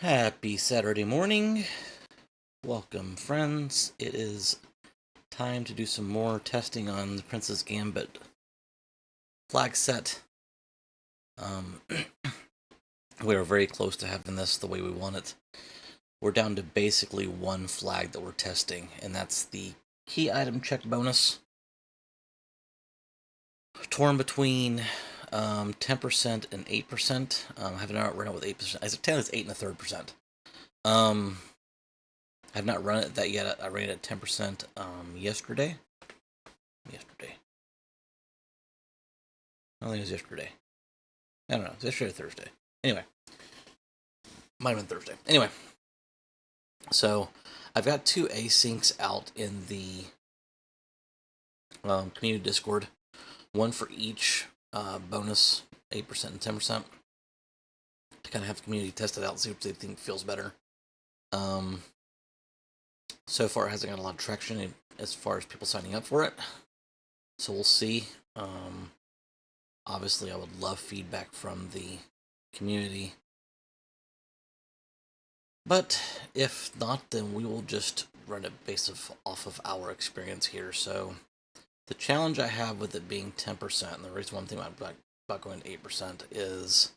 Happy Saturday morning. Welcome, friends. It is time to do some more testing on the Princess Gambit flag set. We are very close to having this the way we want it. We're down to basically one flag that we're testing, and that's the key item check bonus. Torn between 10% and 8%. I have not run it with 8%. As a 10, it's 8 and a third percent. I've not run it that yet. I ran it at 10% yesterday. I think it was yesterday. I don't know. It was yesterday or Thursday. Anyway. Might have been Thursday. Anyway. So, I've got two asyncs out in the community Discord. One for each bonus, 8% and 10%. To kind of have the community test it out and see what they think feels better. So far, it hasn't got a lot of traction as far as people signing up for it. So we'll see. Obviously, I would love feedback from the community. But if not, then we will just run it based off of our experience here. So the challenge I have with it being 10%, and the reason why I'm thinking about going to 8% is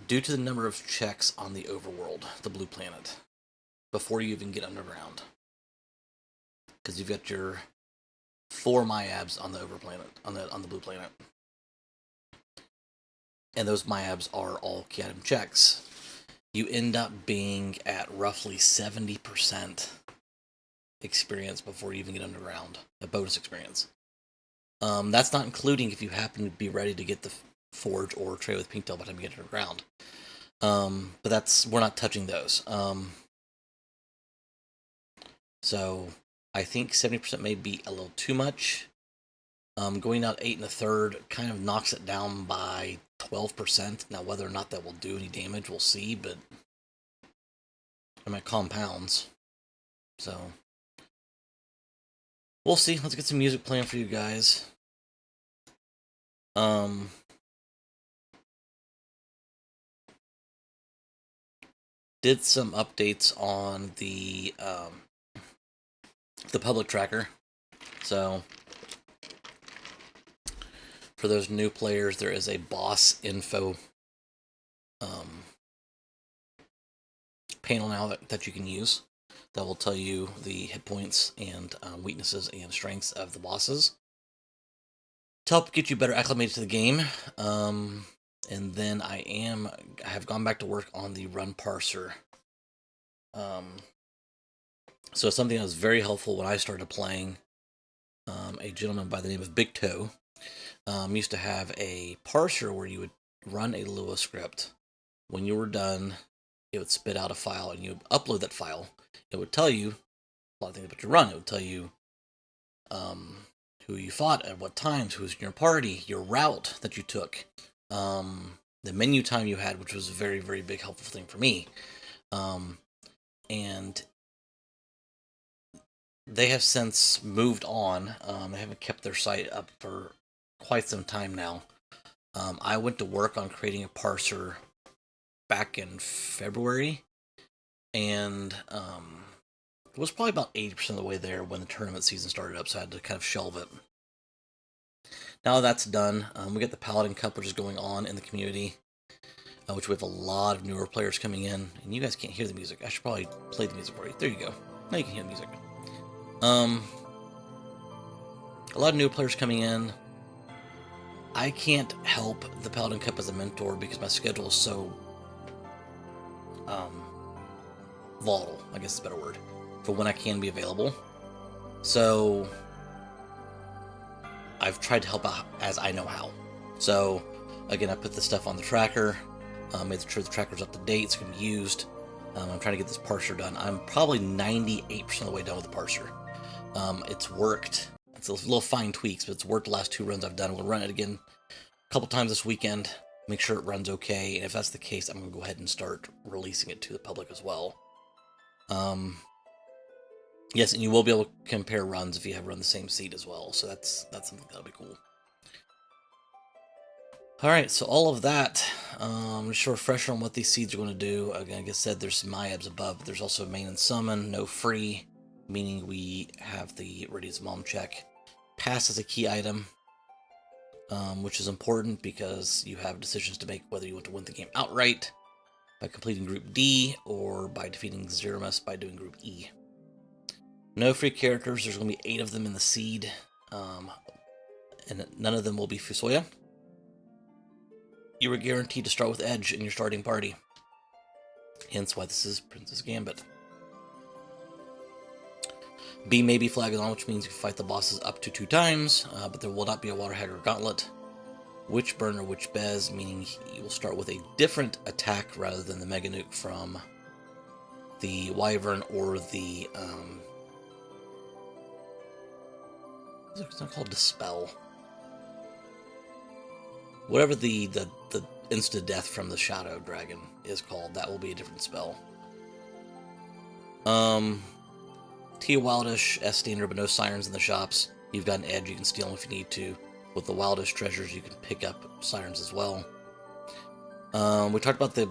due to the number of checks on the overworld, the blue planet, before you even get underground. Because you've got your 4 myabs on the overplanet, on the blue planet. And those myabs are all key item checks. You end up being at roughly 70% experience before you even get underground, a bonus experience. That's not including if you happen to be ready to get the forge or trade with Pinktail by the time you get underground. But we're not touching those. So I think 70% may be a little too much. Going out 8 and a third kind of knocks it down by 12%. Now, whether or not that will do any damage, we'll see, but I'm at compounds. So we'll see. Let's get some music playing for you guys. Did some updates on the public tracker. So for those new players, there is a boss info panel now that you can use that will tell you the hit points and weaknesses and strengths of the bosses to help get you better acclimated to the game. And then I have gone back to work on the run parser. So it's something that was very helpful when I started playing. A gentleman by the name of Big Toe used to have a parser where you would run a Lua script. When you were done, it would spit out a file, and you would upload that file. It would tell you a lot of things about your run. It would tell you who you fought at what times, who's in your party, your route that you took, the menu time you had, which was a very, very big helpful thing for me. And they have since moved on. They haven't kept their site up for quite some time now. I went to work on creating a parser back in February, and it was probably about 80% of the way there when the tournament season started up, so I had to kind of shelve it. Now that's done, we got the Paladin Cup, which is going on in the community, which we have a lot of newer players coming in, and you guys can't hear the music. I should probably play the music for you. There you go. Now you can hear the music. A lot of new players coming in. I can't help the Paladin Cup as a mentor because my schedule is so volatile, I guess is a better word, for when I can be available. So I've tried to help out as I know how. So again, I put the stuff on the tracker, made sure the tracker's up to date, it's going to be used. I'm trying to get this parser done. I'm probably 98% of the way done with the parser. It's worked. It's a little fine tweaks, but it's worked the last 2 runs I've done. We'll run it again a couple times this weekend, make sure it runs okay, and if that's the case, I'm going to go ahead and start releasing it to the public as well. Yes, and you will be able to compare runs if you have run the same seed as well, so that's something that'll be cool. Alright, so all of that Just a refresher on what these seeds are going to do. Again, like I said, there's Mayabs above, but there's also main and summon, no free, meaning we have the Radiant's Mom check. Pass as a key item, which is important because you have decisions to make whether you want to win the game outright by completing Group D or by defeating Zeromus by doing Group E. No free characters, there's going to be 8 of them in the seed, and none of them will be Fusoya. You are guaranteed to start with Edge in your starting party. Hence why this is Princess Gambit. B may be flagged on, which means you can fight the bosses up to 2 times, but there will not be a Water Hag or Gauntlet. Witch Burn or Witch Bez, meaning you will start with a different attack rather than the Mega Nuke from the Wyvern or the, it's not called Dispel. Whatever the insta-death from the Shadow Dragon is called, that will be a different spell. Tia Wildish, S standard, but no Sirens in the shops. You've got an Edge, you can steal them if you need to. With the Wildish treasures, you can pick up Sirens as well. We talked about the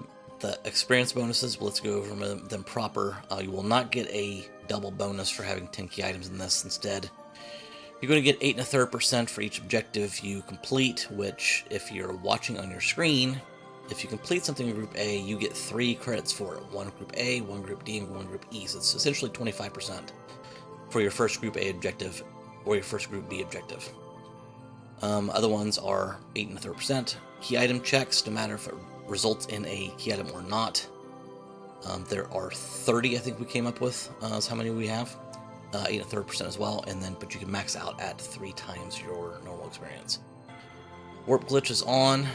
experience bonuses, but let's go over them proper. You will not get a double bonus for having 10 key items in this. Instead, you're going to get 8 1/3% for each objective you complete, which, if you're watching on your screen, if you complete something in Group A, you get 3 credits for it. 1 Group A, 1 Group D, and 1 Group E. So it's essentially 25% for your first Group A objective or your first Group B objective. Other ones are 8 1/3%. Key item checks, no matter if it results in a key item or not. There are 30, I think we came up with, is how many we have. 8 1/3% as well, but you can max out at 3 times your normal experience. Warp glitch is on,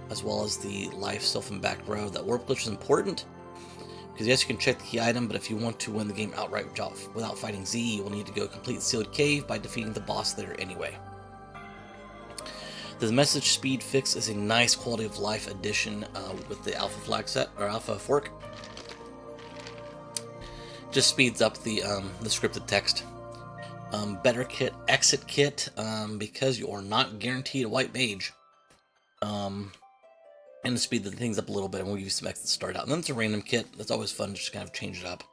as well as the life self and back row. That warp glitch is important because yes, you can check the key item, but if you want to win the game outright without fighting Z, you will need to go complete Sealed Cave by defeating the boss there anyway. The message speed fix is a nice quality of life addition with the alpha flag set or alpha fork. Just speeds up the scripted text. Better kit, exit kit, because you are not guaranteed a white mage. And to speed the things up a little bit, and we'll give you some exits to start out. And then it's a random kit. That's always fun to just kind of change it up.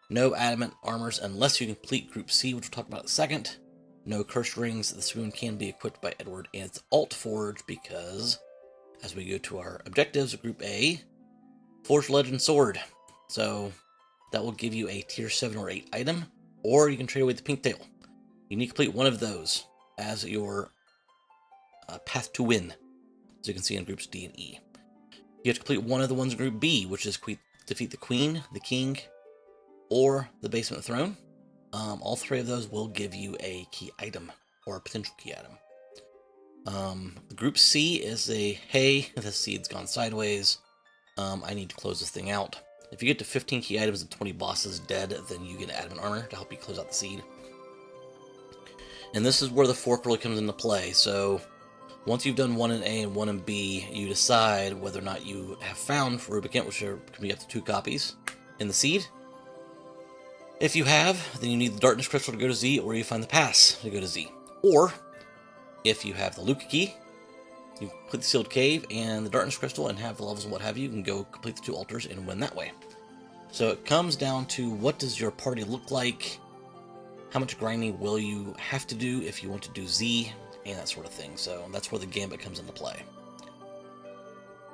No adamant armors unless you complete Group C, which we'll talk about in a second. No cursed rings. The spoon can be equipped by Edward, and it's alt forge because, as we go to our objectives, Group A, Forge Legend Sword. So that will give you a tier 7 or 8 item, or you can trade away the pink tail. You need to complete one of those as your path to win, as you can see in Groups D and E. You have to complete one of the ones in Group B, which is defeat the Queen, the King, or the Basement Throne. All 3 of those will give you a key item, or a potential key item. Group C is a, hey, the seed's gone sideways. I need to close this thing out. If you get to 15 key items and 20 bosses dead, then you get adamant armor to help you close out the seed. And this is where the fork really comes into play. So once you've done 1 in A and 1 in B, you decide whether or not you have found Rubicant, which can be up to 2 copies in the seed. If you have, then you need the Darkness Crystal to go to Z, or you find the Pass to go to Z. Or, if you have the Luca Key, you complete the Sealed Cave and the Darkness Crystal and have the levels and what have you, you can go complete the 2 altars and win that way. So it comes down to what does your party look like, how much grinding will you have to do if you want to do Z, and that sort of thing. So that's where the Gambit comes into play.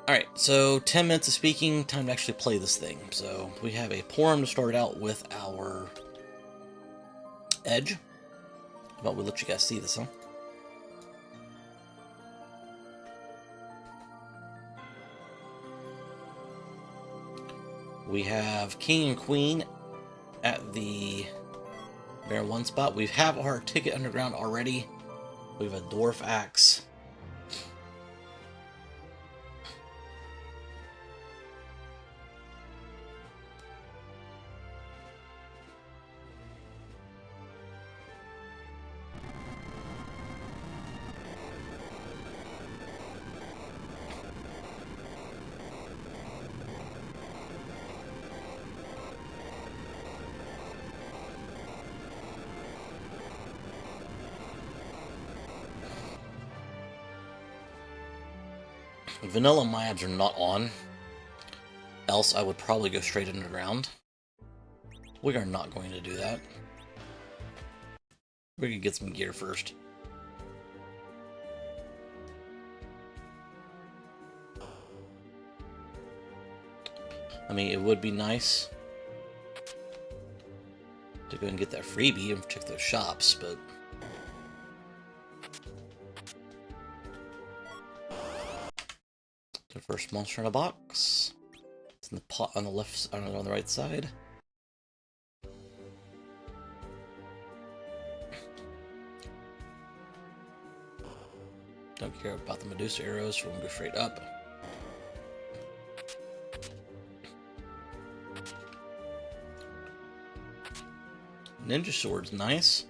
Alright, so 10 minutes of speaking, time to actually play this thing. So we have a Porum to start out with our Edge. But we'll let you guys see this, huh? We have King and Queen at the Bear 1 spot. We have our Ticket Underground already. We have a Dwarf Axe. Vanilla Myads are not on, else I would probably go straight underground. We are not going to do that. We're gonna get some gear first. I mean, it would be nice to go and get that freebie and check those shops, but the first monster in a box. It's in the pot on the left, on the right side. Don't care about the Medusa arrows, so we're gonna go straight up. Ninja sword's nice.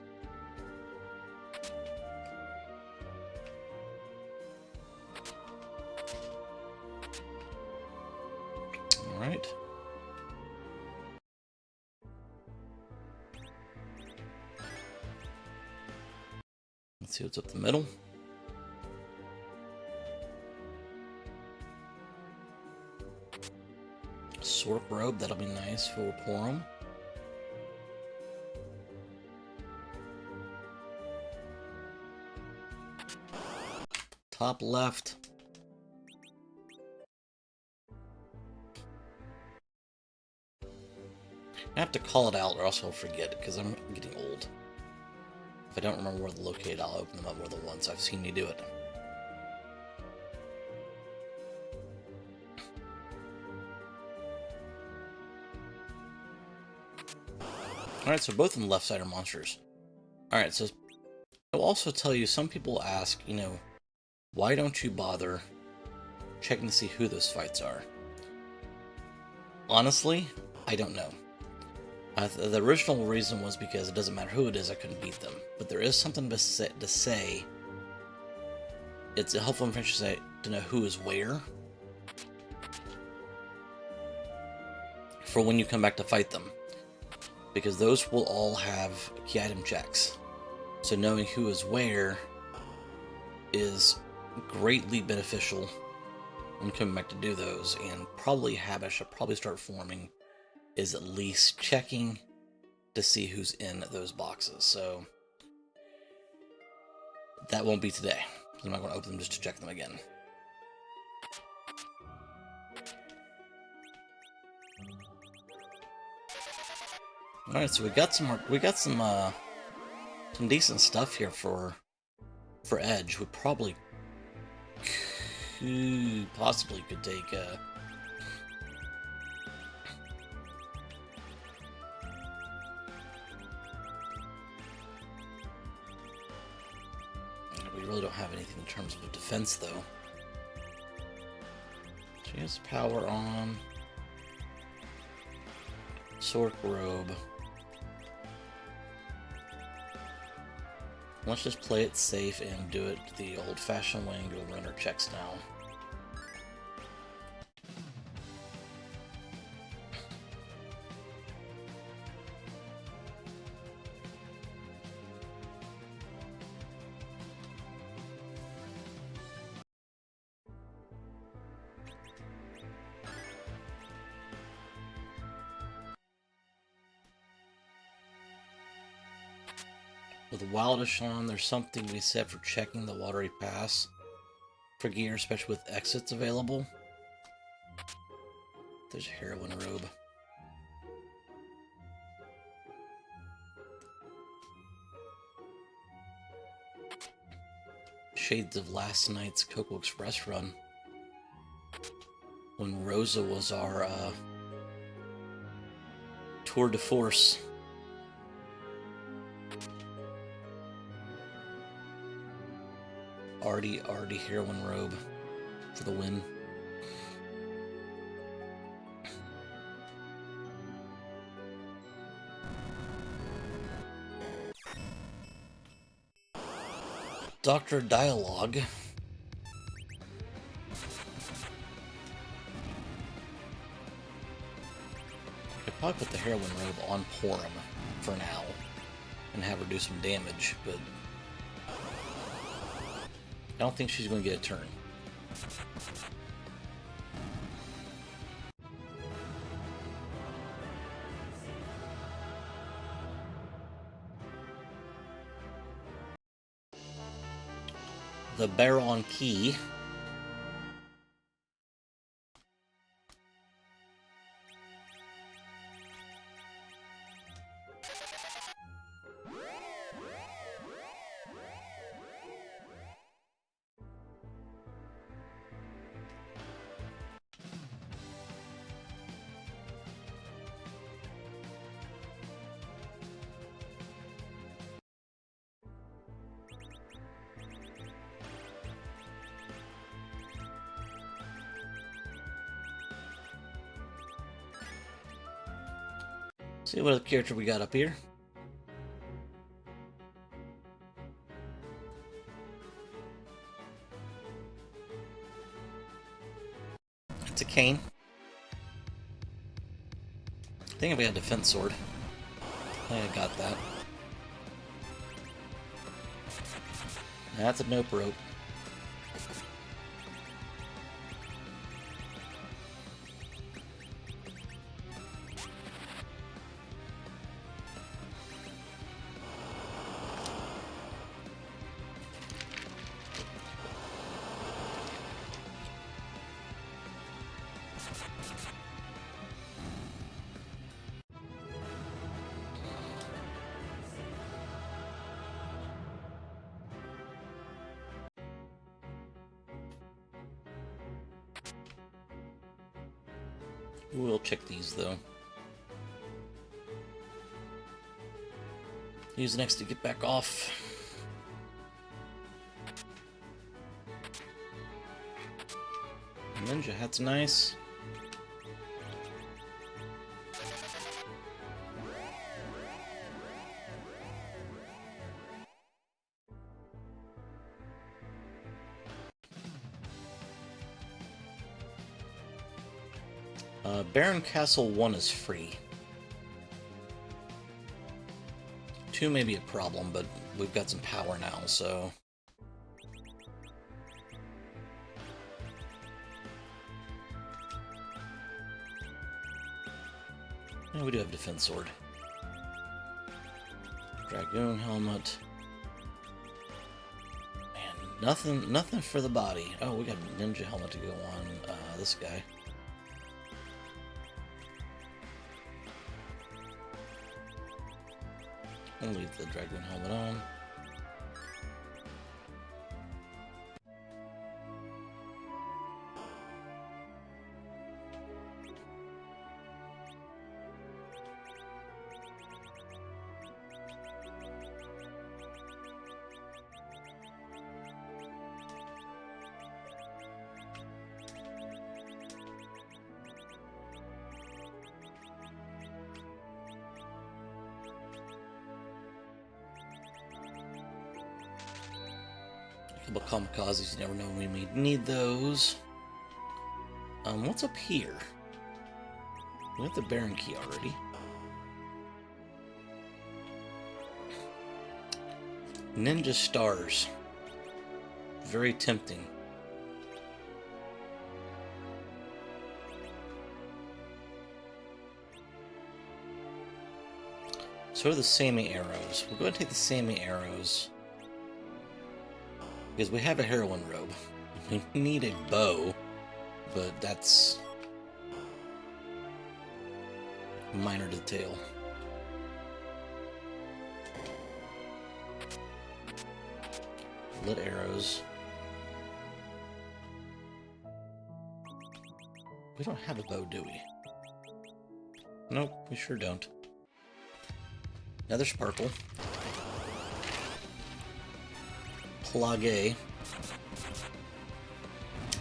Alright. Let's see what's up the middle. Sork robe, that'll be nice for Porum. Top left. I have to call it out or else I'll forget it because I'm getting old. If I don't remember where they're located, I'll open them up more than once. I've seen you do it. Alright, so both on the left side are monsters. Alright, so I'll also tell you, some people ask, you know, why don't you bother checking to see who those fights are? Honestly, I don't know. The original reason was because it doesn't matter who it is, I couldn't beat them. But there is something to say. It's a helpful information to know who is where for when you come back to fight them. Because those will all have key item checks. So knowing who is where is greatly beneficial when coming back to do those, and probably a habit I should probably start forming is at least checking to see who's in those boxes. So that won't be today. I'm not going to open them just to check them again. All right, so we got some decent stuff here for Edge. We probably possibly could take we really don't have anything in terms of a defense though. She has power on. Sork robe. Let's just play it safe and do it the old-fashioned way and go run our checks now. With Wildish on, there's something to be said for checking the watery pass for gear, especially with exits available. There's a heroine robe. Shades of last night's Cocoa Express run, when Rosa was our tour de force. Already heroine robe for the win. Dr. Dialogue. I could probably put the heroine robe on Porum for now and have her do some damage, but I don't think she's going to get a turn. the Baron key. See what other character we got up here. It's a cane. I think I've got a defense sword. I think I got that. That's a nope rope. We'll check these though. Use next to get back off. Ninja hat's nice. Baron Castle 1 is free. 2 may be a problem, but we've got some power now, so... Yeah, we do have defense sword. Dragoon helmet. Man, nothing for the body. Oh, we got a ninja helmet to go on this guy. I'll leave the Dragoon helmet on. Couple kamikazes, you never know when we may need those. What's up here? We have the Baron key already. Ninja stars. Very tempting. So are the Sammy arrows. We're going to take the Sammy arrows. Because we have a heroine robe. We need a bow, but that's a minor detail. Lit arrows. We don't have a bow, do we? Nope, we sure don't. Another sparkle. Plage.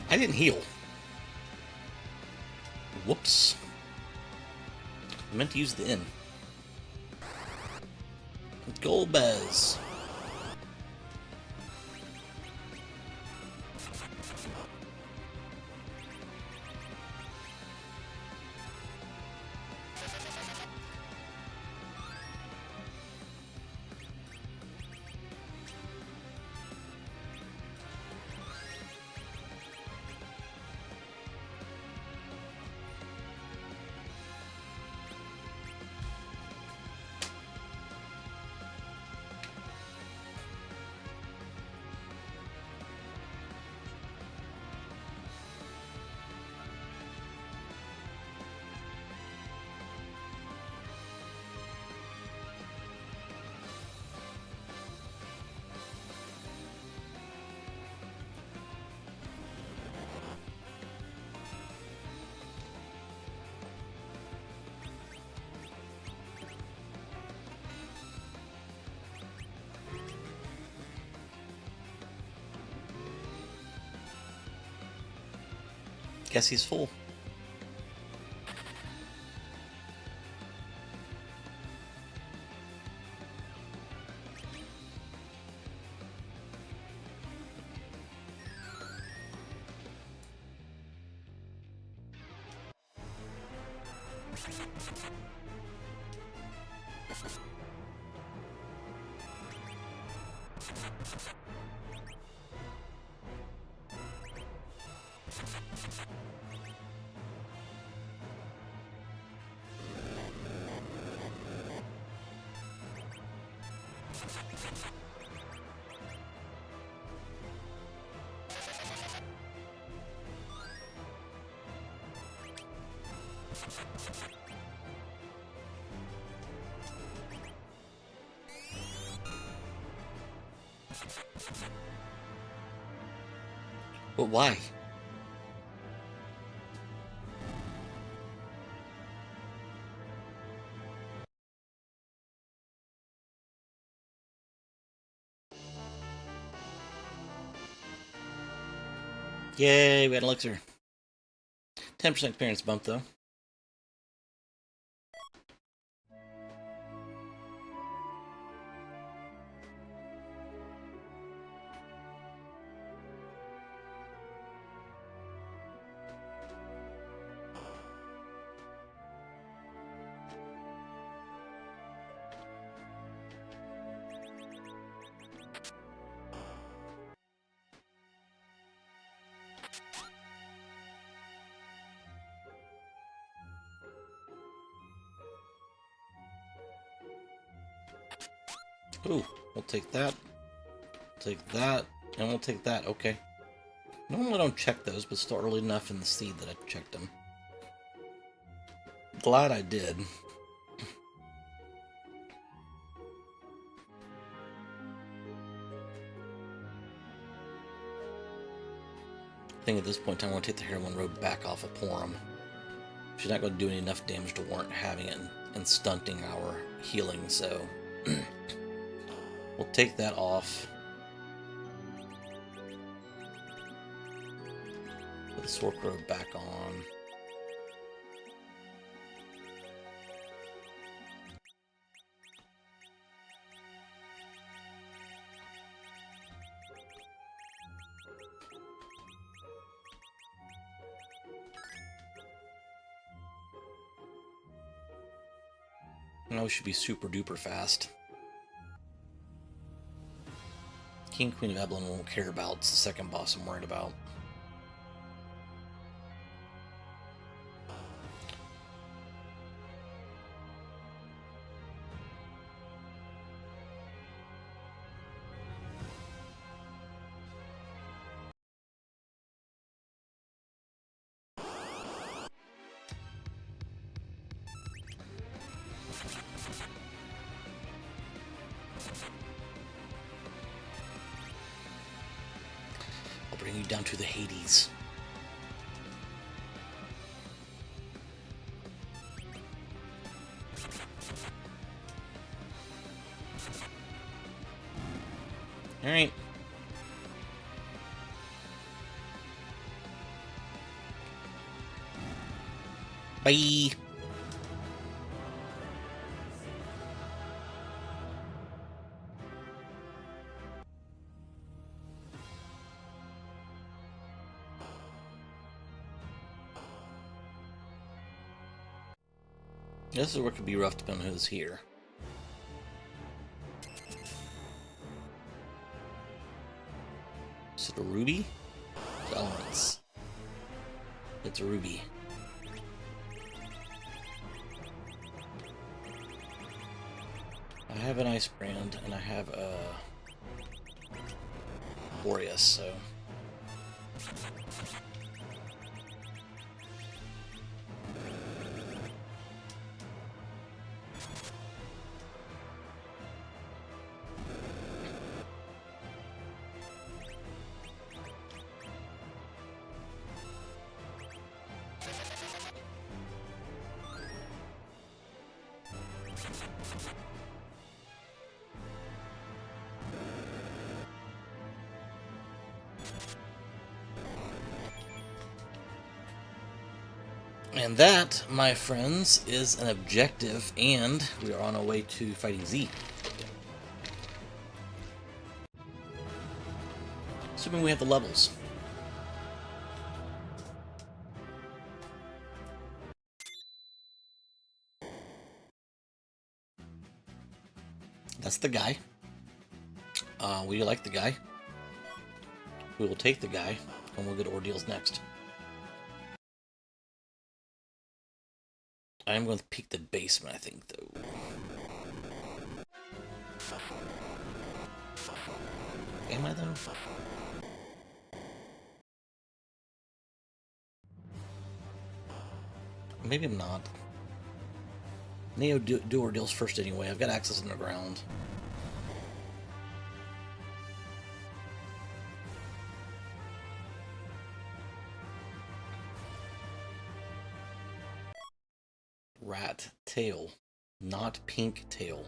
I didn't heal. Whoops. I meant to use the inn. Golbez. guess he's full. But why? Yay, we had an elixir. 10% experience bump, though. Ooh, we'll take that. Take that, and we'll take that. Okay. Normally I don't check those, but still early enough in the seed that I checked them. Glad I did. I think at this point in time I want to take the Heroine Road back off of Porum. She's not going to do enough damage to warrant having it and stunting our healing, so we'll take that off. Put the Sork Road back on. Now we should be super duper fast. King Queen of Evelyn won't care about. It's the second boss I'm worried about. I'll bring you down to the Hades. Alright. Bye. This is where it could be rough depending on who's here. Is it a ruby? It's elements. It's a ruby. I have an ice brand and I have a Boreas, so And that, my friends, is an objective, and we are on our way to fighting Z. Assuming we have the levels. That's the guy. We like the guy. We will take the guy, and we'll get ordeals next. I am going to peek the basement, I think, though. Am I, though? Maybe I'm not. Neo do ordeals first anyway. I've got access underground. Rat tail, not pink tail.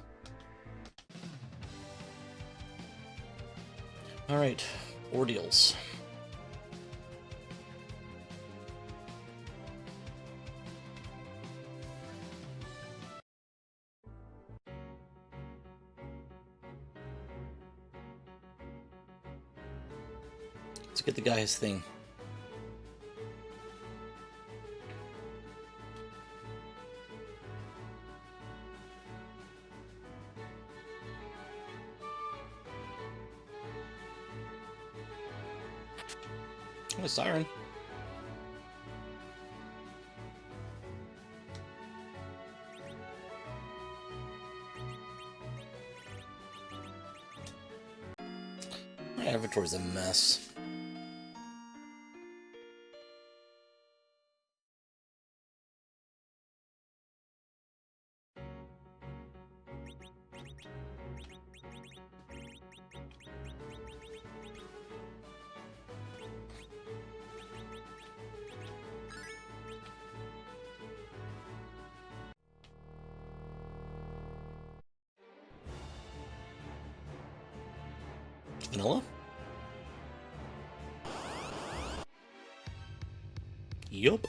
Alright, ordeals. Let's get the guy his thing. Oh, a siren. My inventory's a mess. Vanilla? Yup.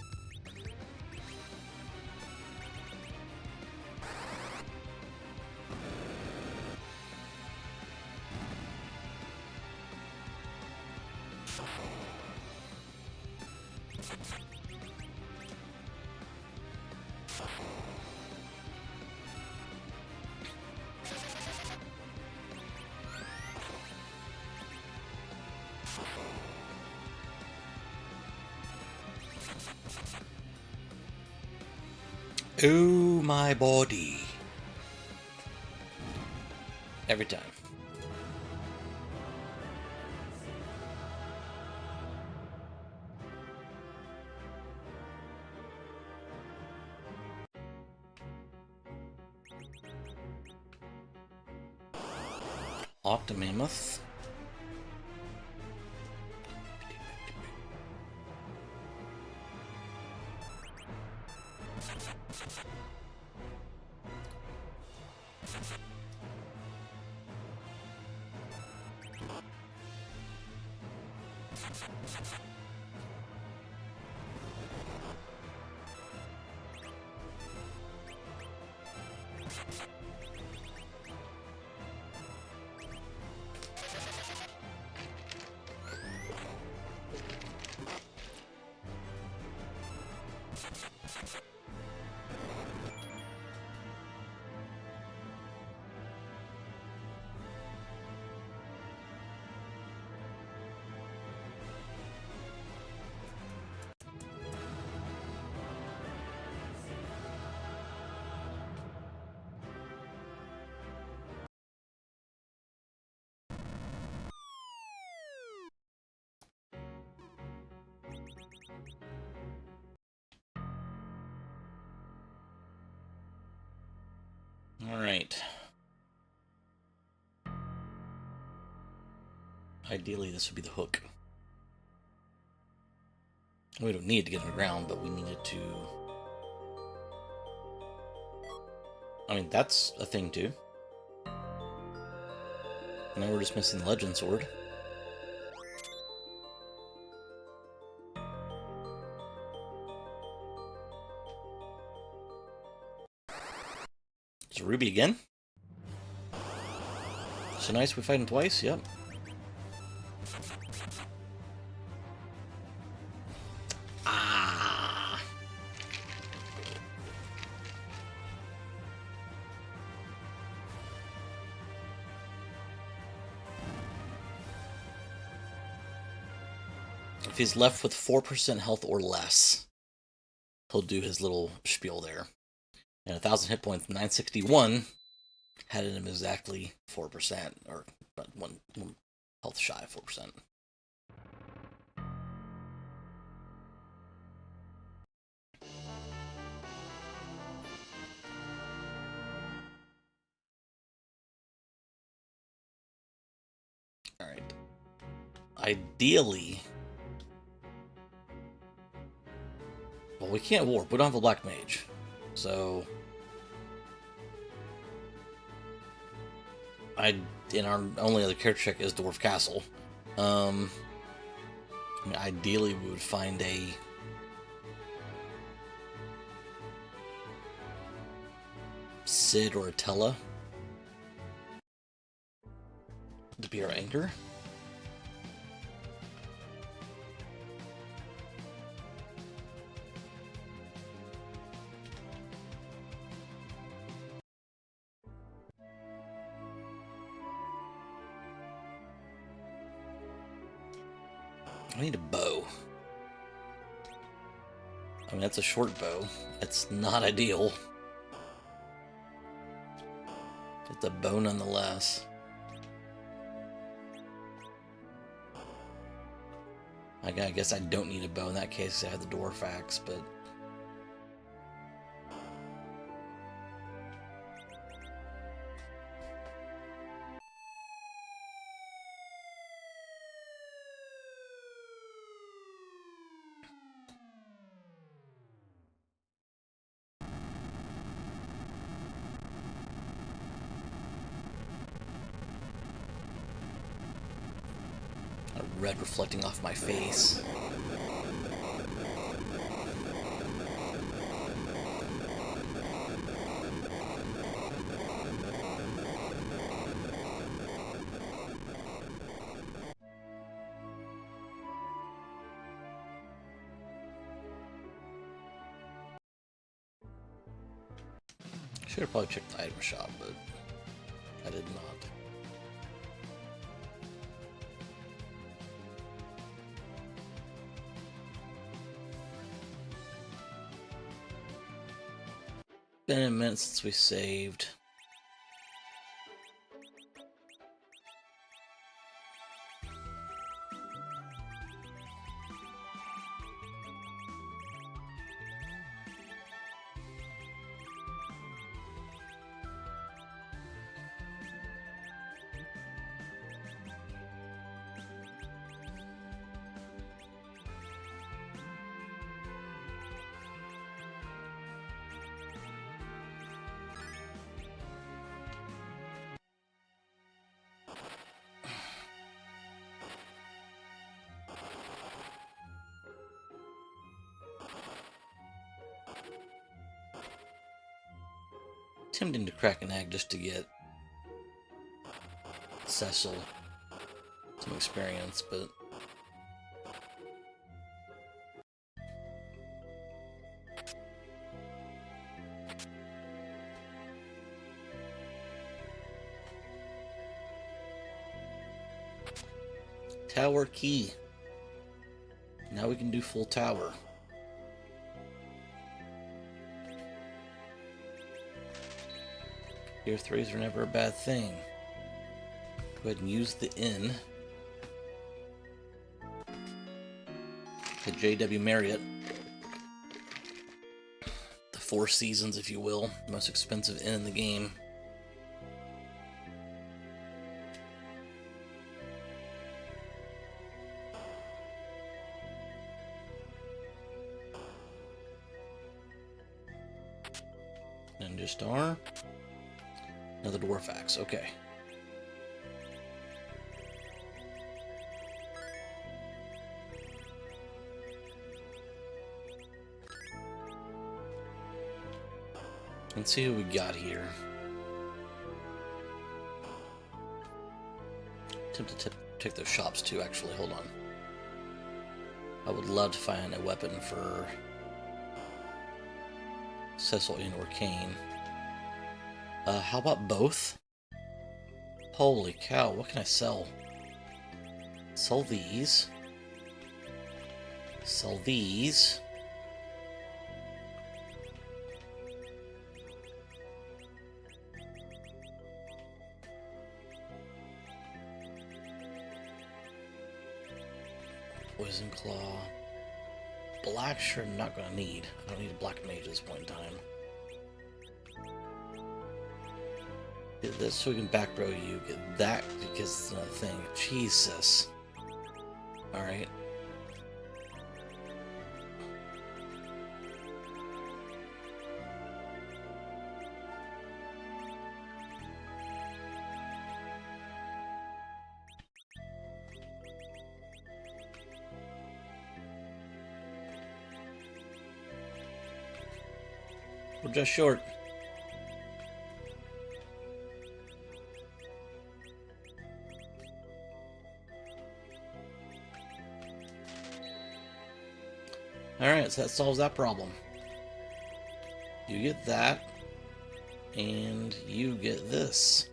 Oh, my body. Every time. Octomammoth. Alright. Ideally, this would be the hook. We don't need to get underground, but we needed to... I mean, that's a thing, too. Now we're just missing the Legend Sword. It's a ruby again. So nice, we fight him twice, yep. Ah. If he's left with 4% health or less, he'll do his little spiel there. And 1,000 hit points, 961, had him exactly 4%, or one health shy of 4%. Alright. Ideally... Well, we can't warp. We don't have a black mage. So... in our only other character check is Dwarf Castle. I mean, ideally, we would find a Sid or a Tella to be our anchor. I need a bow. I mean, that's a short bow. It's not ideal. It's a bow nonetheless. I guess I don't need a bow in that case. I have the dwarf axe, but... red reflecting off my face. Should have probably checked the item shop, but I did not. Been a minute since we saved. Tempting to crack an egg just to get Cecil some experience, but tower key. Now we can do full tower. Tier 3s are never a bad thing. Go ahead and use the inn. The JW Marriott. The Four Seasons, if you will. The most expensive inn in the game. Ninja Star. Another dwarf axe, okay. Let's see who we got here. tempted to take those shops too, actually. Hold on. I would love to find a weapon for Cecil and or Kane. How about both? Holy cow, what can I sell? Sell these. Sell these. Poison Claw. Black sure I'm not gonna need. I don't need a black mage at this point in time. Get this so we can back row you. Get that because it's another thing. Jesus. Alright. We're just short. Alright, so that solves that problem. You get that, and you get this.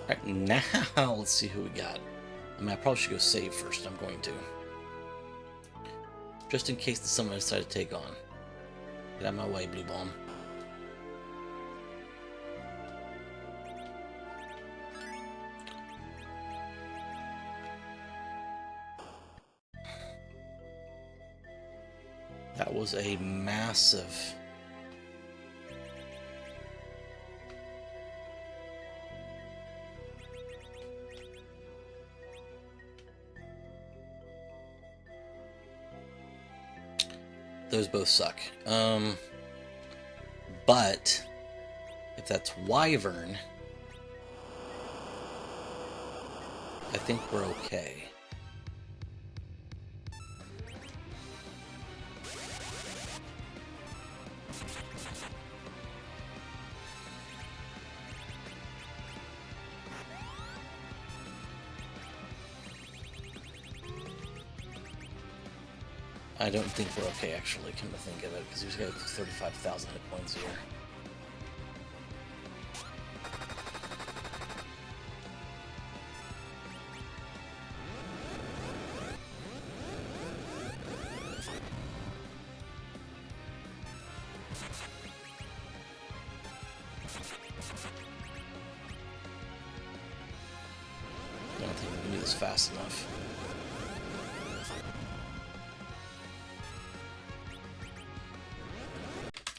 Alright, now let's see who we got. I mean, I probably should go save first. I'm going to. Just in case someone decided to take on. Get out of my way, Blue Bomb. That was a massive... Those both suck. But if that's Wyvern, I think we're okay. I don't think we're okay, actually, come to think of it, because he's got 35,000 hit points here. I don't think we can do this fast enough.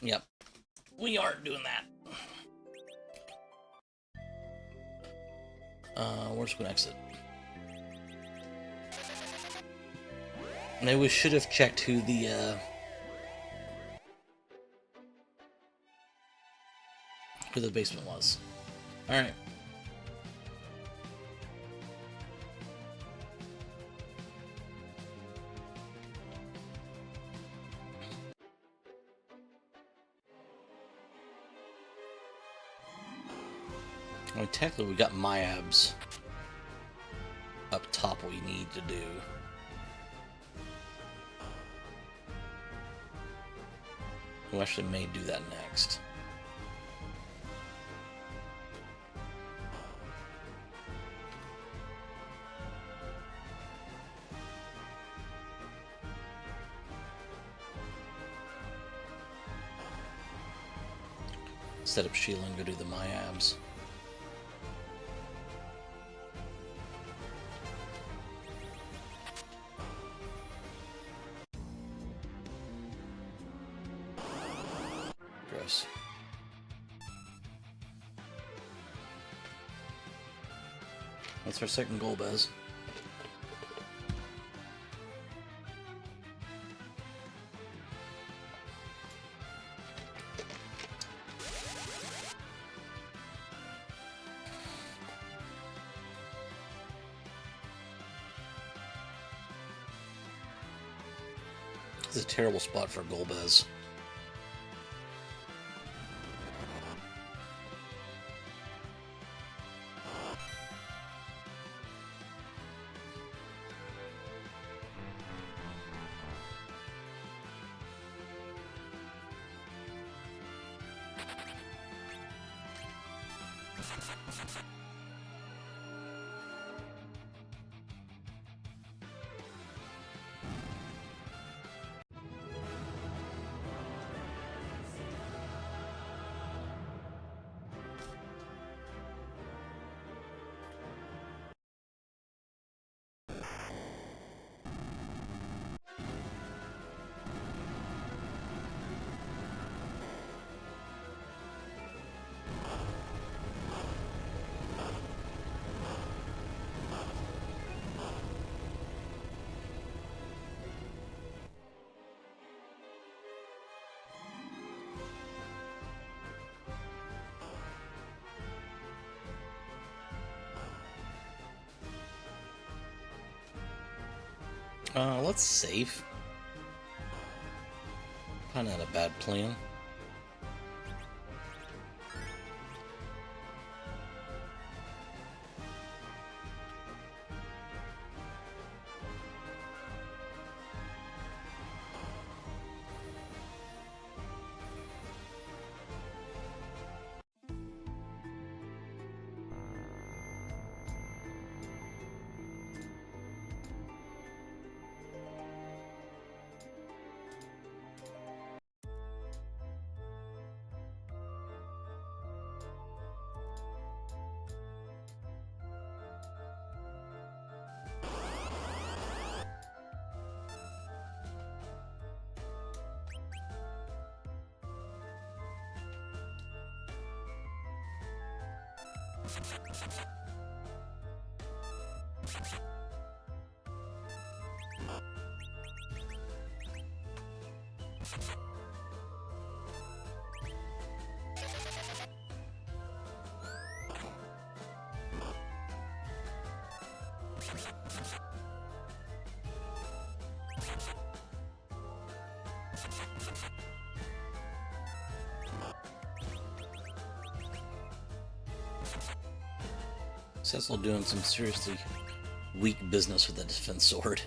Yep, we aren't doing that. We're just gonna exit. Maybe we should have checked who the basement was. All right. I mean, technically, we got Myabs up top. We need to do. We actually may do that next. Set up Sheila and go do the Myabs. Gross. That's our second goal, Bez. This is a terrible spot for a goal, Bez. Let's save. Probably not a bad plan. Cecil doing some seriously weak business with the defense sword.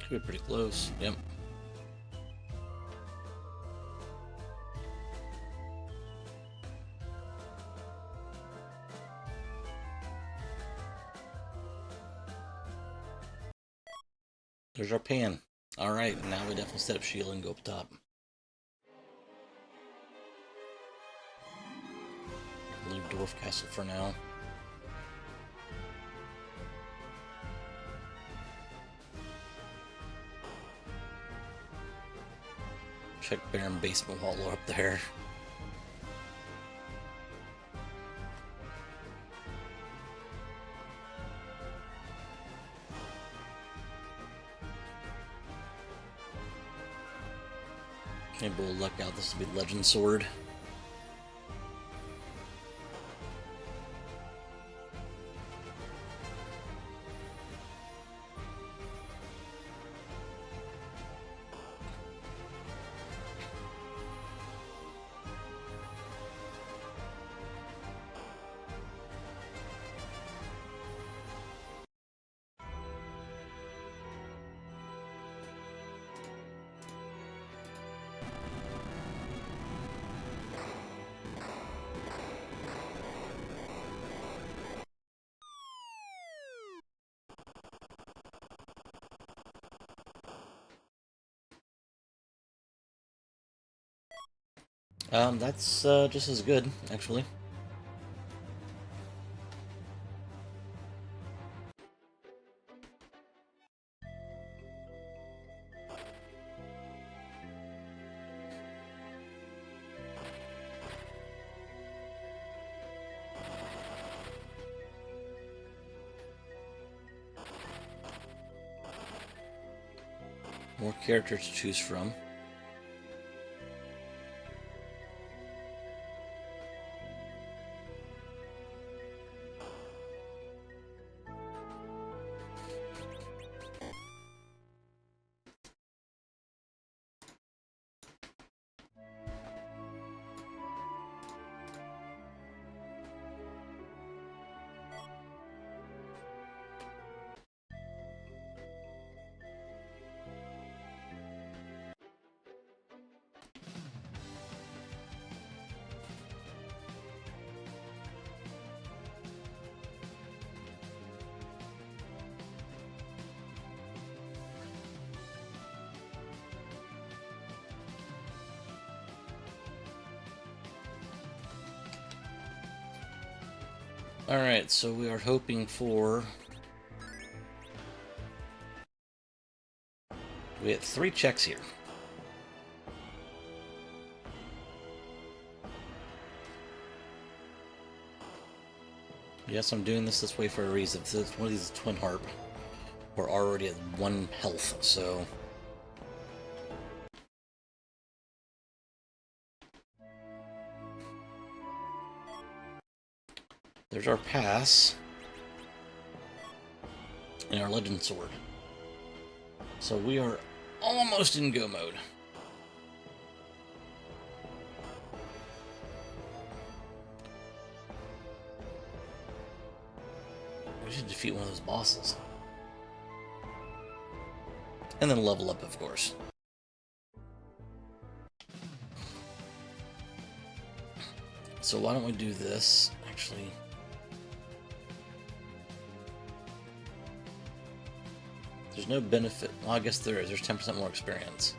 Could be pretty close. Yep. There's our pan. Alright, now we definitely set up shield and go up top. Leave Dwarf Castle for now. Check Baron Basement while we're up there. Maybe we'll luck out. This will be Legend Sword. That's just as good, actually. More characters to choose from. Alright, so we are hoping for... We had 3 checks here. Yes, I'm doing this way for a reason. One of these is Twin Harp. We're already at 1 health, so... There's our pass. And our Legend Sword. So we are almost in go mode. We should defeat one of those bosses. And then level up, of course. So why don't we do this, actually... There's no benefit. Well, I guess there is. There's 10% more experience.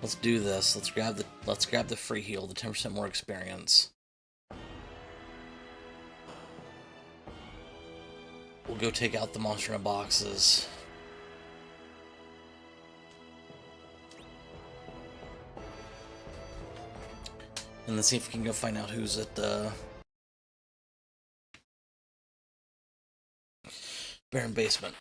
Let's do this. Let's grab the free heal, the 10% more experience. We'll go take out the monster in boxes. And then see if we can go find out who's at the Baron Basement.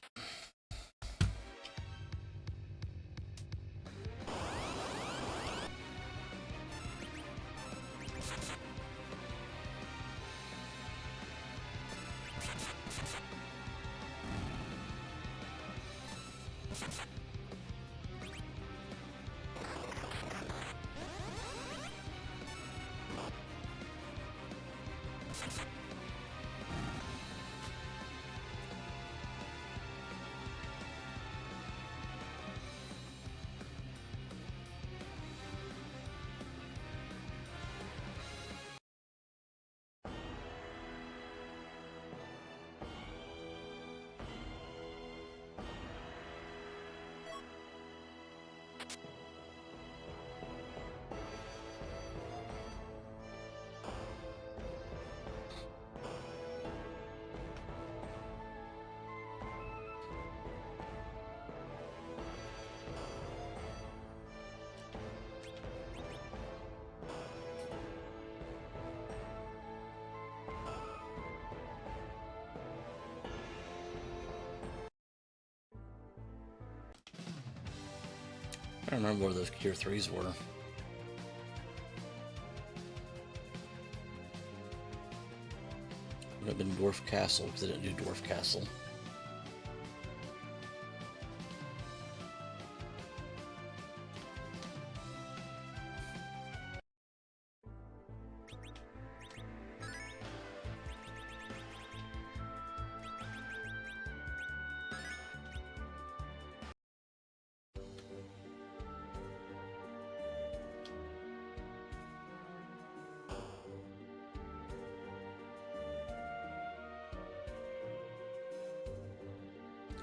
I don't remember where those Cure 3s were. Would have been Dwarf Castle, because I didn't do Dwarf Castle.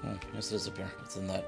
Oh, yes, it is up here. It's in that.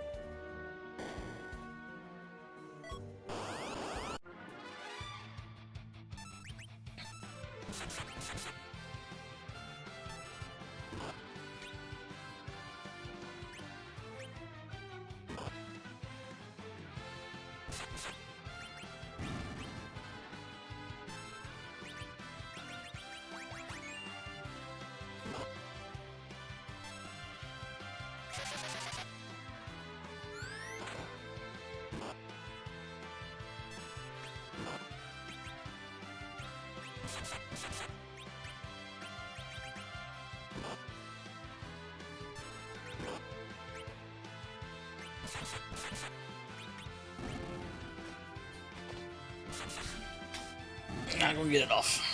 Not gonna get it off.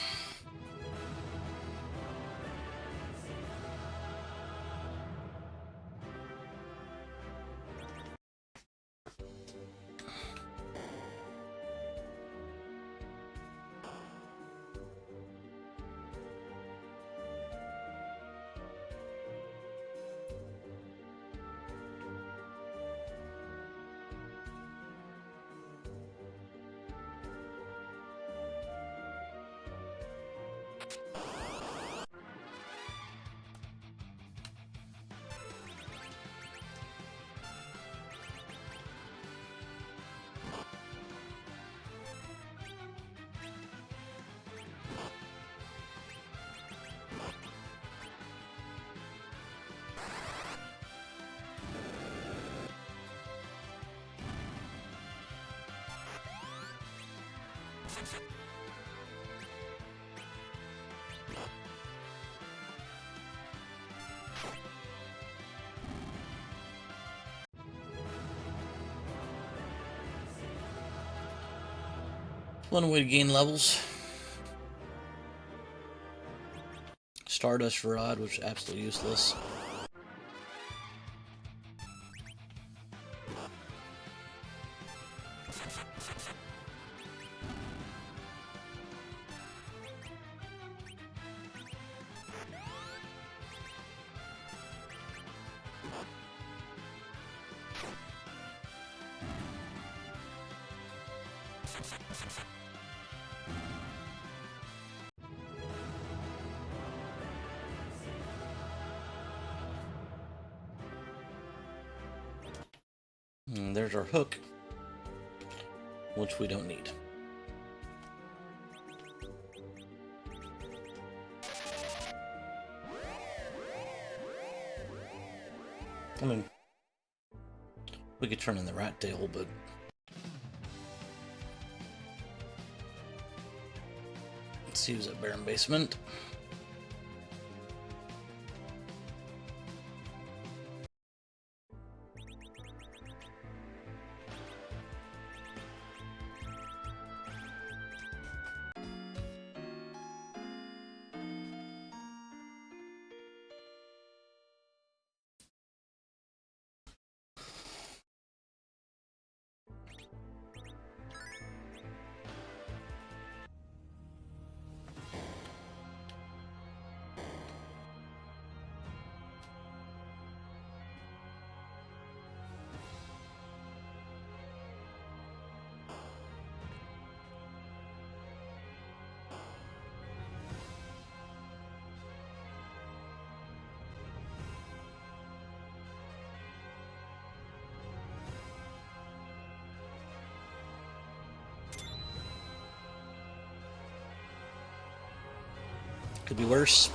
One way to gain levels. Stardust Rod, which is absolutely useless. And there's our hook, which we don't need. I mean, we could turn in the rat tail, but let's see who's at Barren Basement. Could be worse.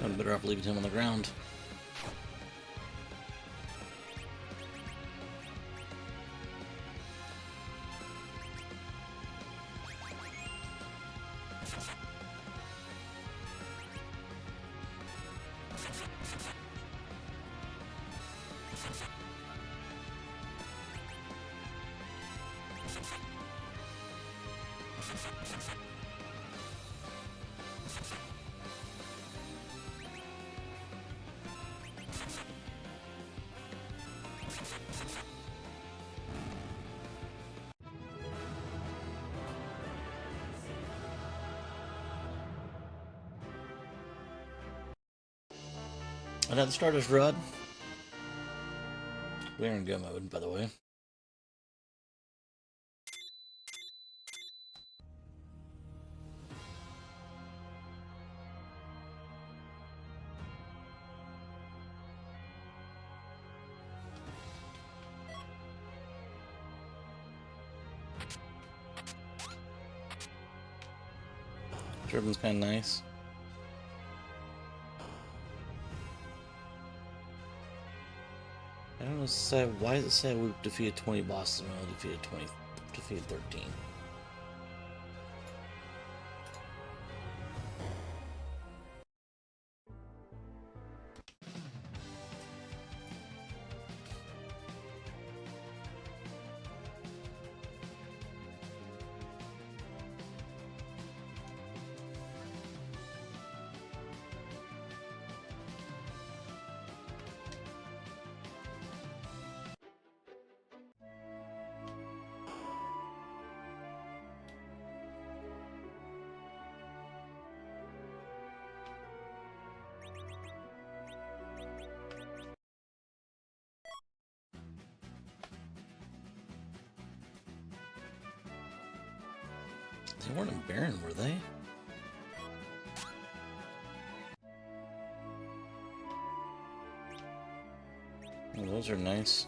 I'm better off leaving him on the ground. Another Stardust Rod. We're in go mode, by the way. Turban's kind of nice. I don't know why does it say we've defeated 20 bosses and we only defeated 13? They weren't in Baron, were they? Oh, those are nice.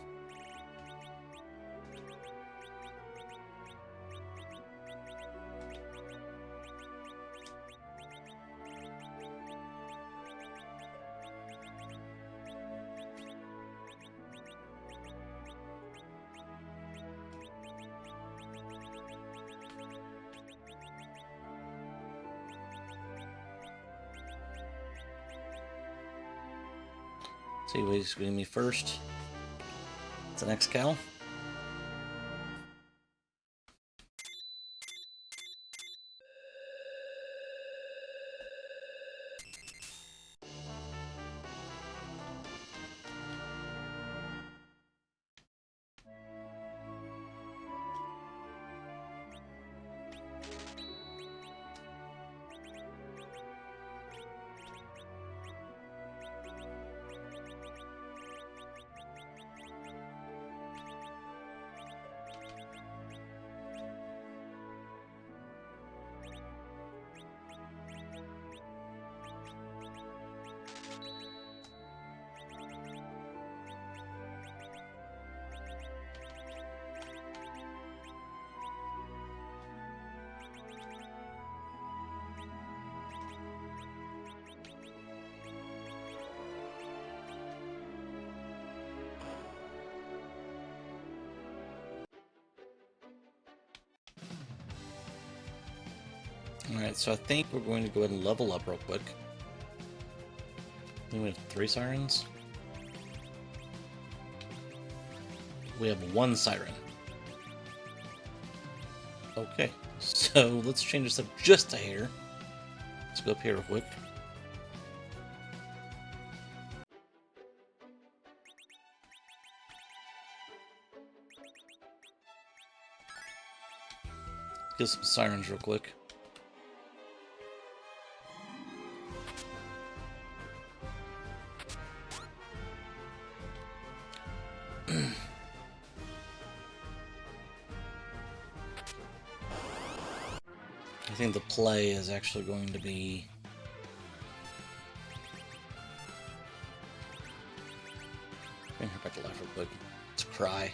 See what he's giving me first. It's the next cow. Alright, so I think we're going to go ahead and level up real quick. I think we have 3 sirens. We have 1 siren. Okay, so let's change this up just a hair. Let's go up here real quick. Get some sirens real quick. I think the play is actually going to be... Bring her back to life real quick. Let's cry.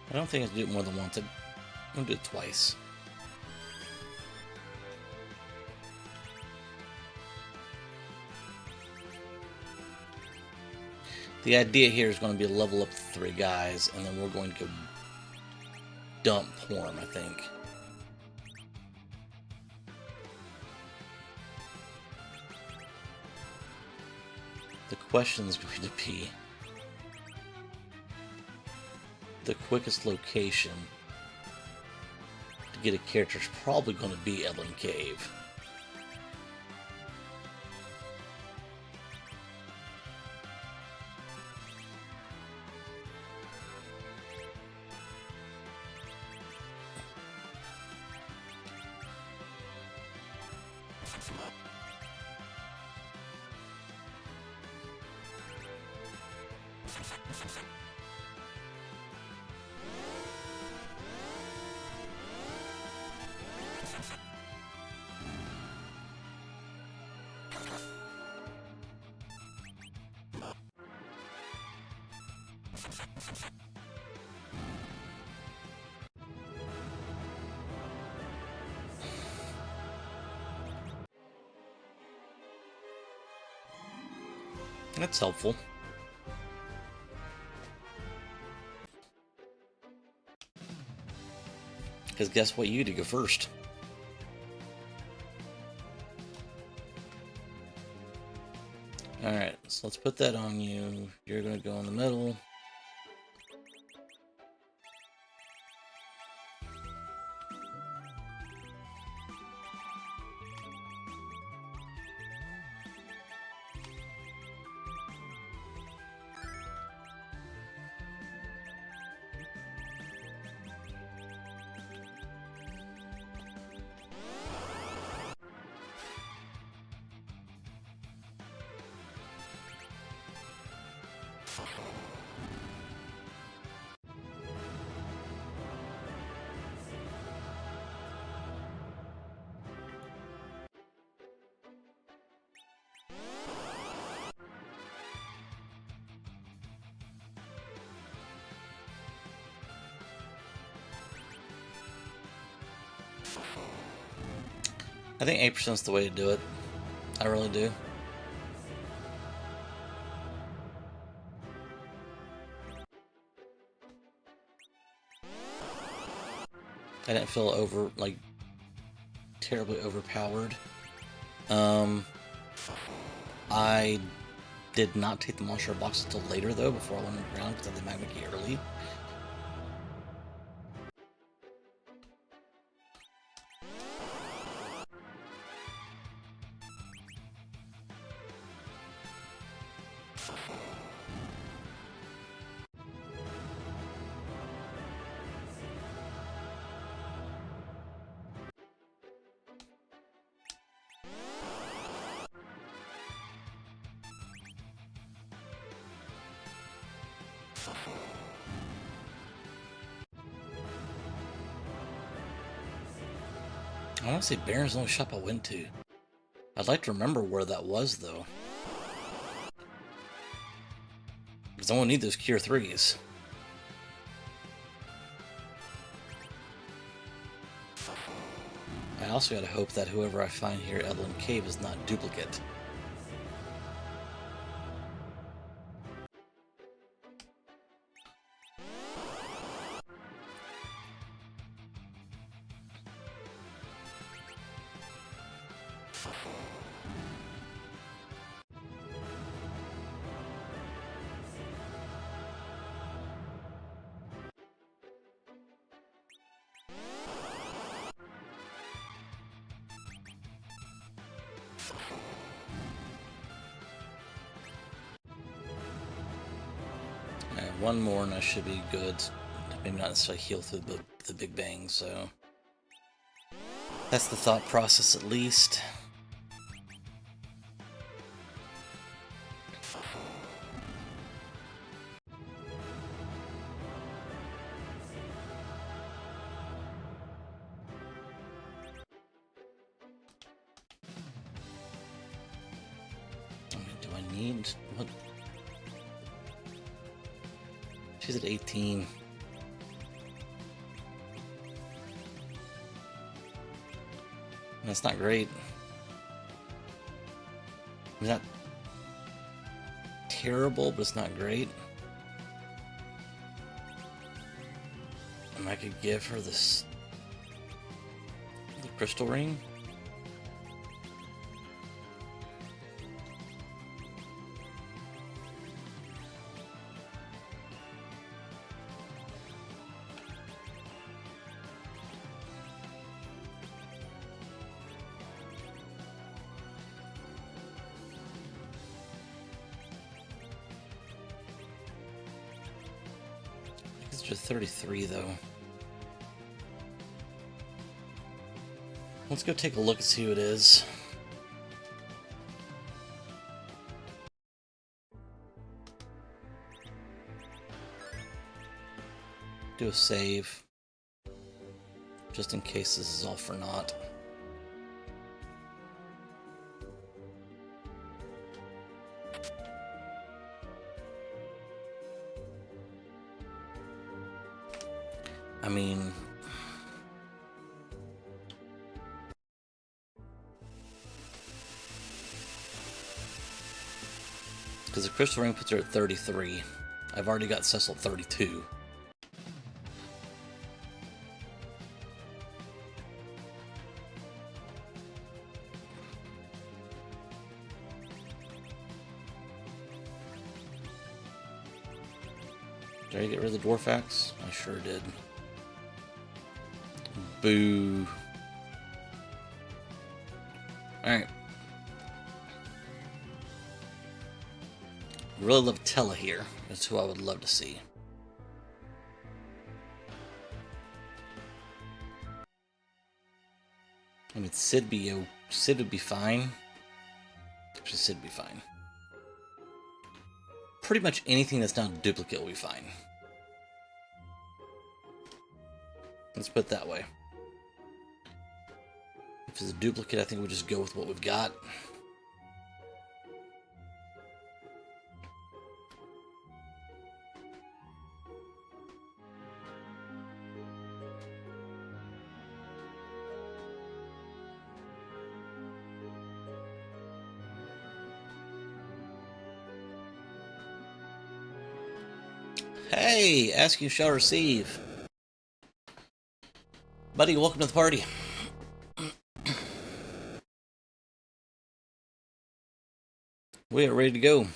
I don't think I can do it more than once. I'm going to do it twice. The idea here is going to be to level up the 3 guys, and then we're going to go dump Horn, I think. The question is going to be the quickest location to get a character is probably going to be Ellen Cave. That's helpful. Because guess what? You get to go first. Alright, so let's put that on you. You're going to go in the middle. I think 8% is the way to do it. I really do. I didn't feel terribly overpowered. I did not take the monster box until later though, before I went underground because I had the magma key early. I want to say Baron's the only shop I went to. I'd like to remember where that was though. Because I won't need those Cure 3s. I also gotta hope that whoever I find here at Evelyn Cave is not duplicate. One more and I should be good. Maybe not necessarily heal through the Big Bang, so... That's the thought process at least. Do I need... what? She's at 18. That's not great. It's not terrible, but it's not great. And I could give her the crystal ring. It's just 33 though. Let's go take a look and see who it is. Do a save. Just in case this is all for naught. I mean... because the crystal ring puts her at 33. I've already got Cecil at 32. Did I get rid of the dwarf axe? I sure did. Boo. Alright. Really love Tella here. That's who I would love to see. I mean, Sid would be fine. Actually, Sid would be fine. pretty much anything that's not a duplicate will be fine. Let's put it that way. If it's a duplicate, I think we'll just go with what we've got. Hey, ask you shall receive. Buddy, welcome to the party. We are ready to go.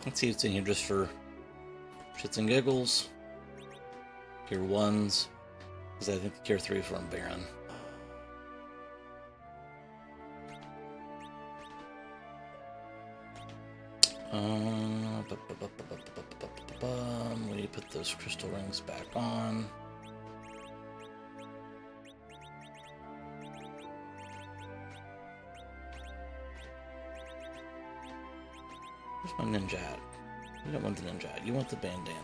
Let's see what's in here just for shits and giggles. Tier 1s. Because I think the tier 3 is from Baron. We need to put those crystal rings back on. Where's my ninja hat? You don't want the ninja hat. You want the bandana.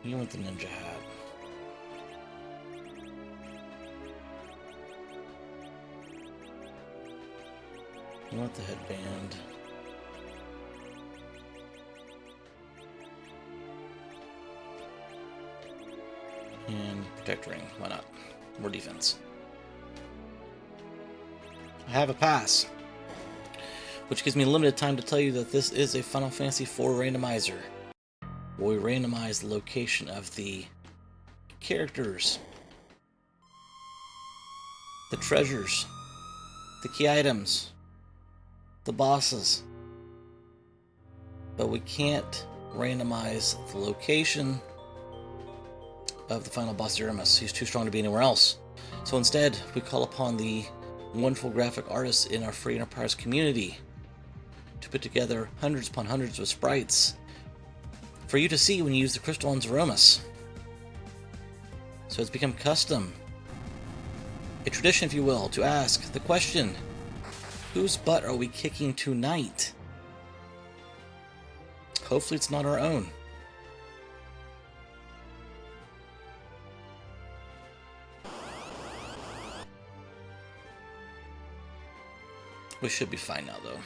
You want the ninja hat. You want the headband. And protect ring. Why not? More defense. I have a pass, which gives me limited time to tell you that this is a Final Fantasy IV randomizer, where we randomize the location of the characters, the treasures, the key items, the bosses, but we can't randomize the location of the final boss Eramis. He's too strong to be anywhere else. So instead, we call upon the wonderful graphic artists in our free enterprise community to put together hundreds upon hundreds of sprites for you to see when you use the crystal on Eramis. So it's become custom, a tradition if you will, to ask the question, whose butt are we kicking tonight? Hopefully it's not our own. We should be fine now, though.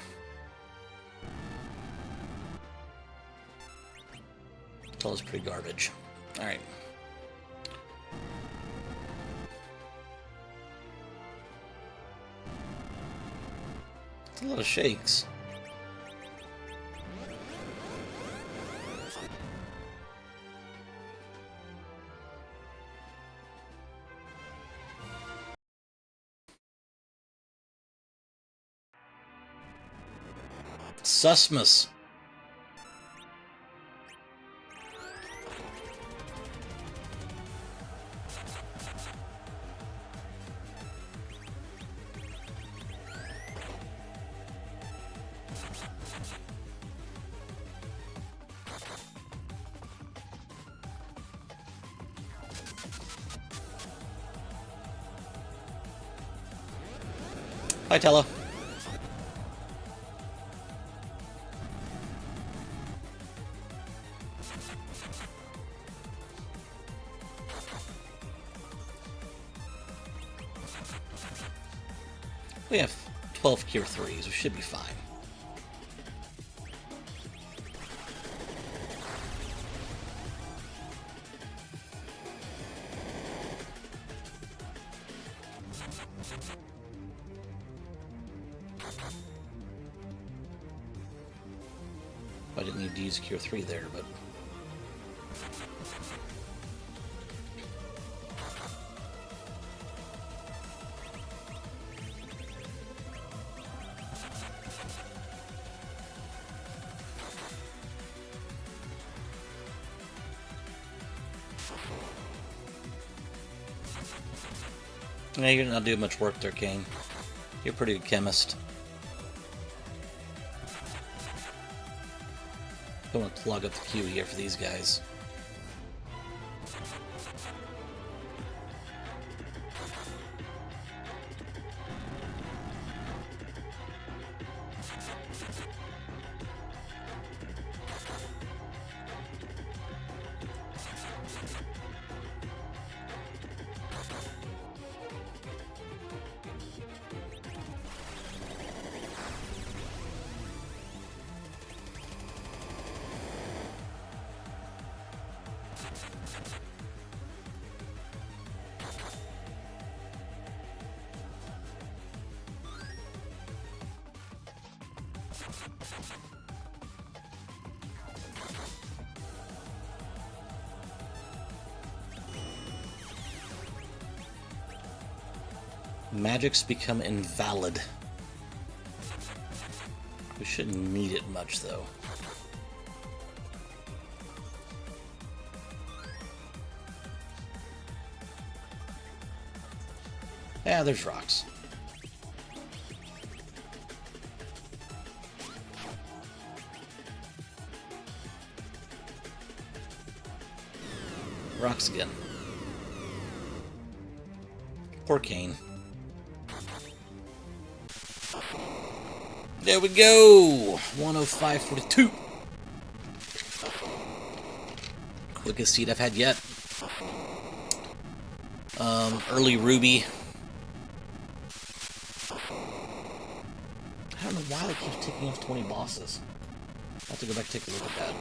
It's all pretty garbage. Alright. It's a lot of shakes. Susmus. Hi, Tella. We have 12 Cure 3s, we should be fine. I didn't need to use Cure 3 there, but... Yeah, you're not doing much work there, Kane. You're a pretty good chemist. Don't want to plug up the queue here for these guys. Magics become invalid. We shouldn't need it much, though. Yeah, there's rocks. Rocks again. Poor Kane. There we go! 105.42. Quickest seed I've had yet. Early Ruby. I don't know why it keeps ticking off 20 bosses. I'll have to go back and take a look at that.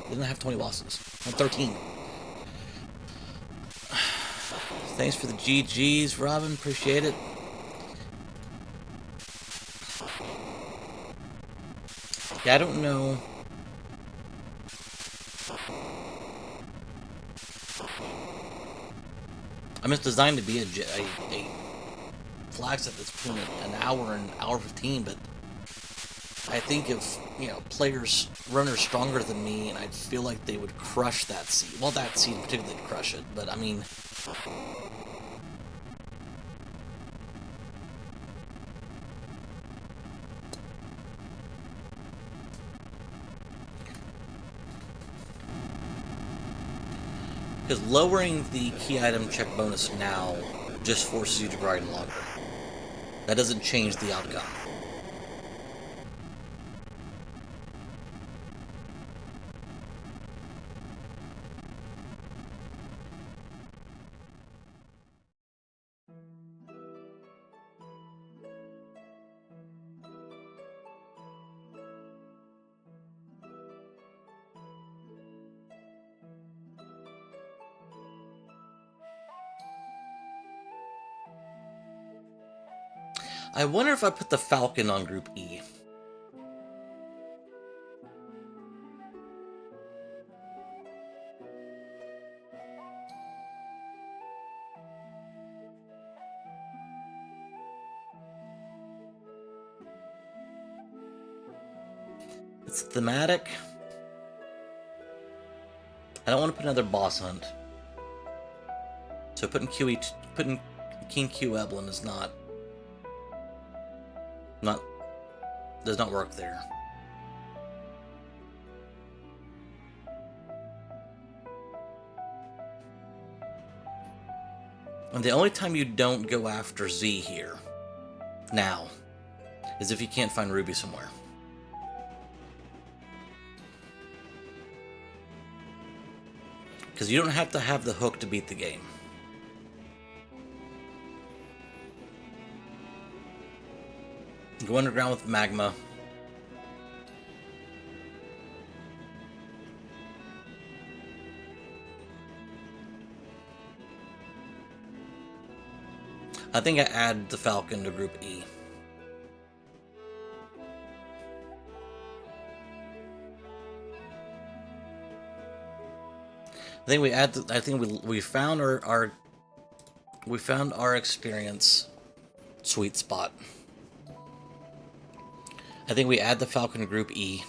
They didn't have 20 bosses. I'm 13. Thanks for the GGs, Robin. Appreciate it. Yeah, I don't know. I mean, it's designed to be a flagset that's between an hour and an hour 15, but I think if, you know, runners stronger than me, and I feel like they would crush that seed. Well, that seed in particular, they'd crush it, but I mean... Because lowering the key item check bonus now just forces you to grind longer. That doesn't change the outcome. I wonder if I put the Falcon on Group E. It's thematic. I don't want to put another boss hunt. So putting King Q Eblin is does not work there. And the only time you don't go after Z here, now, is if you can't find Ruby somewhere. Because you don't have to have the hook to beat the game. Go underground with magma. I think I add the Falcon to Group E. I think we add. I think we found our experience sweet spot. I think we add the Falcon to Group E.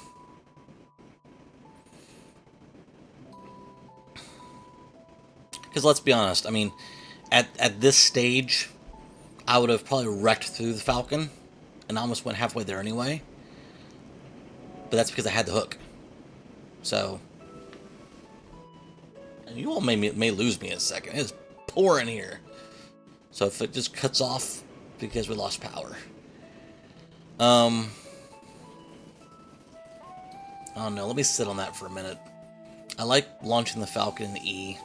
Because let's be honest, I mean, at this stage, I would have probably wrecked through the Falcon, and almost went halfway there anyway. But that's because I had the hook. So, and you all may lose me in a second. It's pouring here. So if it just cuts off because we lost power. I don't know. Let me sit on that for a minute. I like launching the Falcon in E.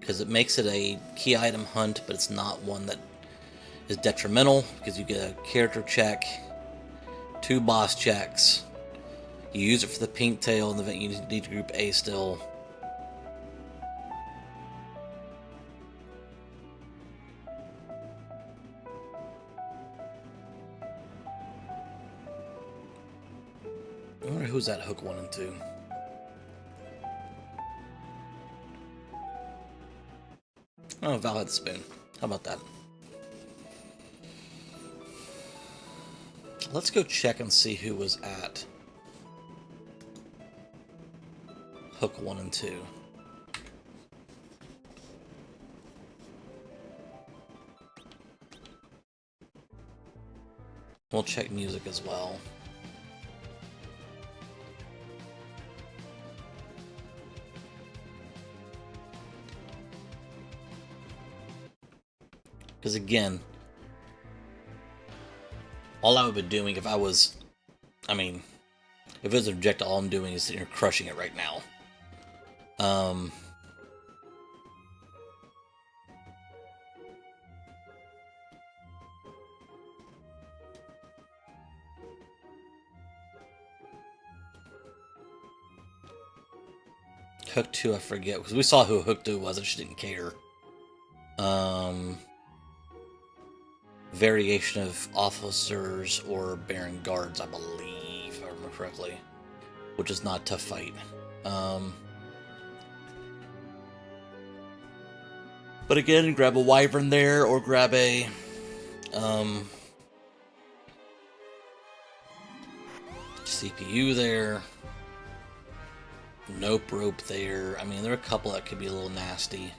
Because it makes it a key item hunt, but it's not one that is detrimental, because you get a character check, 2 boss checks, you use it for the pink tail in the event you need to Group A still. I wonder who's that hook 1 and 2. Oh, Val had the spoon. How about that? Let's go check and see who was at hook 1 and 2. We'll check music as well. Because again, all I would be doing if I was, if it was an objective, all I'm doing is sitting here crushing it right now. Hook 2, I forget, because we saw who Hook 2 was, I just didn't care. Variation of officers or Baron guards, I believe, if I remember correctly, which is not a tough fight. But again, grab a Wyvern there, or grab a CPU there. Nope rope there. I mean, there are a couple that could be a little nasty.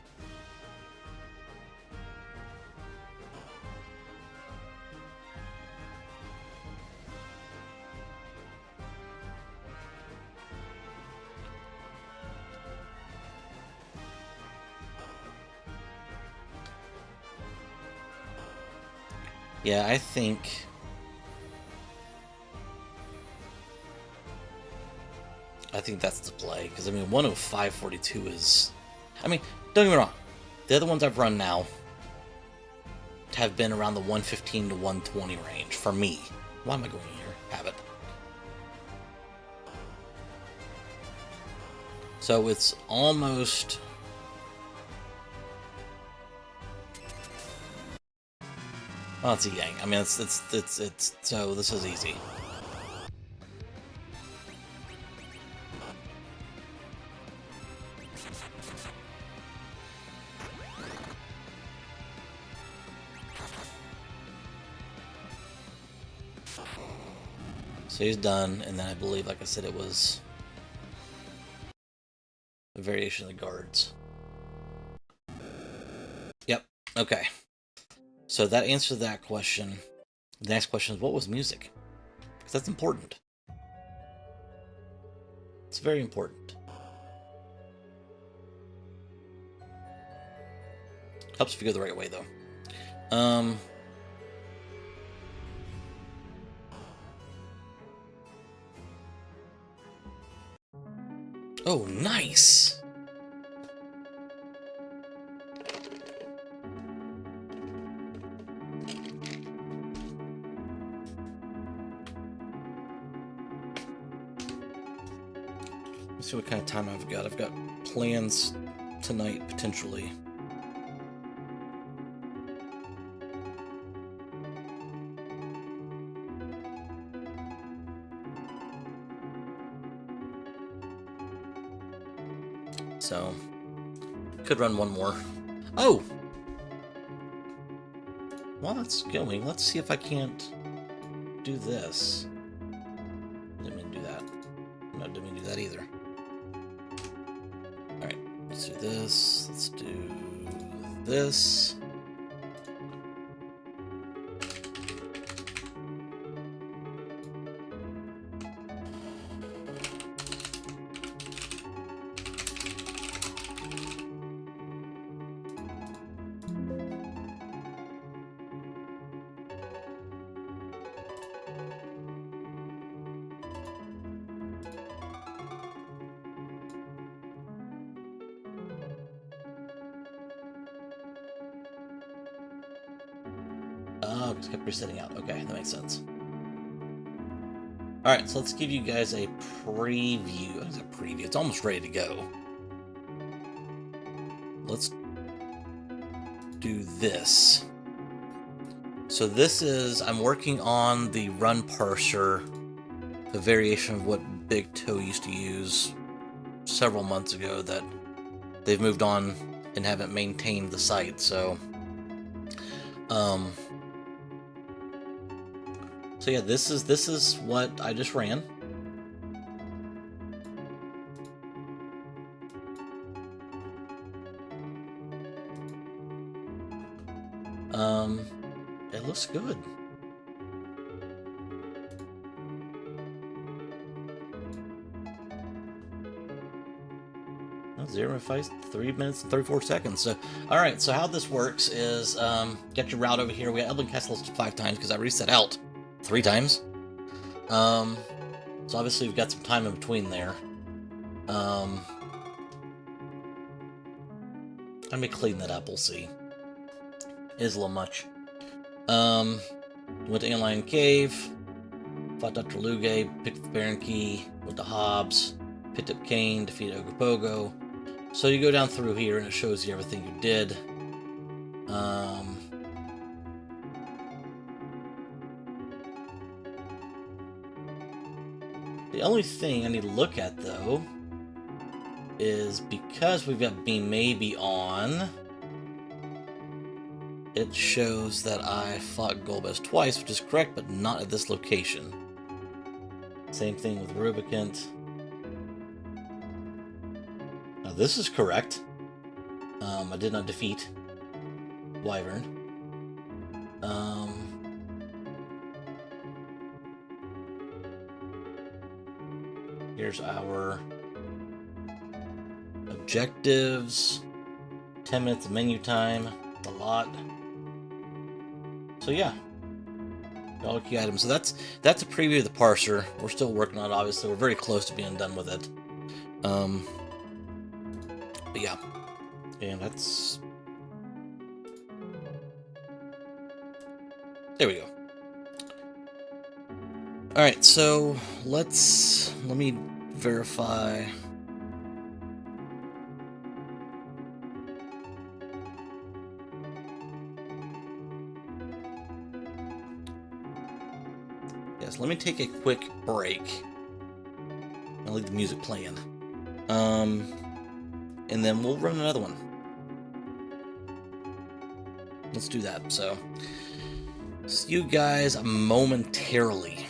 Yeah, I think that's the play, because I mean 105.42 is, I mean, don't get me wrong, the other ones I've run now have been around the 115 to 120 range for me. Why am I going here? Habit. So it's almost, well, it's a Yang. I mean, it's so this is easy. So he's done, and then I believe, like I said, it was a variation of the guards. Yep. Okay. So that answers that question. The next question is, what was music? Because that's important. It's very important. Helps if you go the right way, though. Oh, nice! Let's see what kind of time I've got. I've got plans tonight, potentially. So, could run one more. Oh! While that's going, let's see if I can't do this. Didn't mean to do that. No, didn't mean to do that either. Alright, let's do this. Let's do this. Oh, just kept resetting out. Okay, that makes sense. Alright, so let's give you guys a preview. It's a preview. It's almost ready to go. Let's do this. So this is, I'm working on the run parser, a variation of what Big Toe used to use several months ago that they've moved on and haven't maintained the site. So yeah, this is what I just ran. It looks good. Well, 3 minutes and 34 seconds. So, all right. So how this works is, get your route over here. We got Elden Castle listed 5 times because I reset out 3 times. So obviously we've got some time in between there. Let me clean that up. We'll see. It is a little much. Went to Inline Cave, fought Dr. Luge, picked up the Baron Key, went to Hobbs, picked up Kane, defeated Ogopogo. So you go down through here and it shows you everything you did. The only thing I need to look at, though, is because we've got Beam Maybe on, it shows that I fought Golbez twice, which is correct, but not at this location. Same thing with Rubicant. Now this is correct. I did not defeat Wyvern. Here's our objectives. 10 minutes of menu time. A lot. So yeah, all the key items. So that's a preview of the parser. We're still working on it. Obviously, we're very close to being done with it. But yeah, and that's, there we go. All right, so let me verify. Yes, let me take a quick break. I'll leave the music playing. And then we'll run another one. Let's do that. So, see you guys momentarily.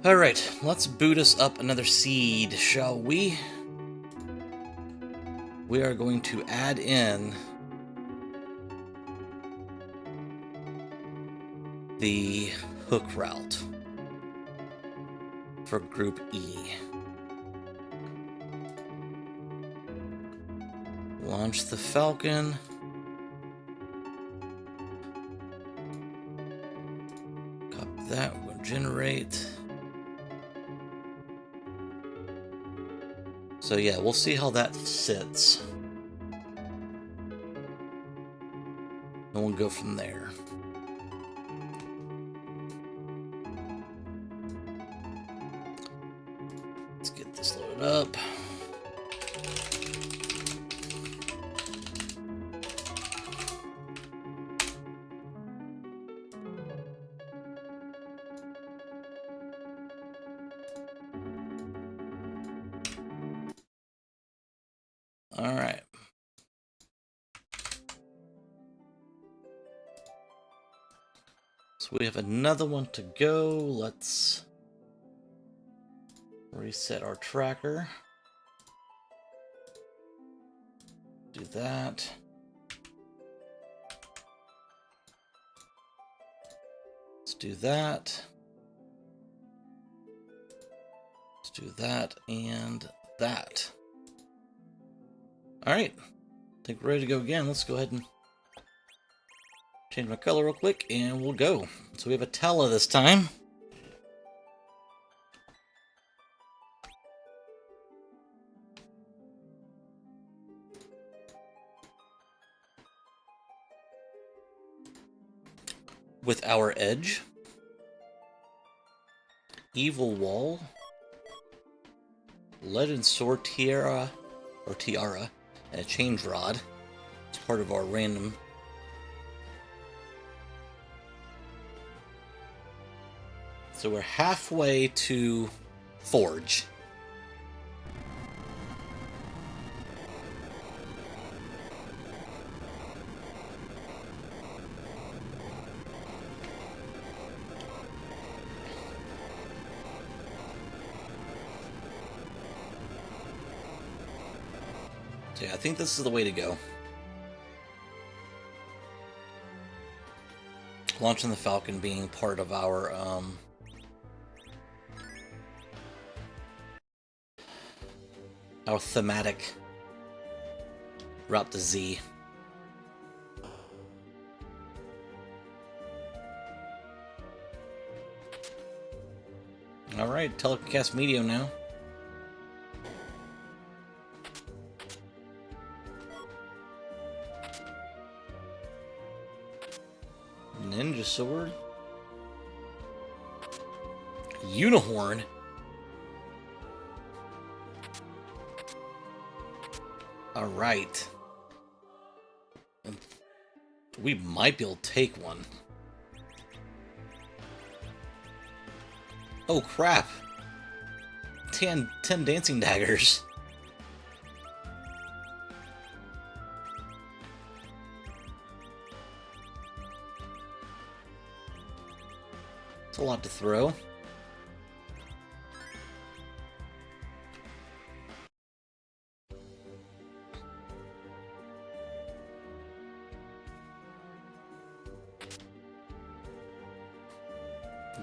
Alright, let's boot us up another seed, shall we? We are going to add in the hook route for Group E. Launch the Falcon. Copy that. We're going to generate. So yeah, we'll see how that sits. And we'll go from there. Let's get this loaded up. All right. So we have another one to go. Let's reset our tracker. Do that. Let's do that. Let's do that and that. All right. I think we're ready to go again. Let's go ahead and change my color real quick and we'll go. So we have a Tella this time. With our edge. Evil Wall. Lead and Sword Tiara, and a Change Rod. It's part of our random. So we're halfway to Forge. So yeah, I think this is the way to go. Launching the Falcon being part of our thematic route to Z. Alright, telecast medium now. Ninja Sword. Unihorn. Alright. We might be able to take one. Oh crap. 10 dancing daggers. It's a lot to throw.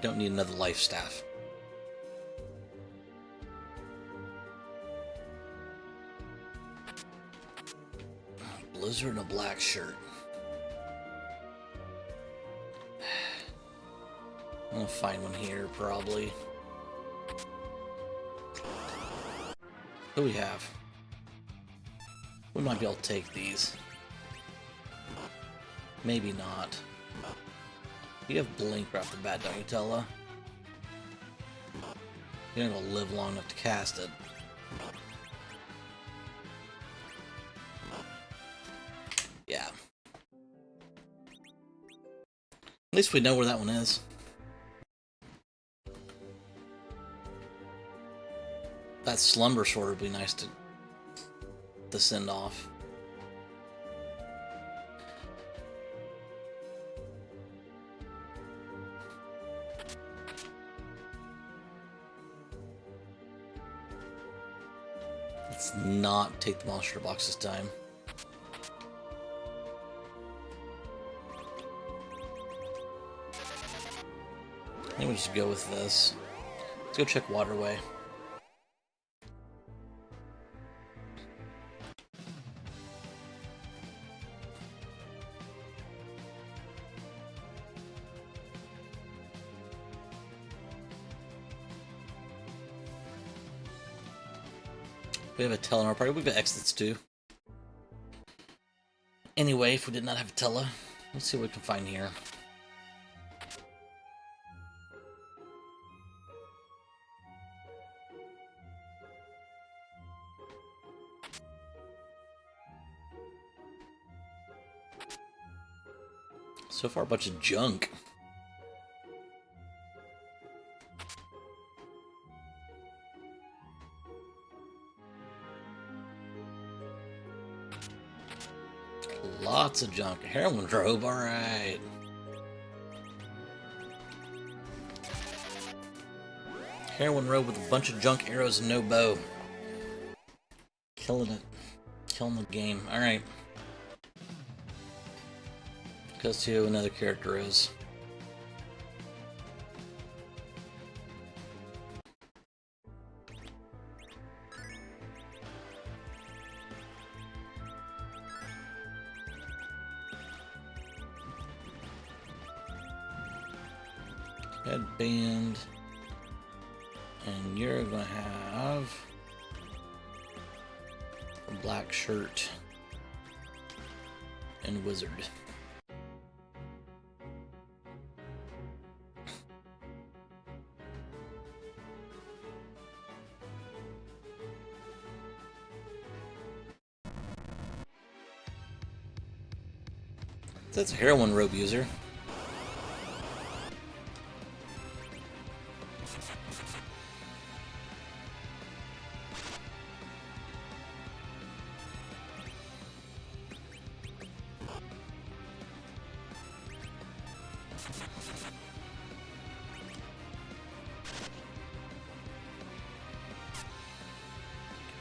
Don't need another life staff. Blizzard and a black shirt. I'm gonna find one here, probably. Who do we have? We might be able to take these. Maybe not. You have blink right off the bat, don't you, Tella? You're not gonna live long enough to cast it. Yeah. At least we know where that one is. That Slumber Sword would be nice to send off. Let's not take the monster box this time. I think we'll just go with this. Let's go check Waterway. We have a Tella in our party. We've got exits too. Anyway, if we did not have a Tella, let's see what we can find here. So far, a bunch of junk. Lots of junk. Heroin robe, alright. Heroin robe with a bunch of junk arrows and no bow. Killing it. Killing the game. Alright. Let's see who another character is. Headband. And you're gonna have a black shirt and wizard. That's a heroin robe user.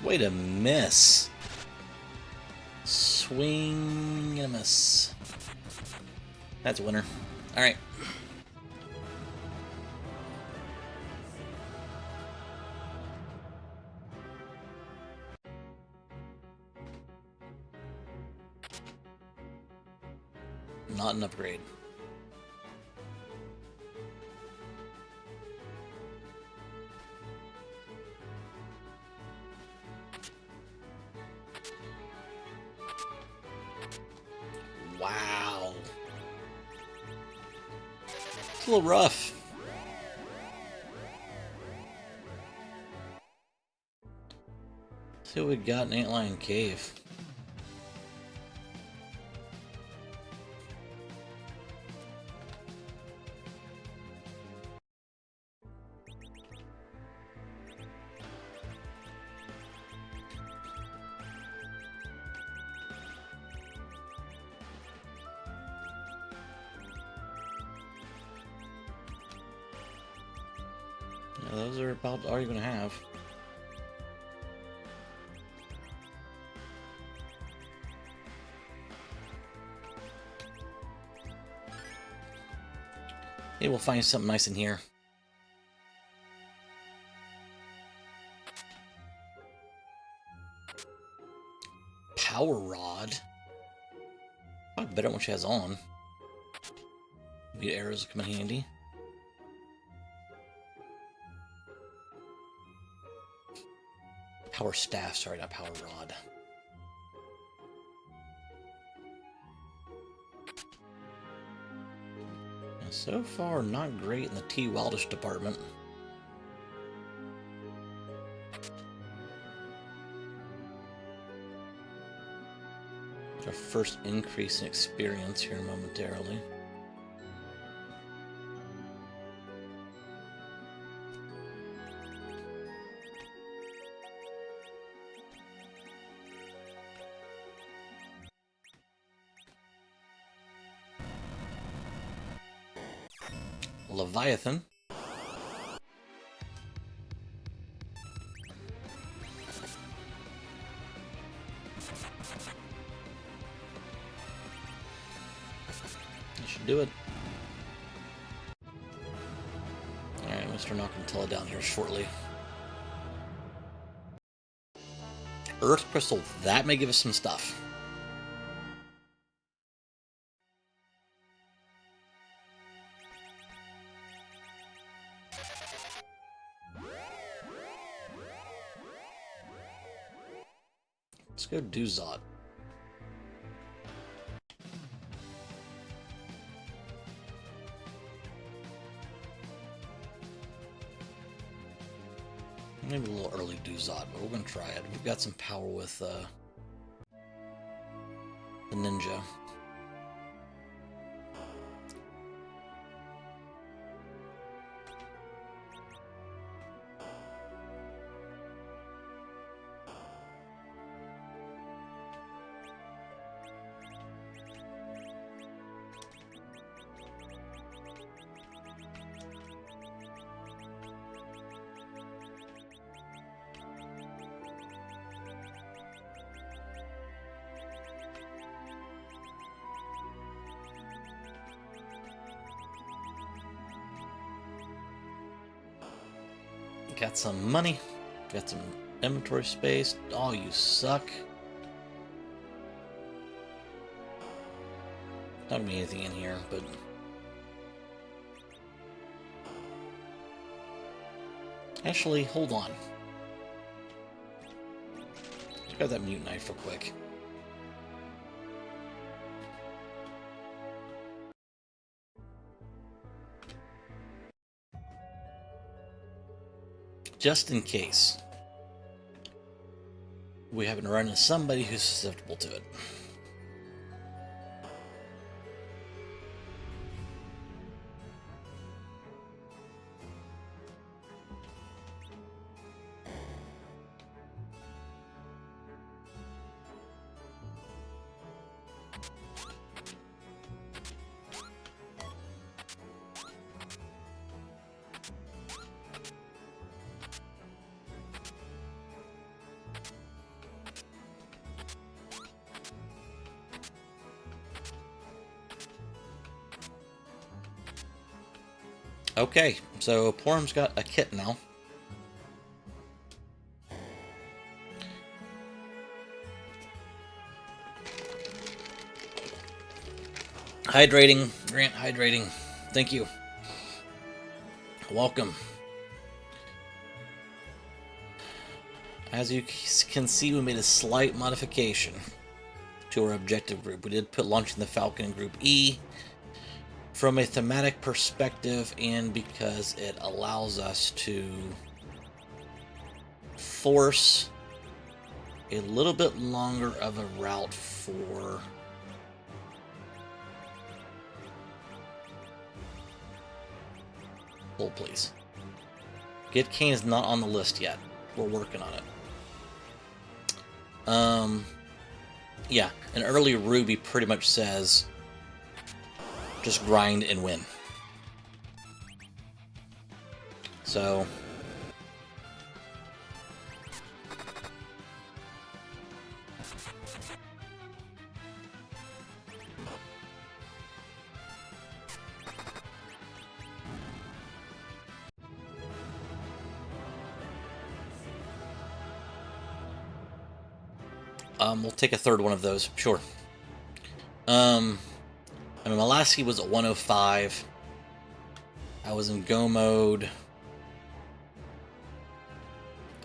Way to miss. Swing and a miss. That's a winner. Alright. Not an upgrade. Wow. It's a little rough. See what we got in Antlion Cave. Yeah, those are about all you're gonna have. Maybe we'll find something nice in here. Power rod. Probably better when she has on. Maybe arrows come in handy. Power staff, sorry, not power rod. And so far, not great in the T. Wildish department. Our first increase in experience here momentarily. Leviathan. Should do it. Alright, Mr. Knocking Tella down here shortly. Earth Crystal, that may give us some stuff. Let's go do Zot. Maybe a little early do Zot, but we're going to try it. We've got some power with the ninja. Got some money, got some inventory space. Oh, you suck. Not gonna be anything in here, but actually, hold on. Check out that mute knife real quick. Just in case we happen to run into somebody who's susceptible to it. Okay, so Porum's got a kit now. Hydrating, Grant, hydrating. Thank you. Welcome. As you can see, we made a slight modification to our objective group. We did put launching the Falcon in Group E from a thematic perspective, and because it allows us to force a little bit longer of a route for hold please. Get Kane is not on the list yet. We're working on it. Yeah, an early Ruby pretty much says just grind and win. So we'll take a third one of those, sure. I mean, my last was at 105. I was in go mode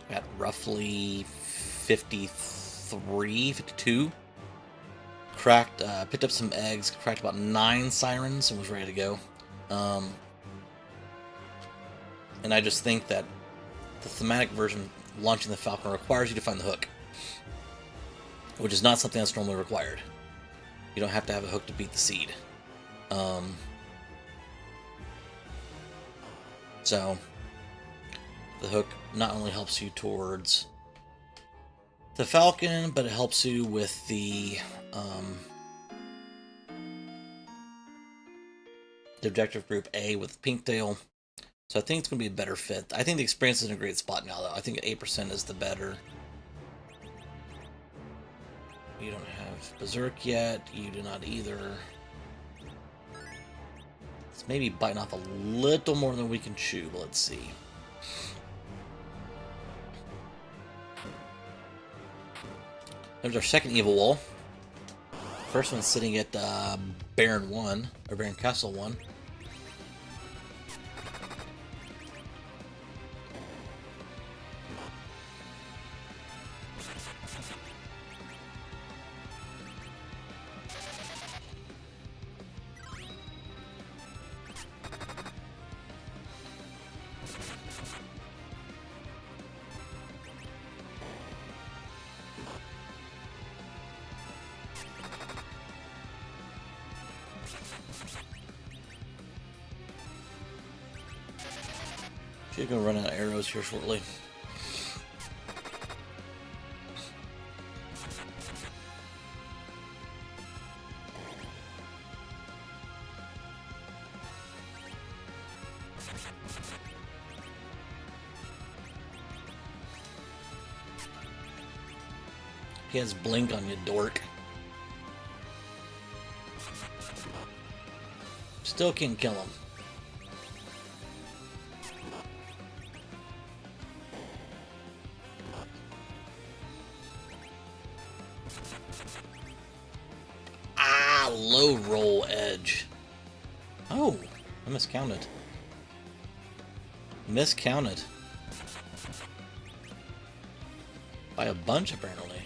at roughly 53, 52. Cracked, picked up some eggs, cracked about 9 sirens, and was ready to go. And I just think that the thematic version, launching the Falcon, requires you to find the hook, which is not something that's normally required. You don't have to have a hook to beat the seed. So the hook not only helps you towards the Falcon, but it helps you with the objective group A with Pinktail. So I think it's going to be a better fit. I think the experience is in a great spot now, though. I think 8% is the better. You don't have Berserk yet. You do not either. It's maybe biting off a little more than we can chew, but let's see. There's our second evil wall. First one's sitting at Baron 1, or Baron Castle 1. She's gonna run out of arrows here shortly. He has blink on you, dork. Still can't kill him. Ah, low roll edge. Oh, I miscounted. Miscounted. By a bunch, apparently.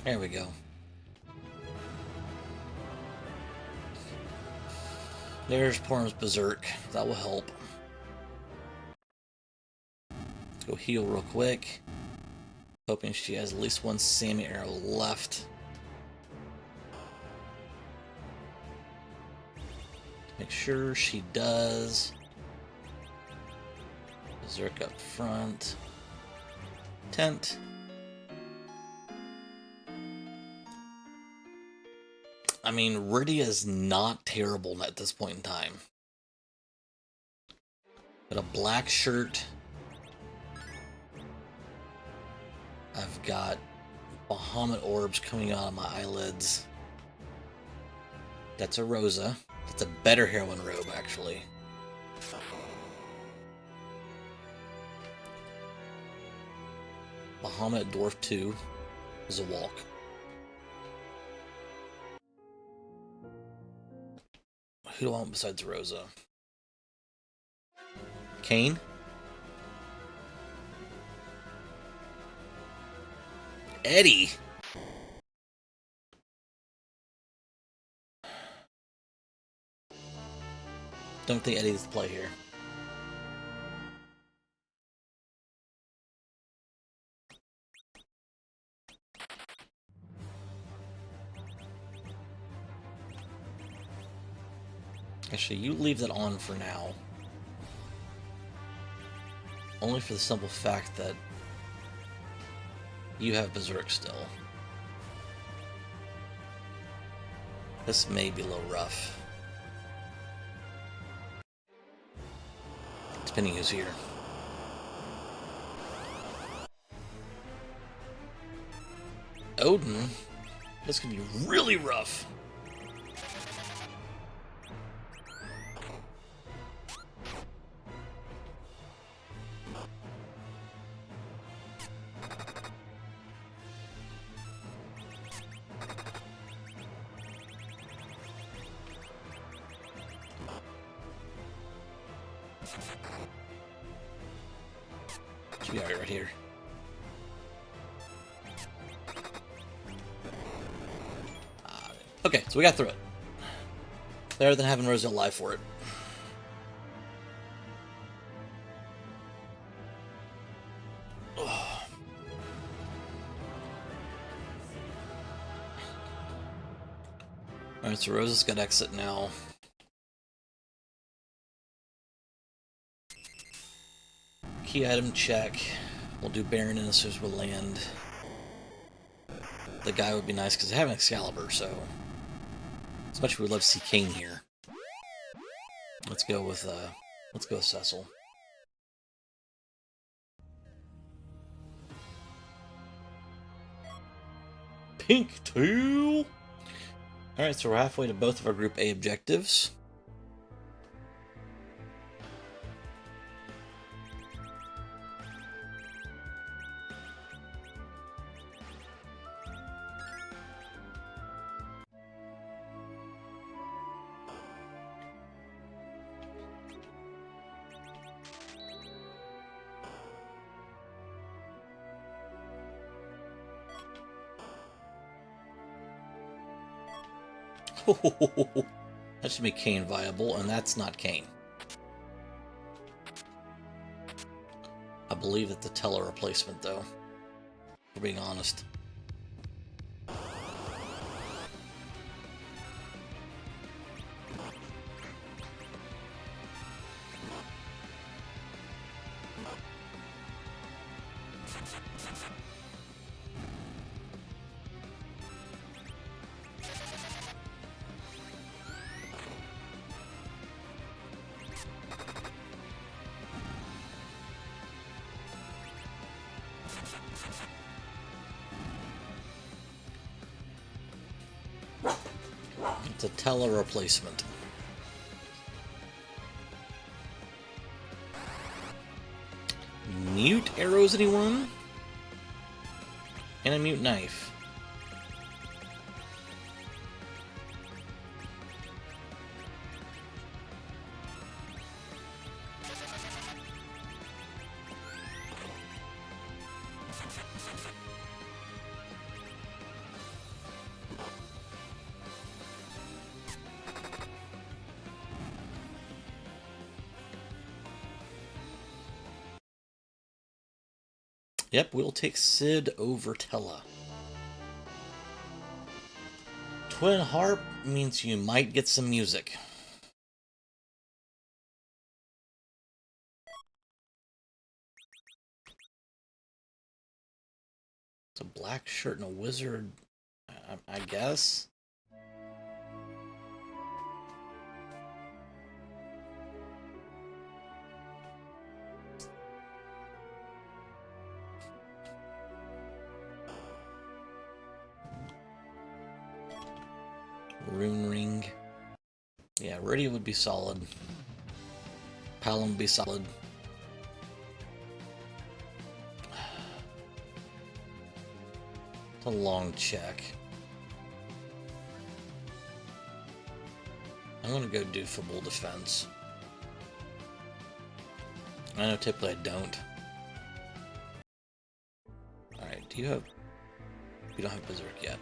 There we go. There's Porum's Berserk. That will help. Let's go heal real quick. Hoping she has at least one Sammy arrow left. Make sure she does. Berserk up front. Tent. I mean, Rydia is not terrible at this point in time. Got a black shirt. I've got Bahamut orbs coming out of my eyelids. That's a Rosa. That's a better heroine robe, actually. Bahamut Dwarf 2 is a walk. Who do I want besides Rosa? Kane? Eddie? Don't think Eddie's the play here. Actually, you leave that on for now. Only for the simple fact that you have Berserk still. This may be a little rough. Depending who's here. Odin? This could be really rough. Should be alright right here. Okay, so we got through it. Better than having Rosa alive for it. Alright, so Rosa's got exit now. Key item check. We'll do Baron in as soon as we land. The guy would be nice because I have an Excalibur, so as much as we'd love to see Kane here. Let's go with Cecil. Pink Tail! Alright, so we're halfway to both of our Group A objectives. That should be Kane viable, and that's not Kane. I believe it's the Teller replacement, though, for being honest. It's a Teller replacement. Mute arrows, anyone? And a mute knife. Yep, we'll take Sid over Tella. Twin Harp means you might get some music. It's a black shirt and a wizard, I guess. Rune Ring. Yeah, Radio would be solid. Palom would be solid. It's a long check. I'm gonna go do football defense. I know typically I don't. Alright, do you have... You don't have Berserk yet.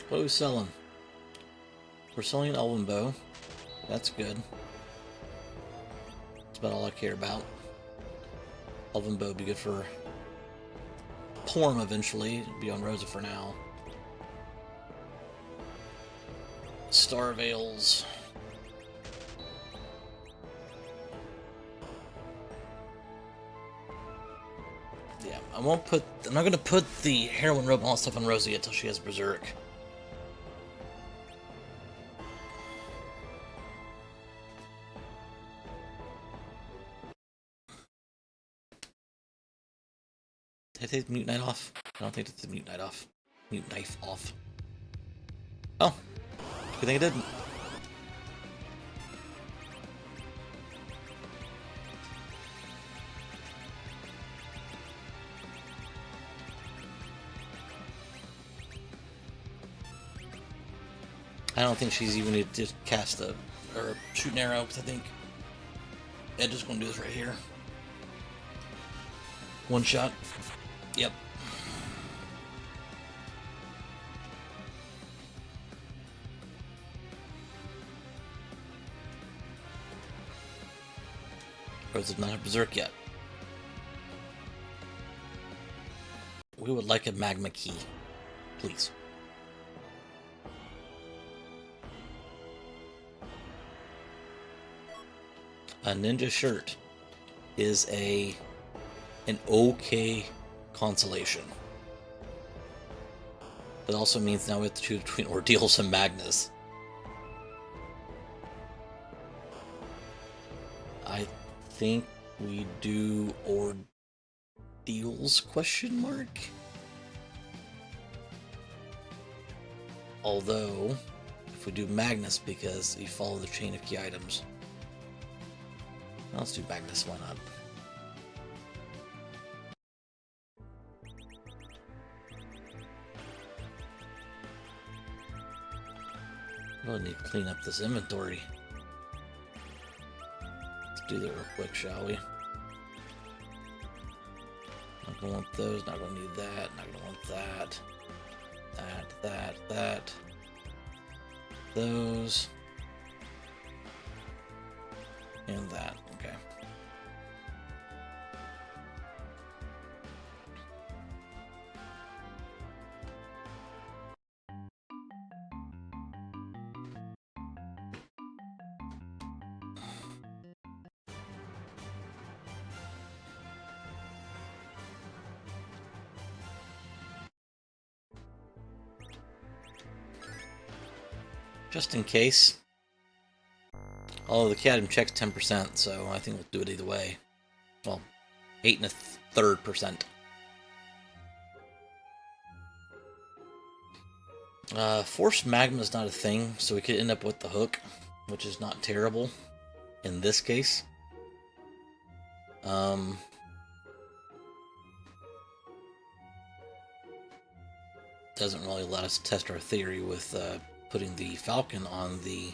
What are we selling? We're selling an Elven Bow. That's good. That's about all I care about. Elven Bow would be good for Porm eventually. It'd be on Rosa for now. Star Veils. Yeah, I'm not gonna put the heroin robe and all that stuff on Rosa yet until she has Berserk. Did I take the Mute Knight off? I don't think it's the Mute Knight off. Mute Knife off. Oh, good thing I didn't. I don't think she's even need to cast or shoot an arrow, because I think Ed is going to do this right here. One shot. Yep. Crows did not have Berserk yet. We would like a magma key, please. A ninja shirt is an okay consolation. It also means now we have to choose between Ordeals and Magnus. I think we do Ordeals question mark? Although, if we do Magnus because you follow the chain of key items. Let's do Magnus, why not? Really need to clean up this inventory. Let's do that real quick, shall we? Not gonna want those, not gonna need that, not gonna want that. That. Those. And that, okay. Just in case. Although the key item checks 10%, so I think we'll do it either way. Well, 8 1/3%. Force magma is not a thing, so we could end up with the hook, which is not terrible in this case. Doesn't really let us test our theory with putting the Falcon on the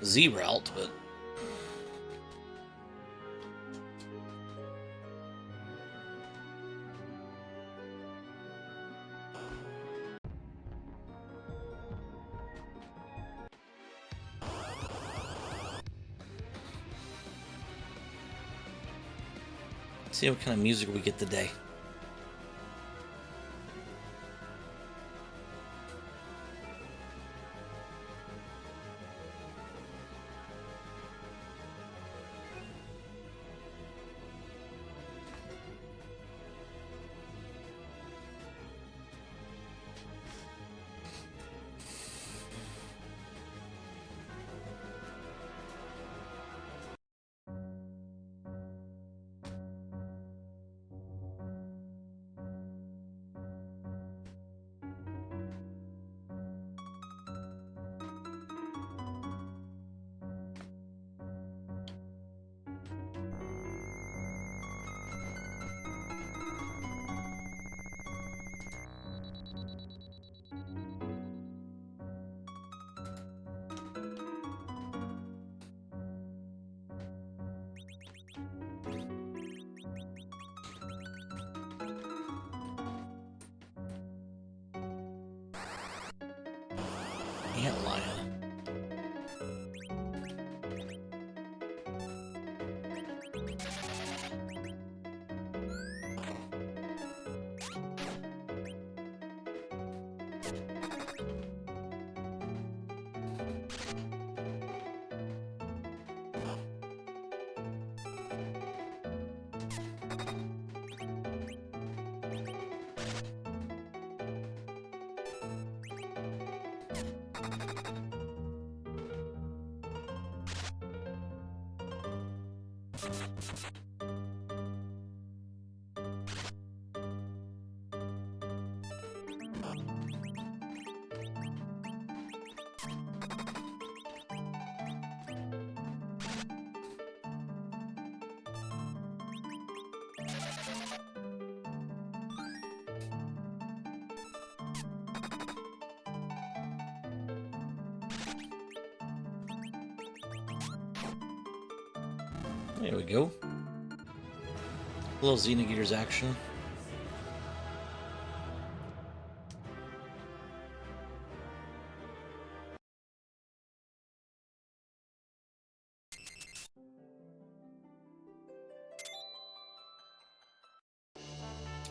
Z route, but see what kind of music we get today. Antlion. There we go. A little Xenogears action.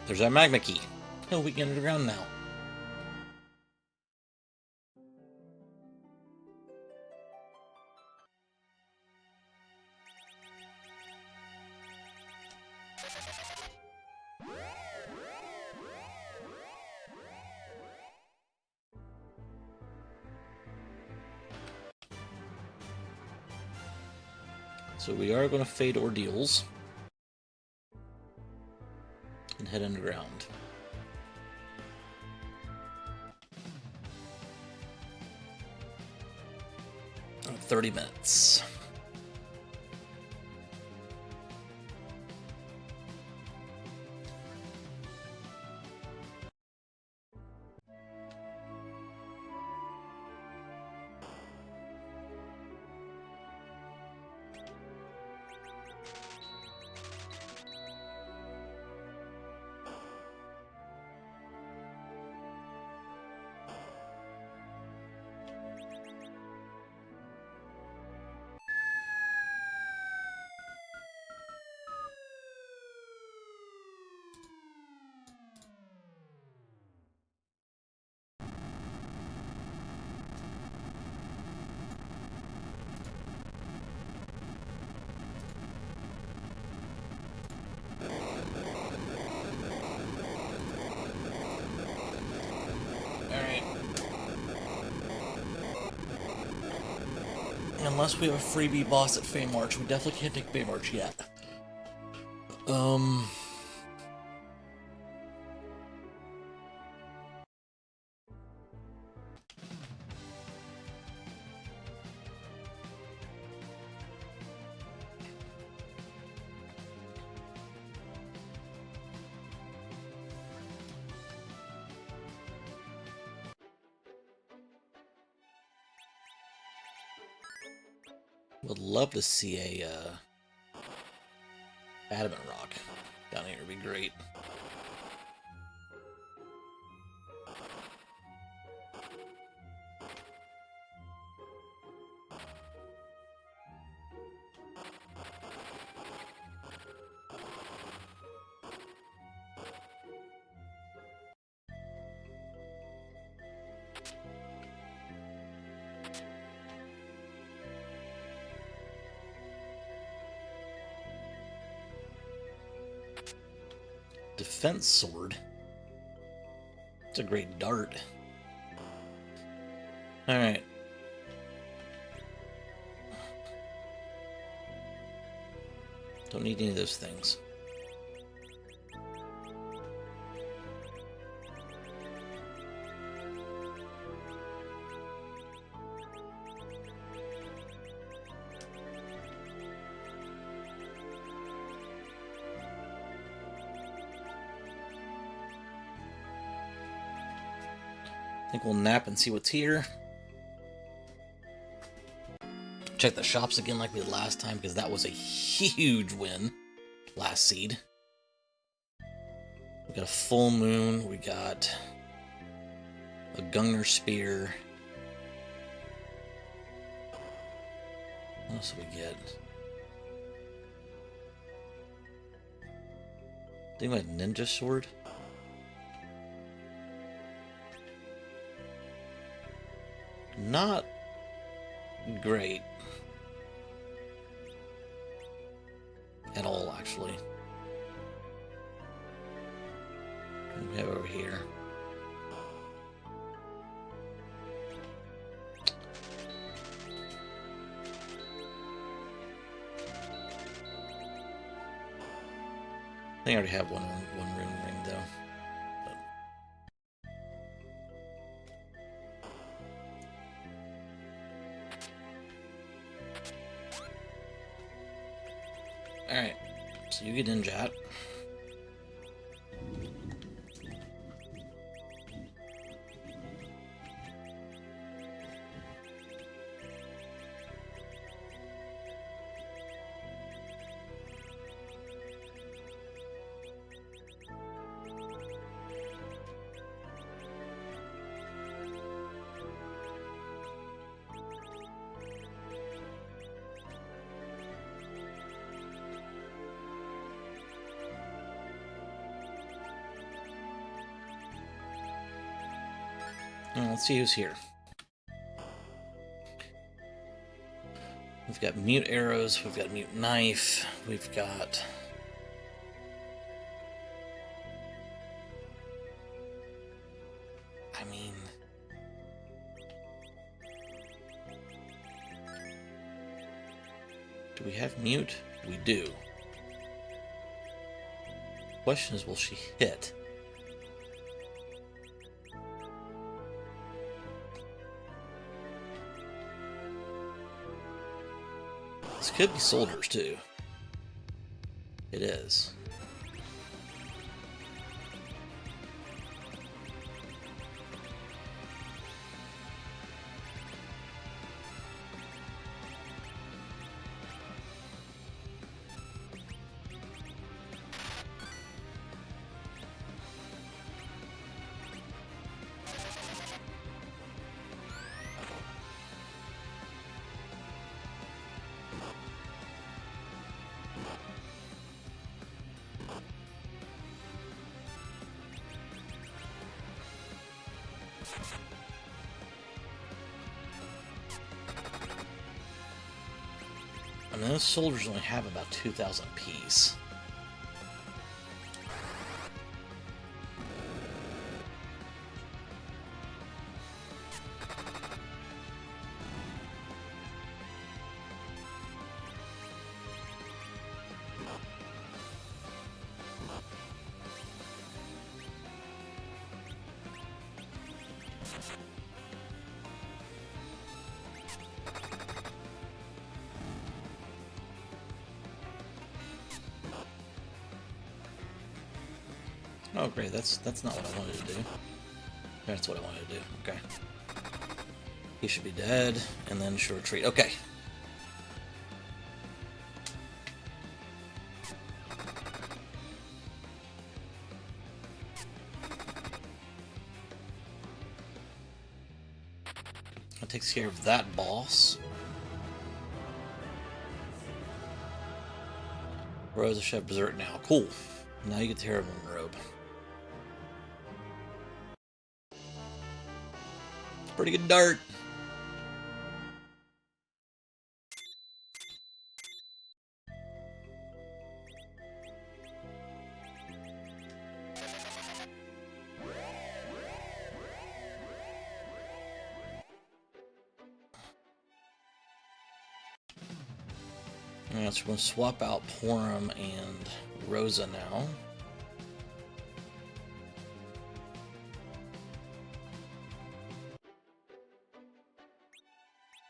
There's our magma key. Oh, we can get underground now. So we are going to fade ordeals and head underground. 30 minutes. Unless we have a freebie boss at Feymarch, we definitely can't take Feymarch yet. Would love to see a adamant rock down here. Would be great. Defense sword. It's a great dart. Alright. Don't need any of those things. I think we'll nap and see what's here. Check the shops again like we did last time, because that was a huge win last seed. We got a full moon, we got a Gungnir spear. What else do we get? I think we had ninja sword. Not great at all, actually. What do we have over here? I think I already have one rune ring though. Alright, so you get in, chat. Well, let's see who's here. We've got mute arrows, we've got mute knife, we've got... I mean... Do we have mute? We do. Question is, will she hit? This could be soldiers, too. It is. I mean, those soldiers only have about 2,000 apiece. Oh, great. That's not what I wanted to do. That's what I wanted to do. Okay. He should be dead, and then she'll retreat. Okay. That takes care of that boss. Rosa Chef Berserk now. Cool. Now you get the Heroine robe. Pretty good dart. Alright, so we're going to swap out Porum and Rosa now.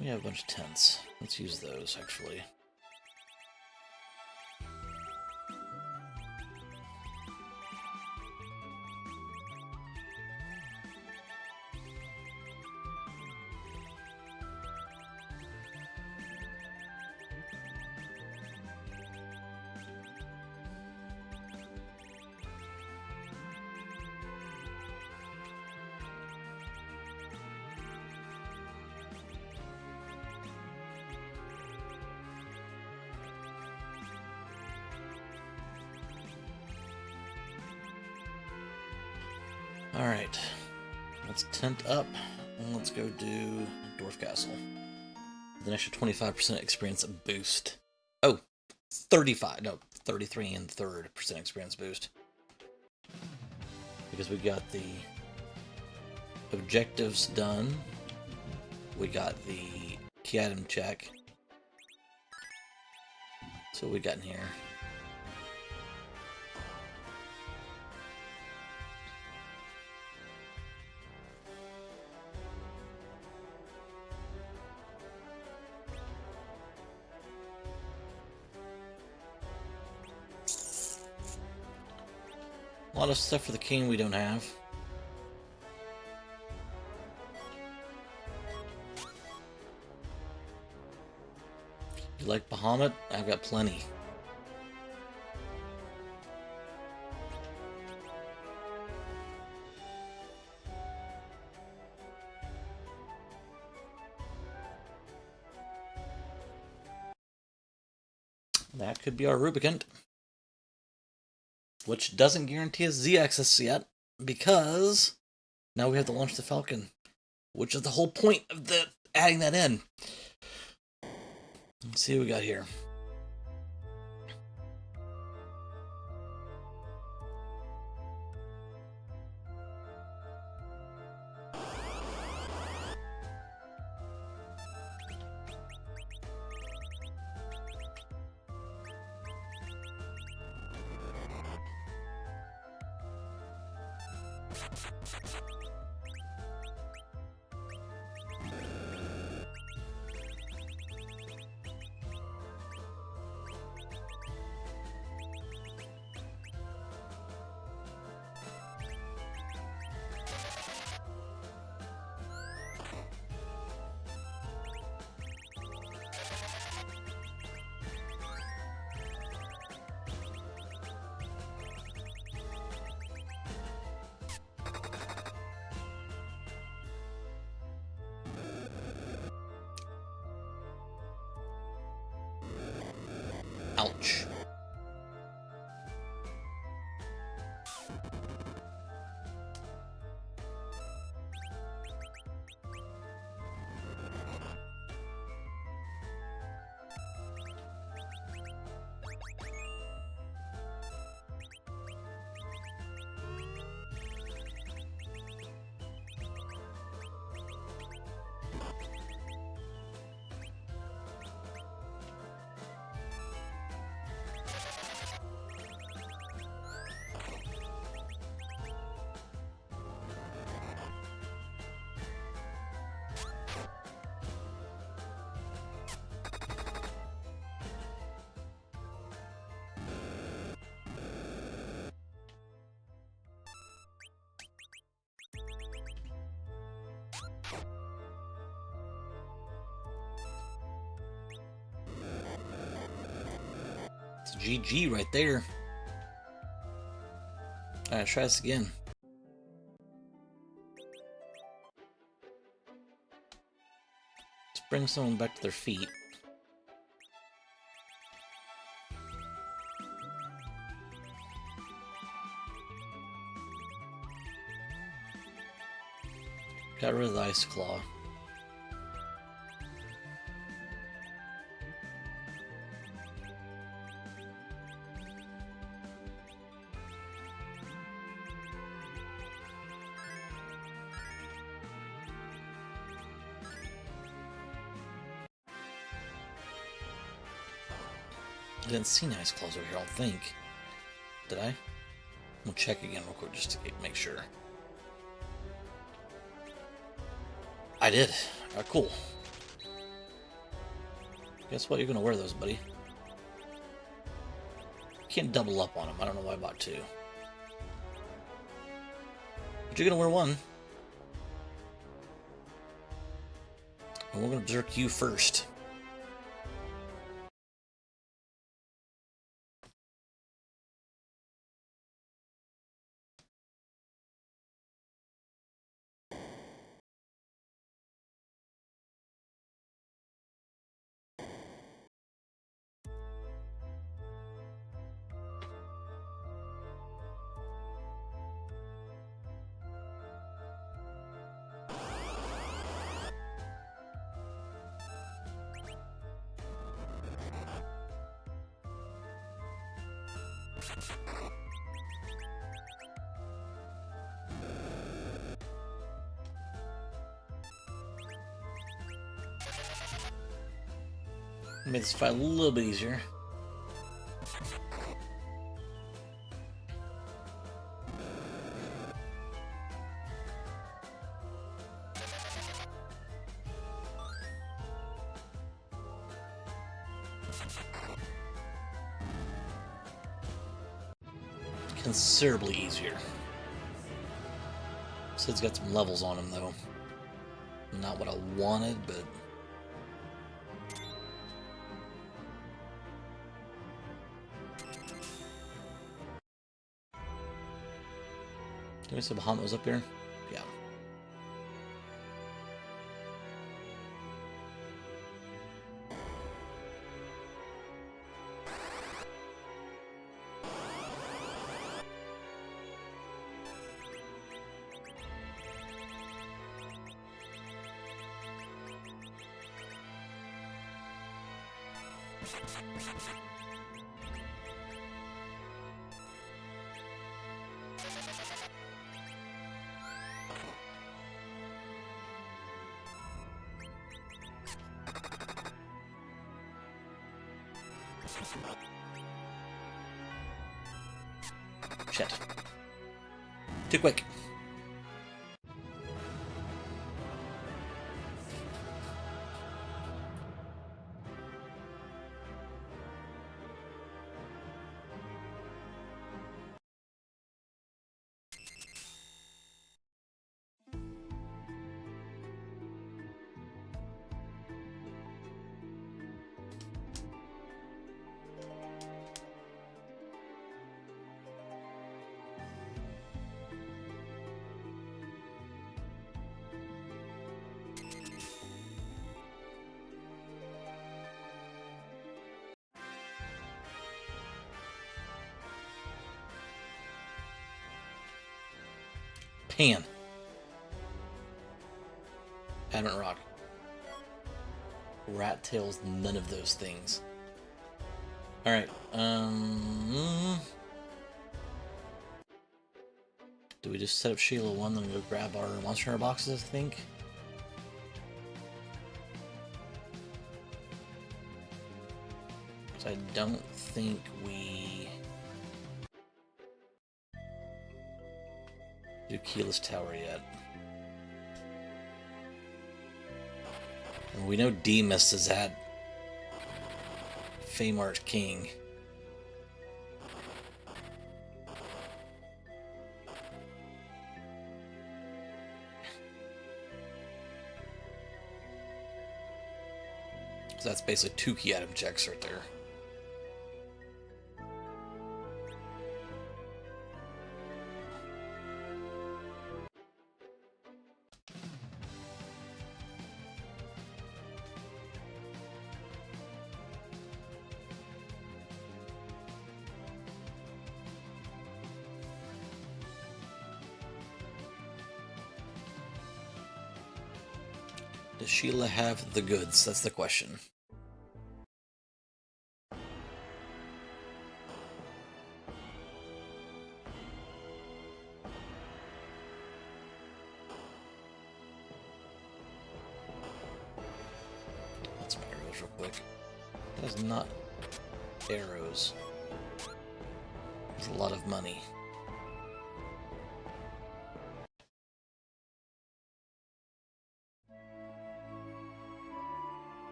We have a bunch of tents. Let's use those, actually. Alright, let's tent up, and let's go do Dwarf Castle. With an extra 25% experience boost. Oh, 35, no, 33 and 3rd% experience boost. Because we got the objectives done. We got the key item check. So what we got in here? A lot of stuff for the king we don't have. You like Bahamut? I've got plenty. That could be our Rubicant. Which doesn't guarantee us Z-axis yet, because now we have to launch the Falcon. which is the whole point of the adding that in. Let's see what we got here. Ouch. It's GG right there. Alright, try this again. Let's bring someone back to their feet. Got rid of the Ice Claw. I didn't see Ice Claws over here, I don't think. Did I? We'll check again real quick just to make sure. I did. Alright, cool. Guess what? You're gonna wear those, buddy. Can't double up on them. I don't know why I bought two. But you're gonna wear one. And we're gonna berserk you first. Made this fight a little bit easier. Considerably easier. Sid's got some levels on him though. Not what I wanted, but did we say Bahamut was up here? Yeah. Shit. Too quick. Pan. Adamant Rock. Rat tails, none of those things. Alright, do we just set up Sheila 1, then go grab our Monster Hunter boxes, I think? Because I don't think we do Keyless Tower yet. And we know Demas is at Feymarch King. So that's basically 2 key item checks right there. Does Sheila have the goods? That's the question. Let's make arrows real quick. That is not arrows. That's a lot of money.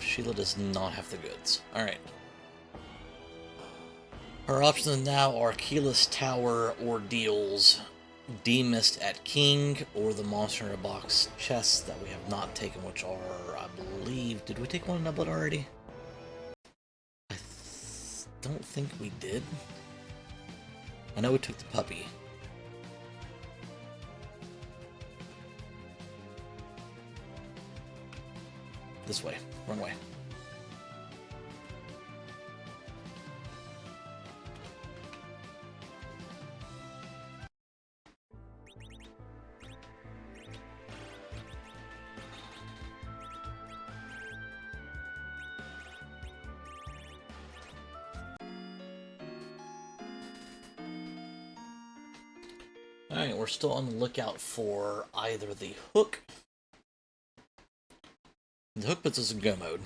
Sheila does not have the goods. Alright. Our options now are Keyless Tower ordeals, Demist at King, or the Monster Hunter box chests that we have not taken, which are, I believe... Did we take one in Nublet already? I don't think we did. I know we took the puppy. This way. Wrong way. Alright, we're still on the lookout for either the hook. The hook puts us in go mode.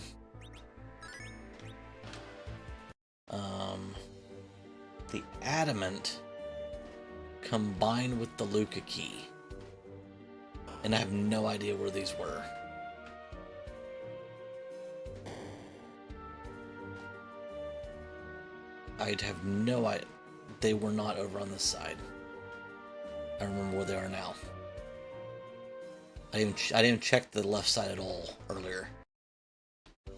The adamant combined with the Luca key. And I have no idea where these were. I'd have no idea. They were not over on this side. I remember where they are now. I didn't even check the left side at all earlier.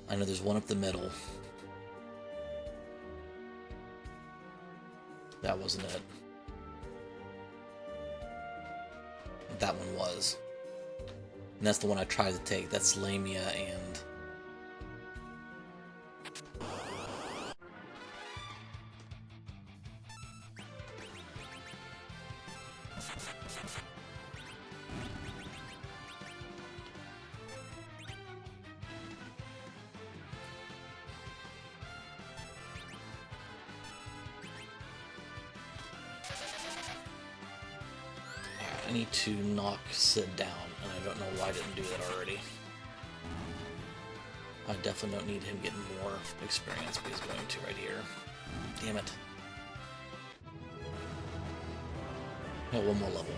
I know there's one up the middle. That wasn't it. That one was. And that's the one I tried to take. That's Lamia and... need to knock Sid down, and I don't know why I didn't do that already. I definitely don't need him getting more experience, but he's going to right here. Damn it. Oh, one more level.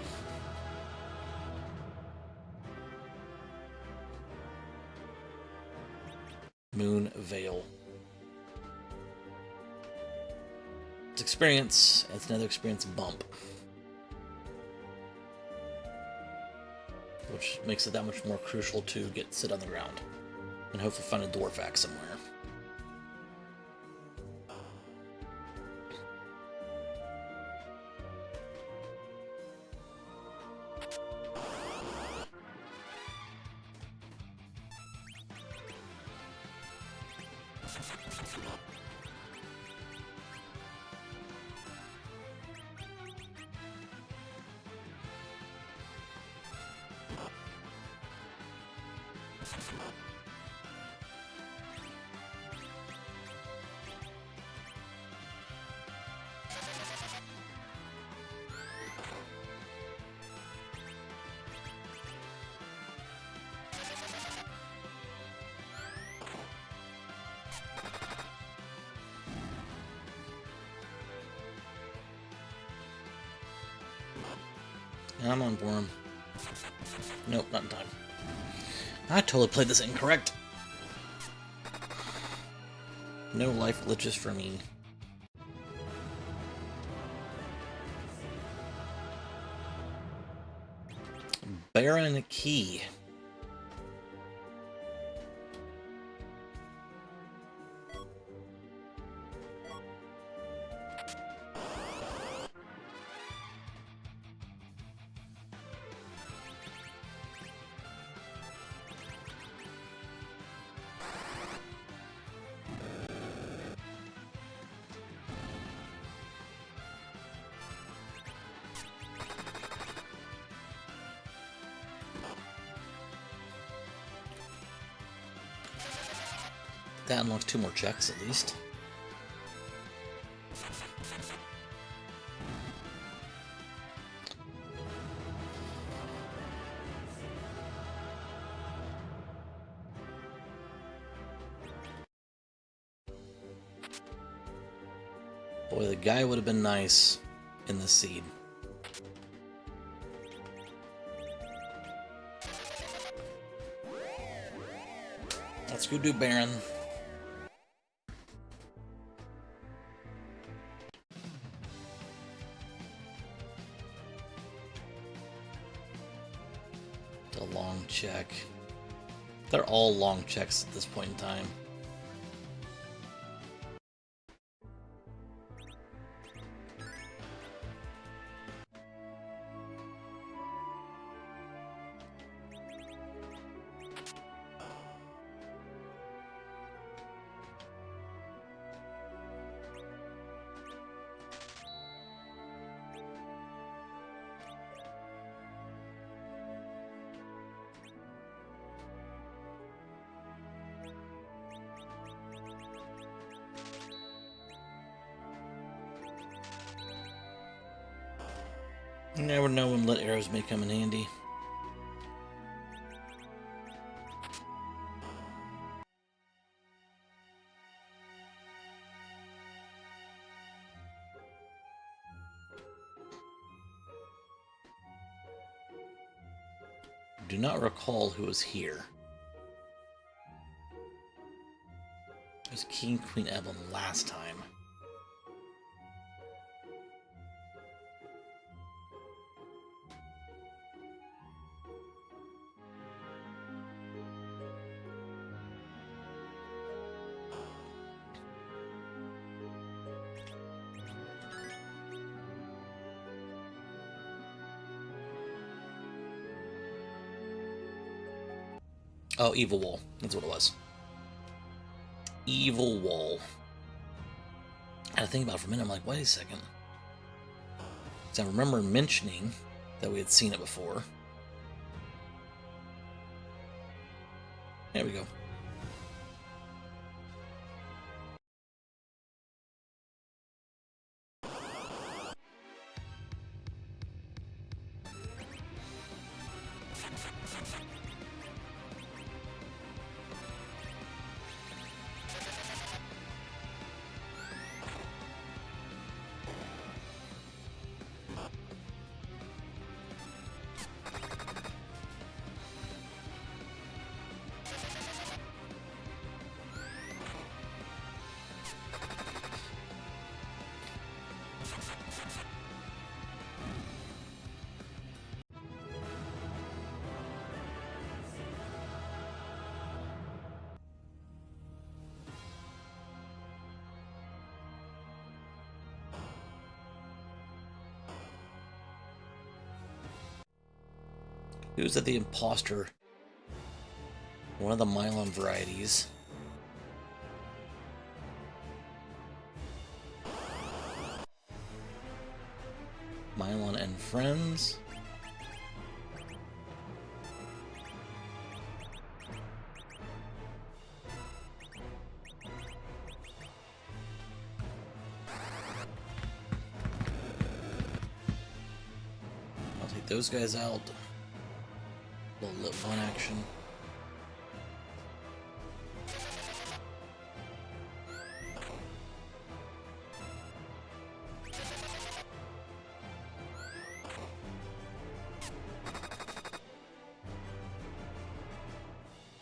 Moon Veil. It's experience. It's another experience bump. Which makes it that much more crucial to get Sid on the ground. And hopefully find a dwarf axe somewhere. I'm on Worm. Nope, not in time. I totally played this incorrect. No life glitches for me. Baron Key. That unlocks 2 more checks at least. Boy, the guy would have been nice in the seed. Let's go do Baron. The long check. They're all long checks at this point in time. You never know when lit arrows may come in handy. Do not recall who was here. It was King Queen Evelyn last time. Oh, Evil Wall. That's what it was. Evil Wall. I had to think about it for a minute. I'm like, wait a second. So I remember mentioning that we had seen it before. There we go. Who's at the imposter? One of the Mylon varieties. Mylon and friends. I'll take those guys out. Little lip one action.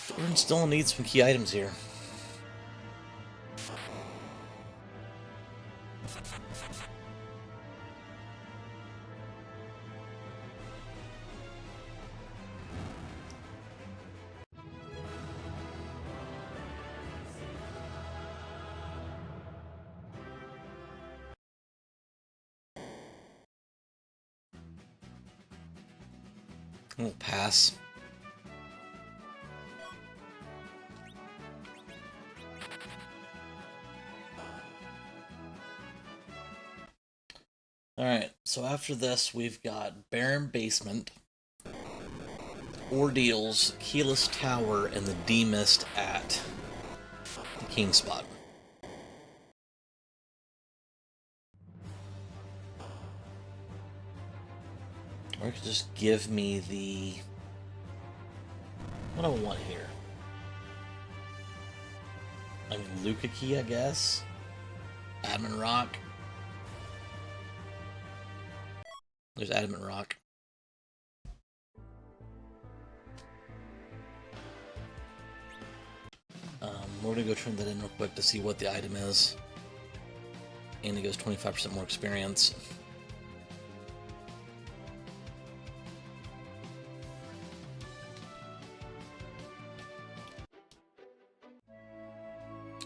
Jordan still needs some key items here. We'll pass. Alright, so after this, we've got Barren Basement, Ordeals, Keyless Tower, and the D-Mist at the King Spot. Or you could just give me the... what do I want here? I mean, Luca Key, I guess? Adamant Rock. There's Adamant Rock. We're gonna go turn that in real quick to see what the item is. And it goes 25% more experience.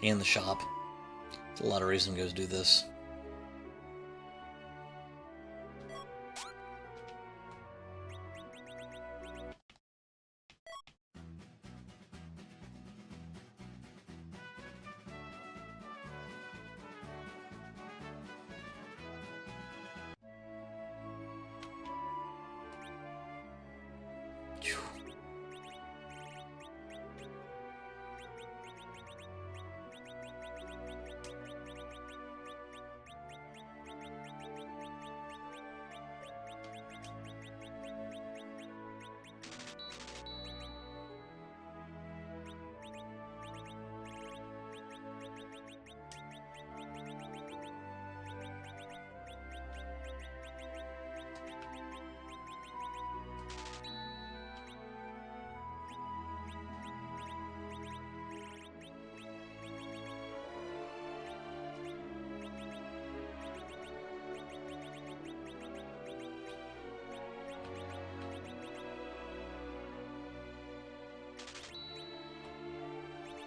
And the shop. There's a lot of reason to go do this.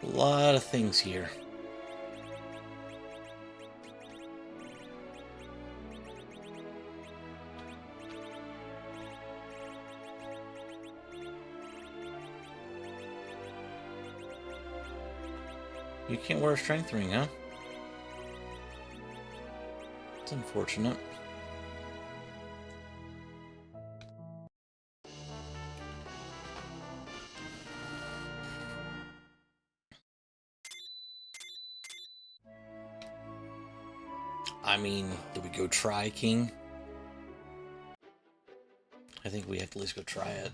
A lot of things here. You can't wear a strength ring, huh? It's unfortunate. I mean, do we go try King? I think we have to at least go try it.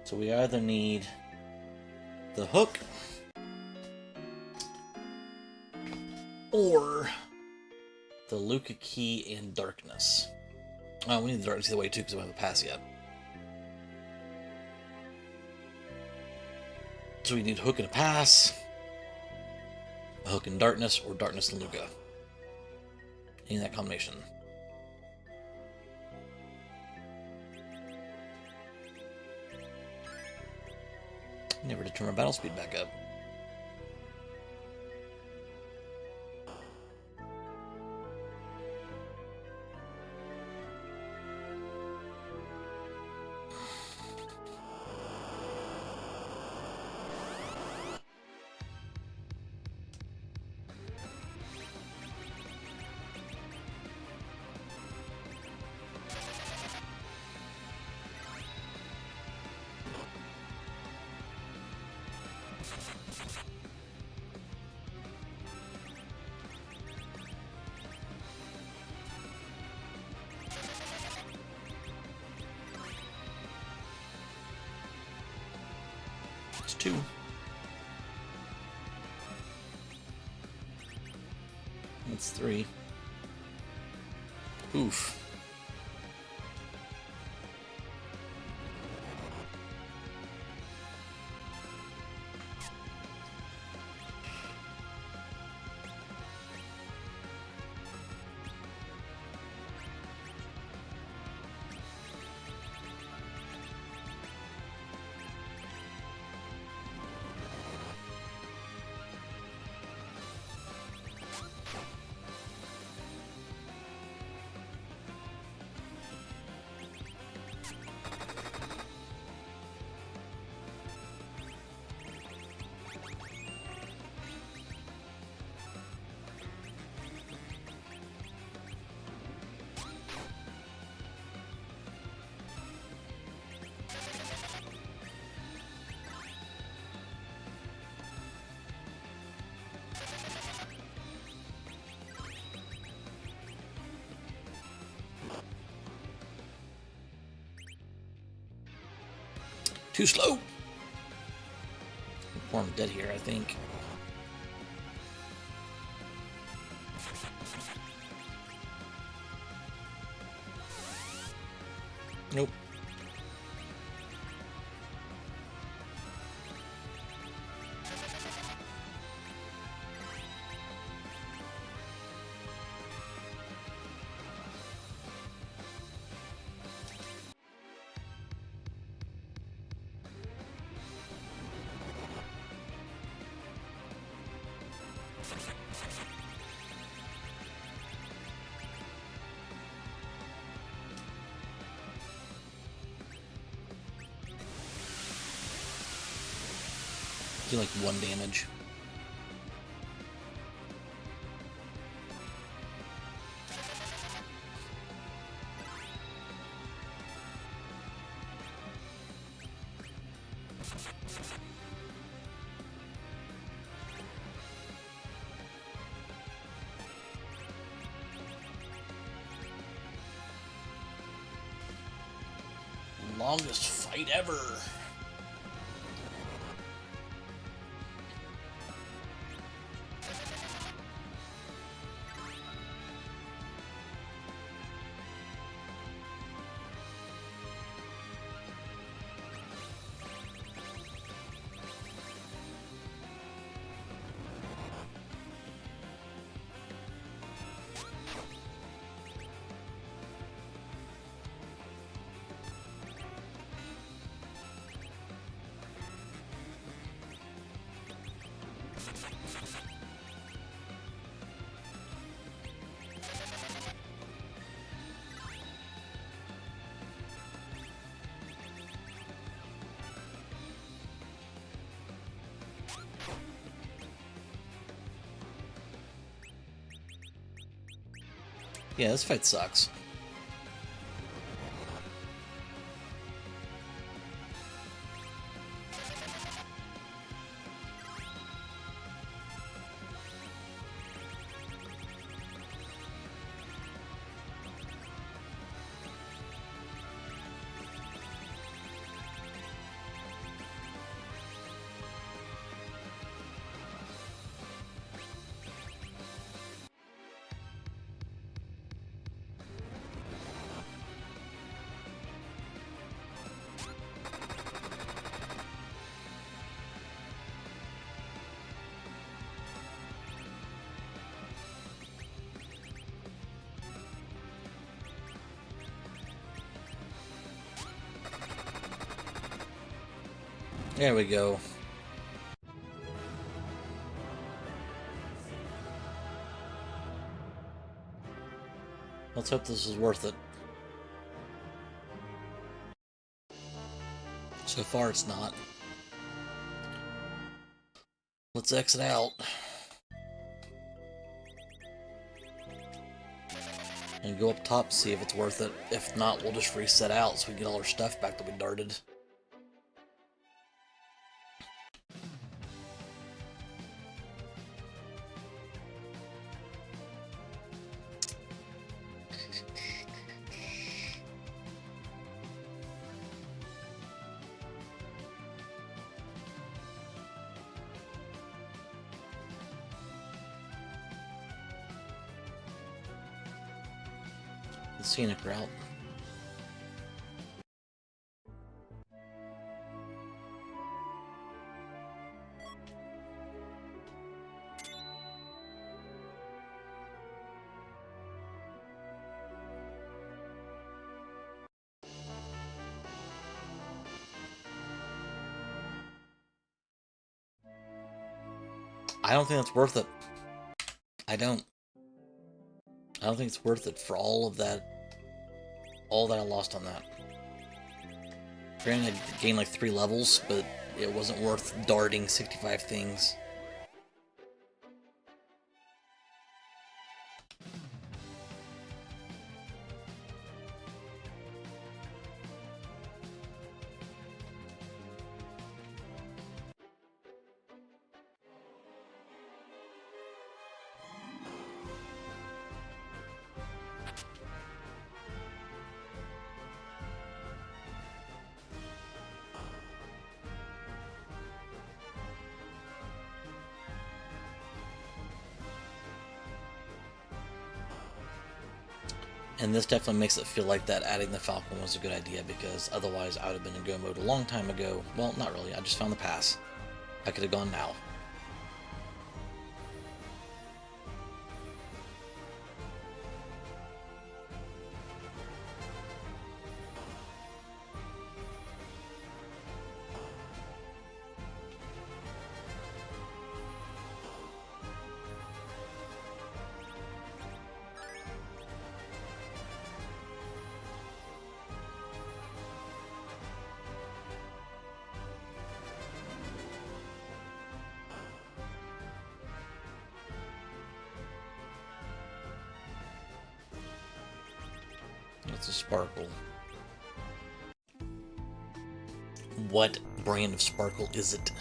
So we either need the hook or the Luca key and darkness. Oh, we need the darkness either way too because we don't have the pass yet. So we need hook and a pass, a hook and darkness, or darkness and Luca. In that combination. Never did turn my battle speed back up. It's 2. That's 3. Oof. Too slow. I'm dead here, I think. Nope. Do like 1 damage. Longest fight ever. Yeah, this fight sucks. There we go. Let's hope this is worth it. So far, it's not. Let's exit out. And go up top, see if it's worth it. If not, we'll just reset out so we get all our stuff back that we darted. The scenic route. I don't think that's worth it. I don't. I don't think it's worth it for all that I lost on that. Granted, I gained like 3 levels, but it wasn't worth darting 65 things. And this definitely makes it feel like that adding the Falcon was a good idea, because otherwise I would have been in go mode a long time ago. Well, not really, I just found the pass. I could have gone now. It's a sparkle. What brand of sparkle is it?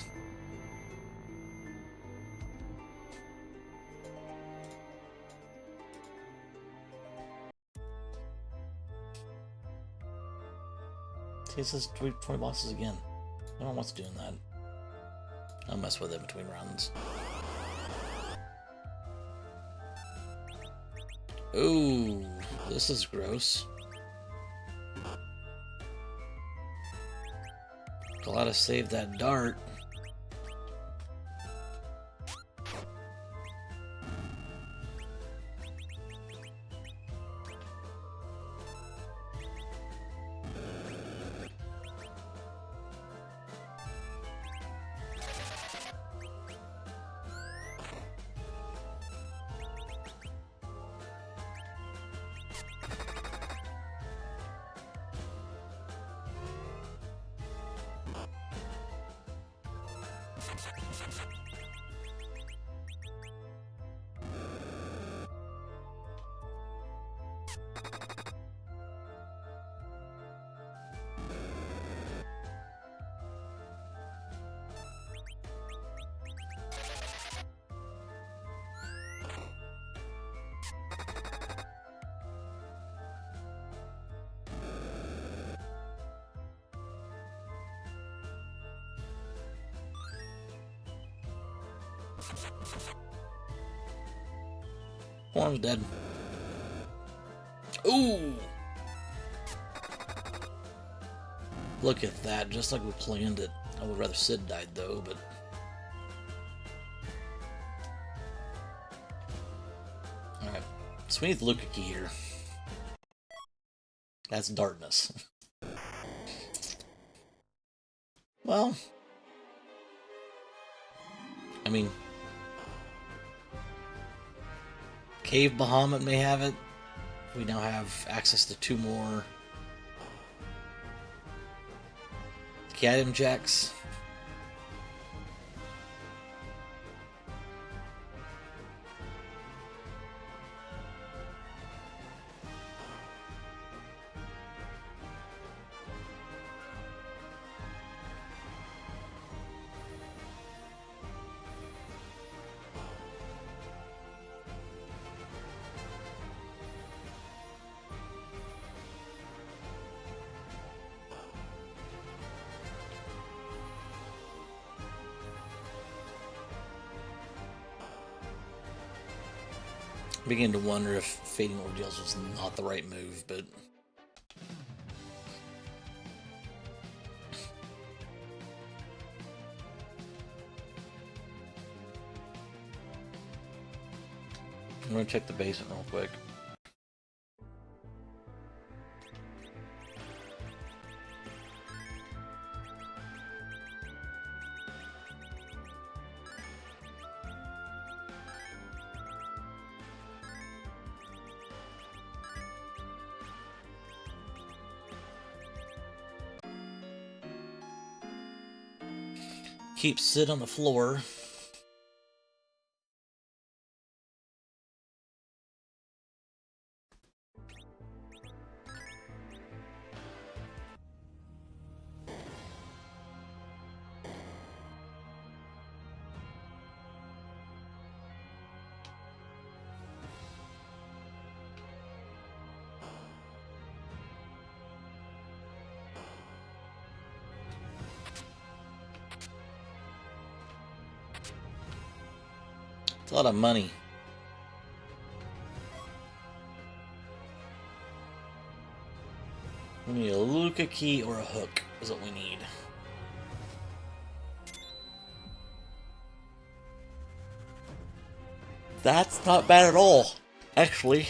See, it says 20 bosses again. I don't know what's doing that. I'll mess with it between rounds. Ooh, this is gross. Gotta save that dart. One's dead. Ooh! Look at that, just like we planned it. I would rather Sid died though, but... Alright, so we need the Luca key here. That's darkness. Well, I mean, Cave Bahamut may have it. We now have access to 2 more Cadam Jacks. I begin to wonder if Fading Ordeals was not the right move, but I'm gonna check the basement real quick. Keep Sid on the floor. It's a lot of money. We need a Luca key or a hook is what we need. That's not bad at all, actually.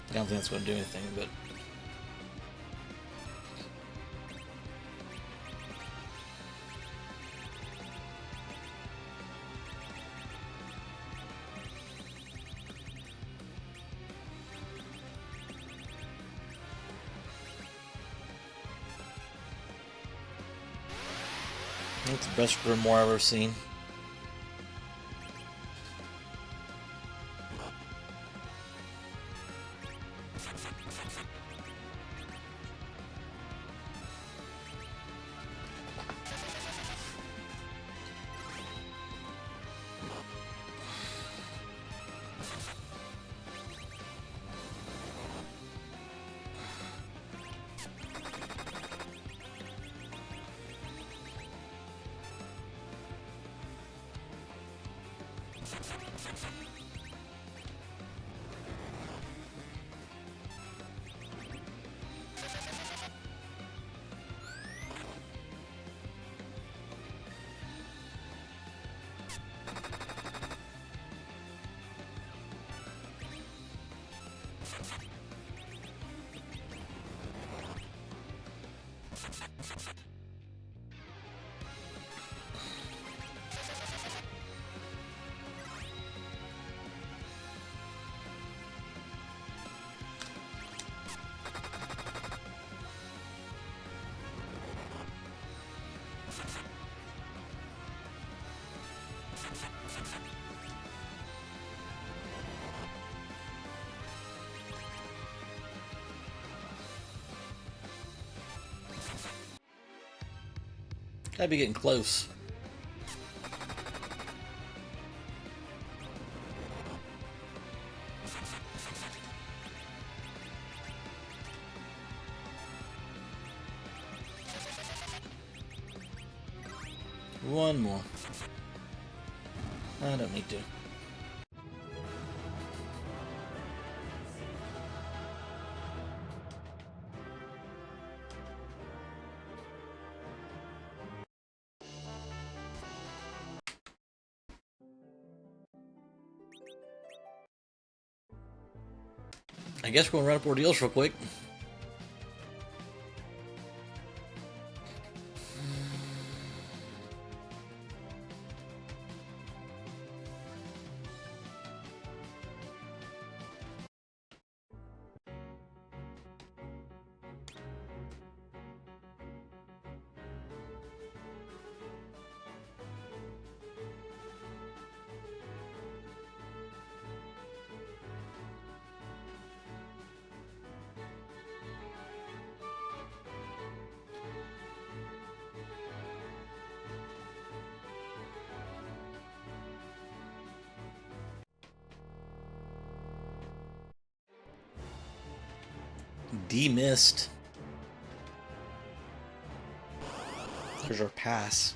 I don't think that's going to do anything, but that's the best grimoire I've ever seen. Gotta be getting close. One more. I don't need to. I guess we're gonna run up ordeals real quick. Demissed. There's our pass.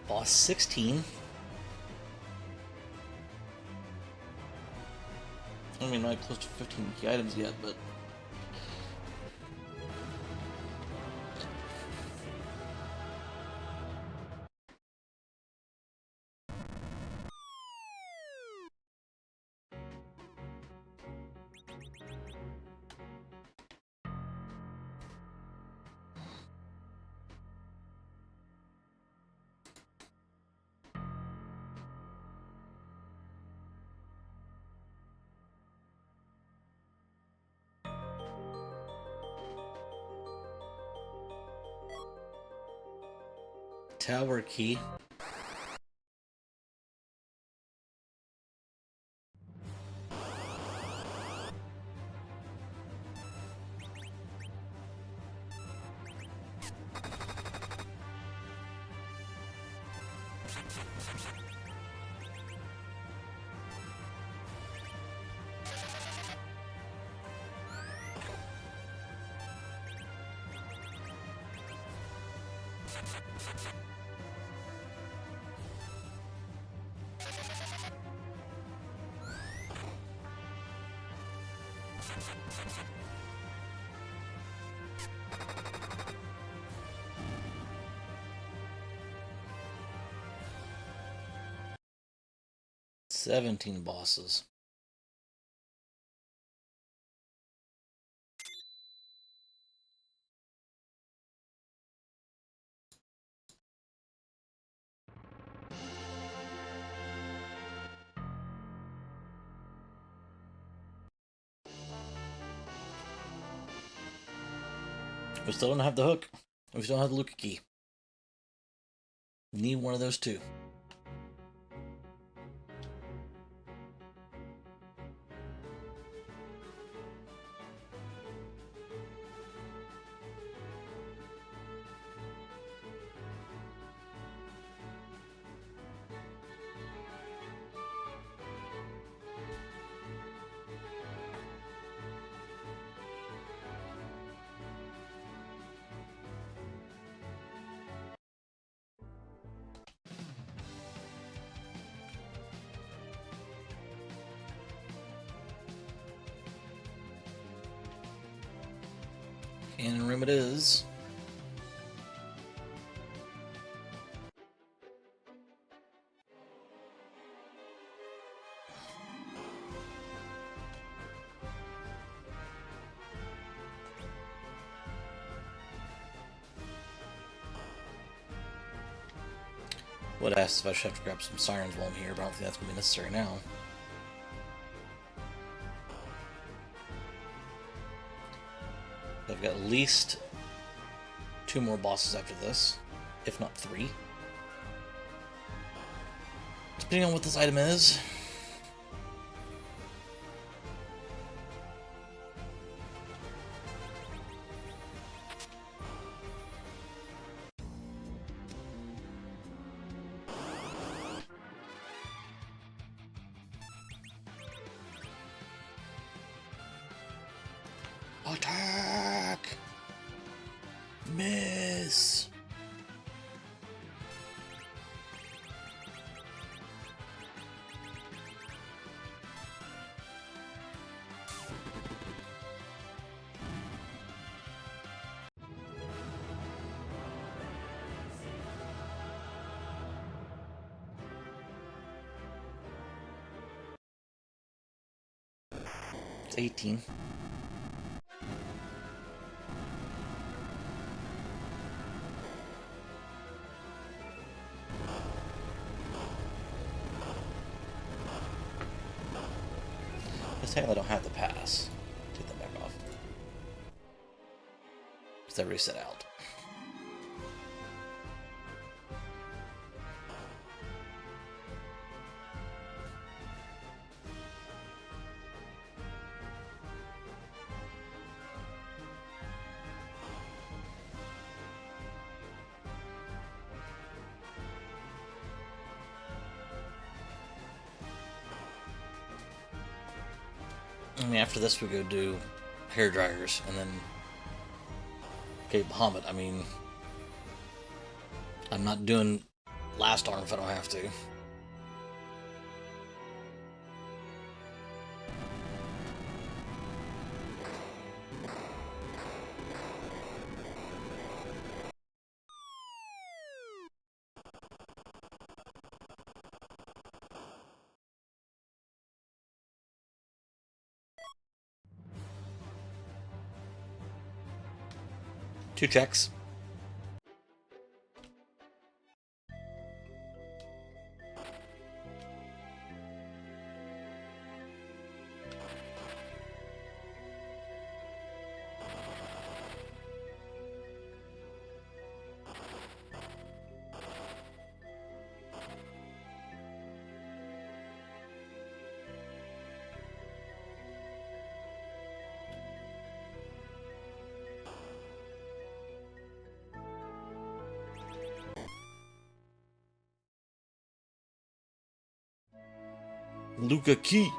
Boss 16. I mean, not close to 15 key items yet, but tower key. $17 bosses. We still don't have the hook. We still don't have the Luca key. Need one of those two. Cannon room it is. Would ask if I should have to grab some sirens while I'm here, but I don't think that's going to be necessary now. I've got at least 2 more bosses after this, if not 3. Depending on what this item is. Attack! Miss! It's 18. This time I don't have the pass. Take that back off. Because that reset out. I mean, after this we go do hair dryers and then Cape Bahamut. I mean, I'm not doing last arm if I don't have to. Two checks. Luca Key.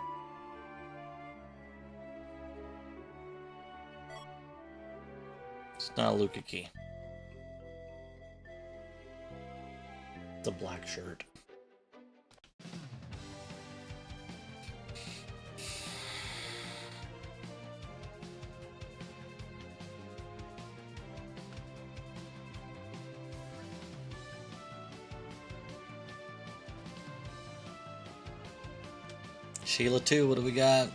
It's not a Luca Key. It's a black shirt. Sheila 2, what do we got?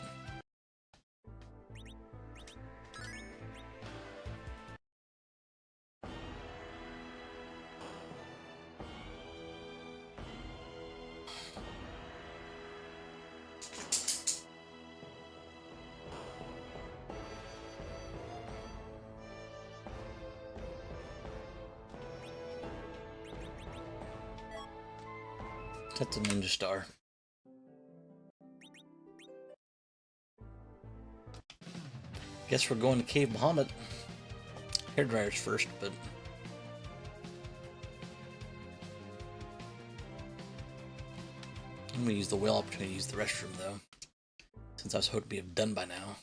That's a ninja star. Guess we're going to Cave Bahamut. Hair dryers first, but I'm gonna use the whale opportunity to use the restroom though, since I was hoping to be done by now.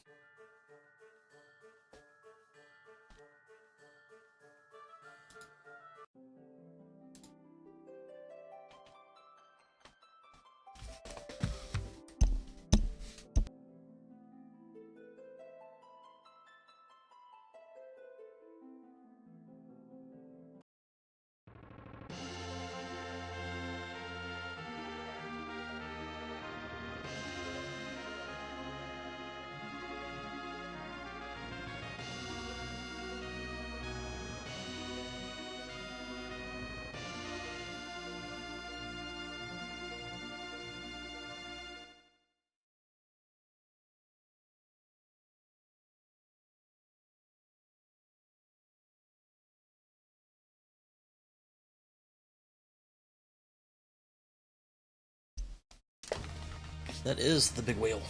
That is the big whale.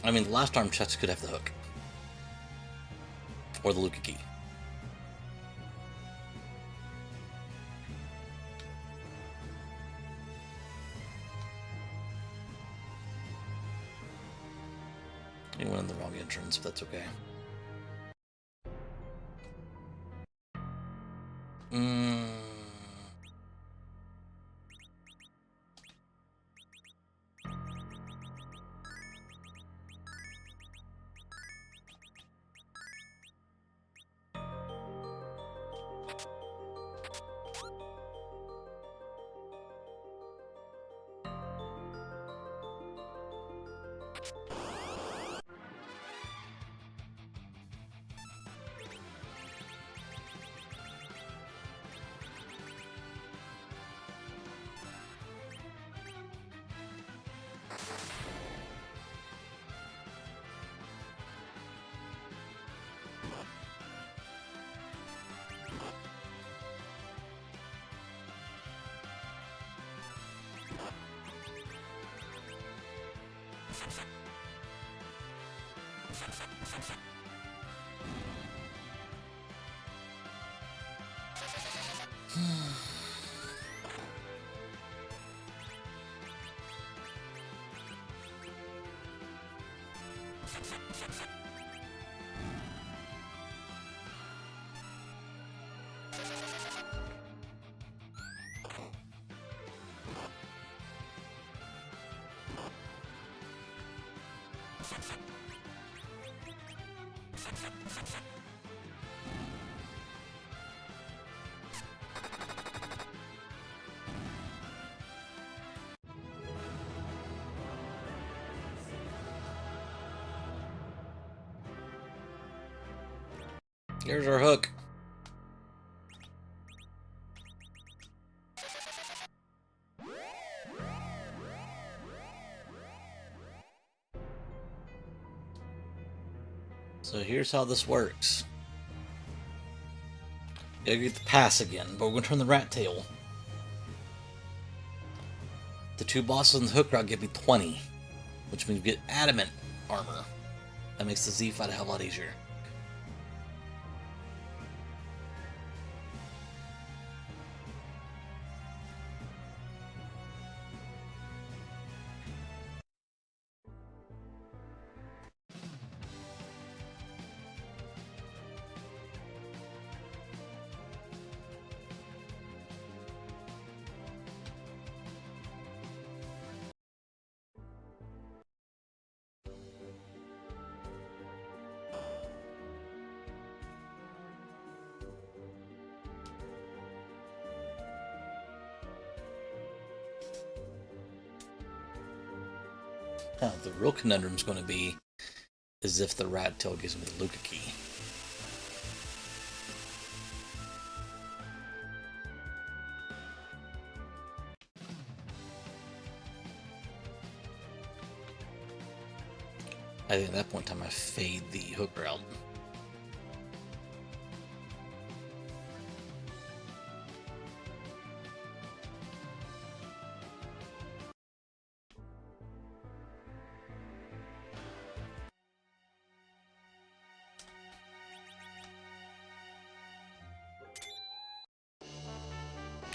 I mean, the last arm chest could have the hook. Or the Luca key. You went in the wrong entrance, but that's okay. Here's our hook. So here's how this works. Gotta get the pass again, but we're gonna turn the rat tail. The two bosses in the hook route give me 20, which means we get adamant armor. That makes the Z fight a hell of a lot easier. Now, the real conundrum is going to be is if the rat tail gives me the Luca key. I think at that point in time I fade the hook route.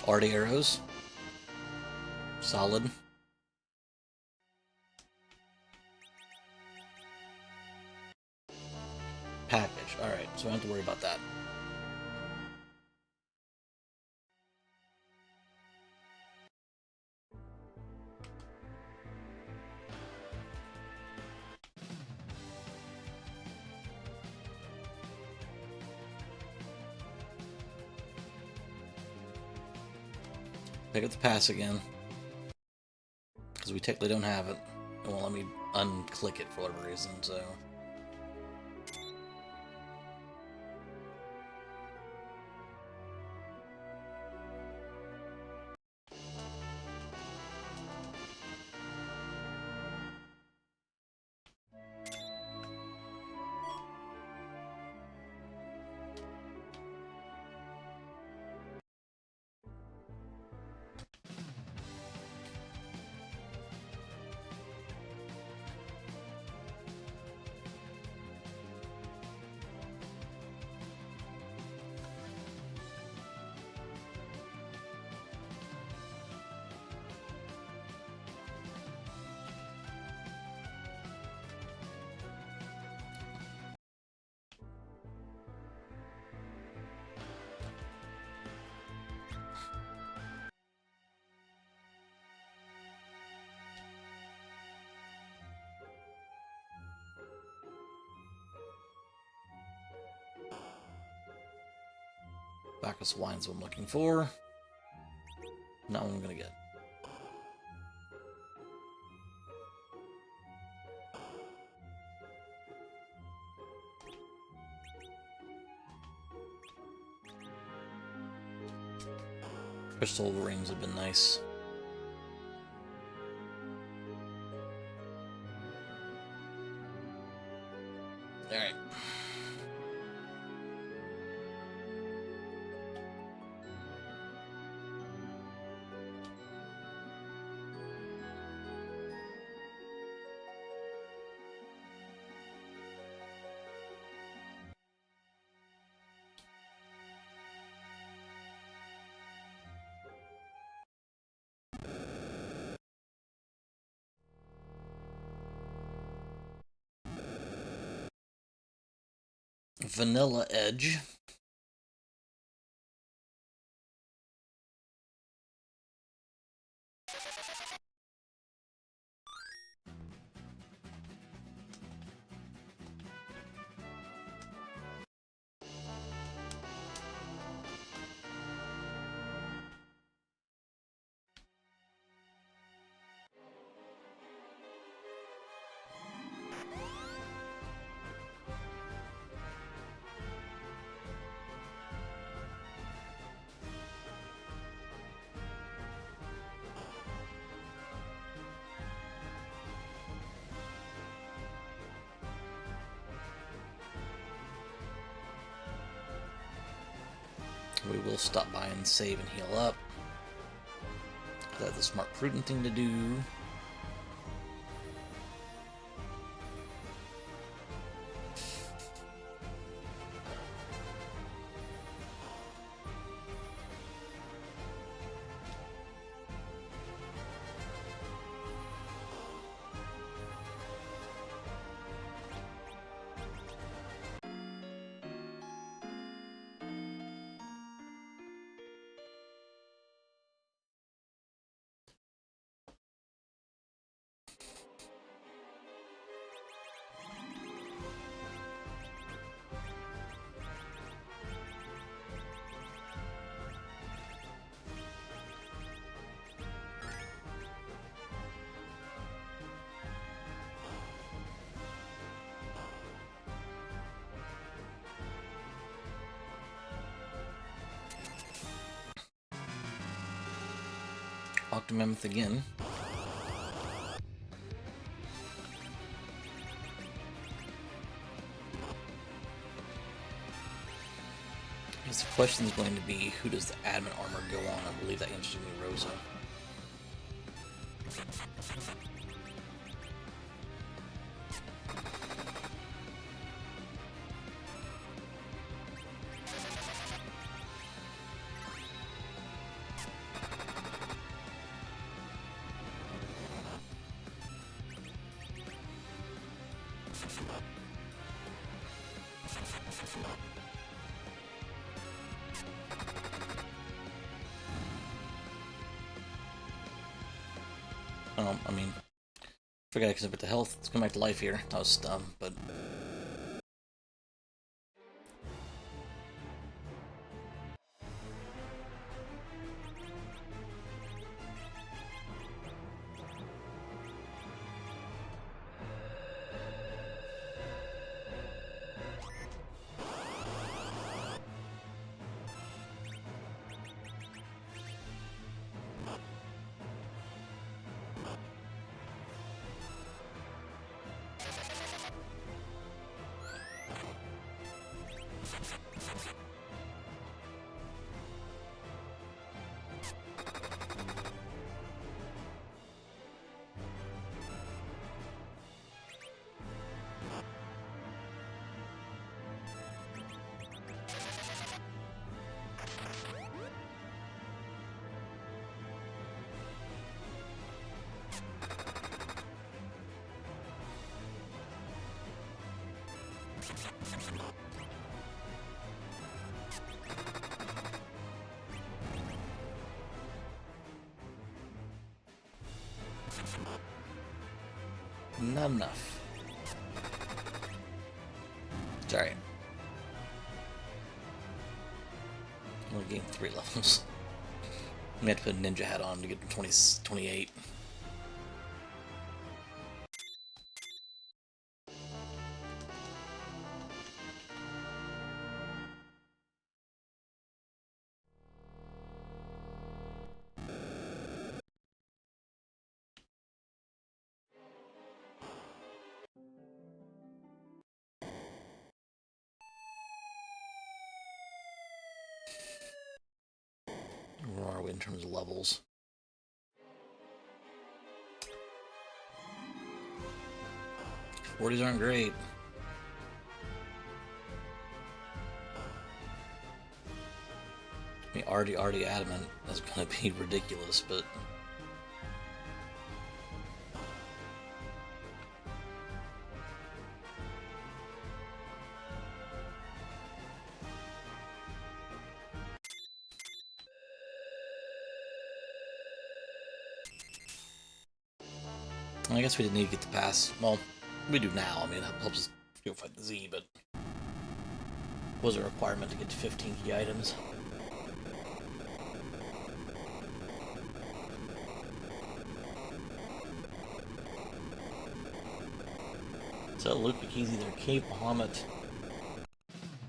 Already arrows. Solid. Package. Alright, so I don't have to worry about that. Pick up the pass again. Because we technically don't have it. It won't let me unclick it for whatever reason, so... Bacchus wine's what I'm looking for. Not what I'm gonna get. Crystal rings have been nice. Alright. Vanilla Edge. We will stop by and save and heal up. That's the smart, prudent thing to do. Octomammoth again. The question is going to be, who does the adamant armor go on? I believe that answers me, Rosa. I mean, forgot I can put the health. Let's come back to life here. That was dumb, but not enough. It's alright. Only gained 3 levels. I'm gonna have to put a ninja hat on to get to 28. Where are we in terms of levels? '40s aren't great. I mean, already adamant is going to be ridiculous, but I guess we didn't need to get the pass. Well, we do now. I mean, it helps us go fight the Z, but it was a requirement to get to 15 key items. So loot the keys, either Cape Bahamut,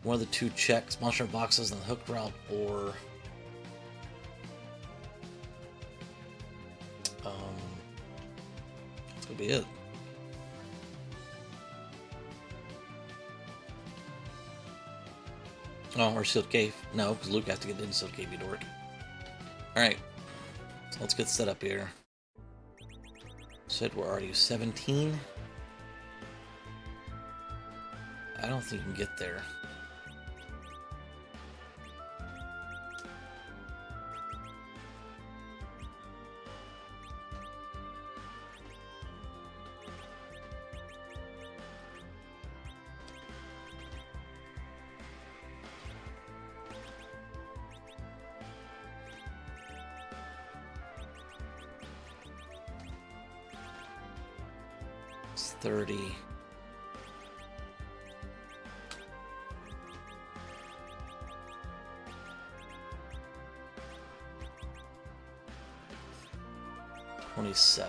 one of the 2 checks, monster boxes on the hook route, or that's gonna be it. Oh, or Sealed Cave. No, because Luke has to get into Sealed Cave, you dork. Alright, so let's get set up here. Said where are you? 17? I don't think you can get there. It's 30. $27.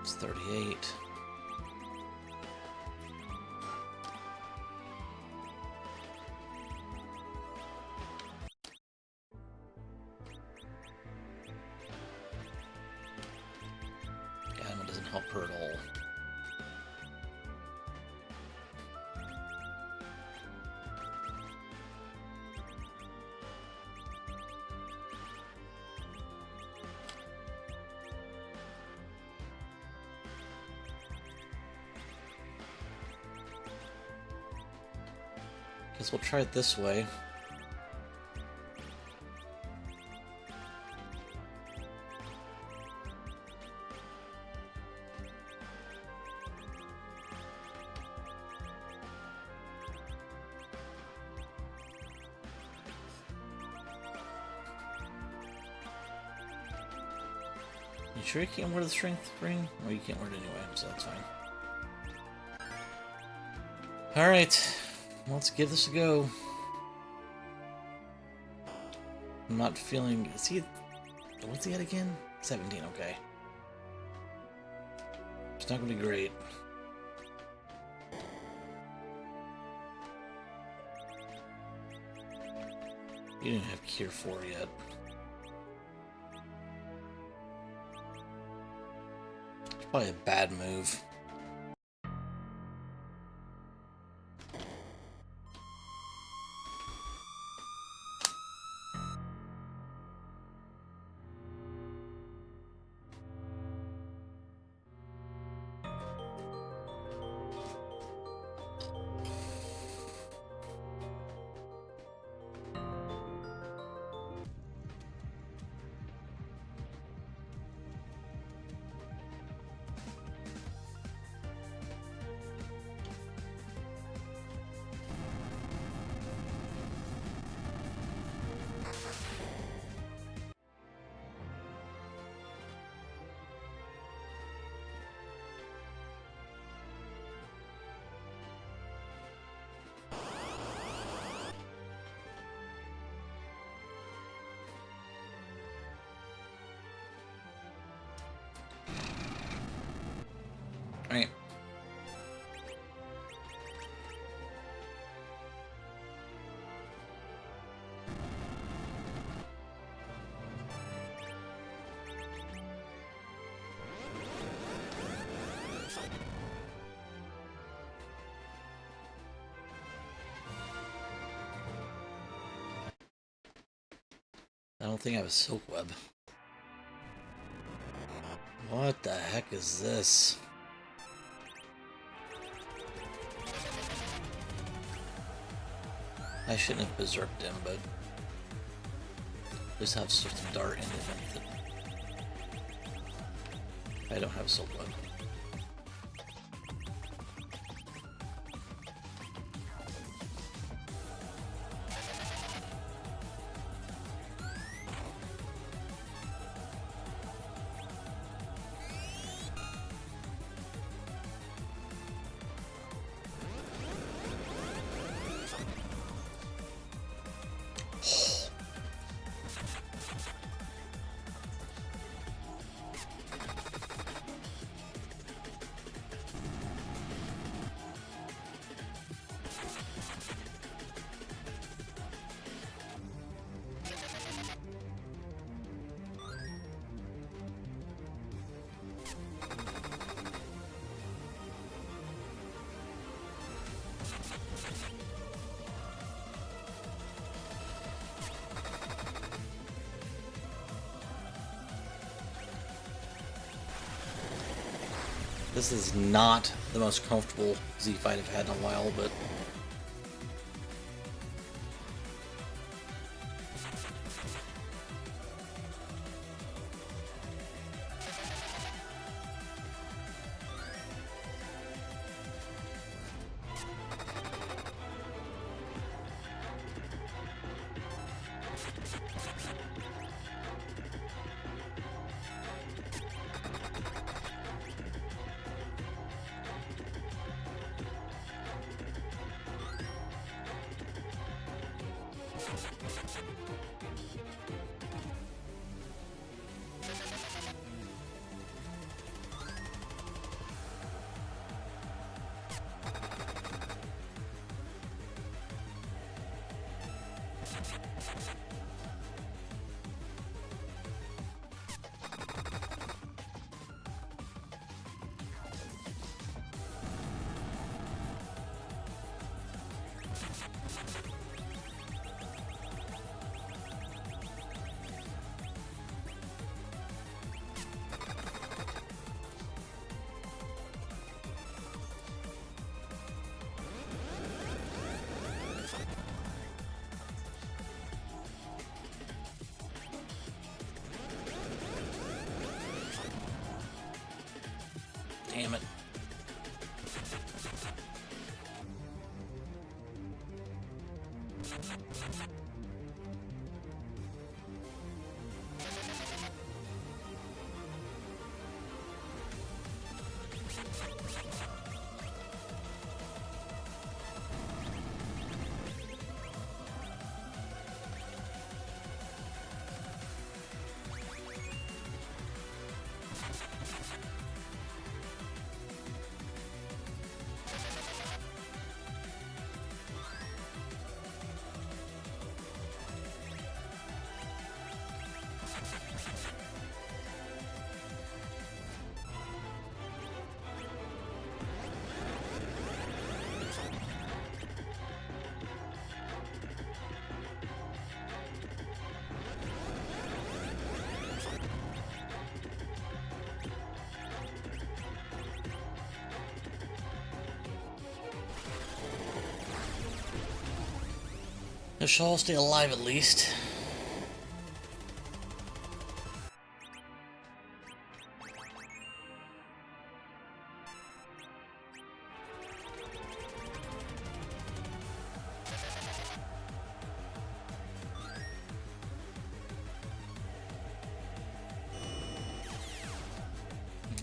It's 38. Adamant doesn't help her at all. Guess we'll try it this way. You sure you can't wear the strength ring? Well, you can't wear it anyway, so that's fine. Alright, let's give this a go. I'm not feeling... Is he... What's he at again? 17, okay. It's not gonna be great. You didn't have Cure 4 yet. It's probably a bad move. I don't think I have a silk web. What the heck is this? I shouldn't have berserked him, but just have Swift and Dart in the event that I don't have Silk Web. This is not the most comfortable Z fight I've had in a while, but damn it. I shall stay alive at least.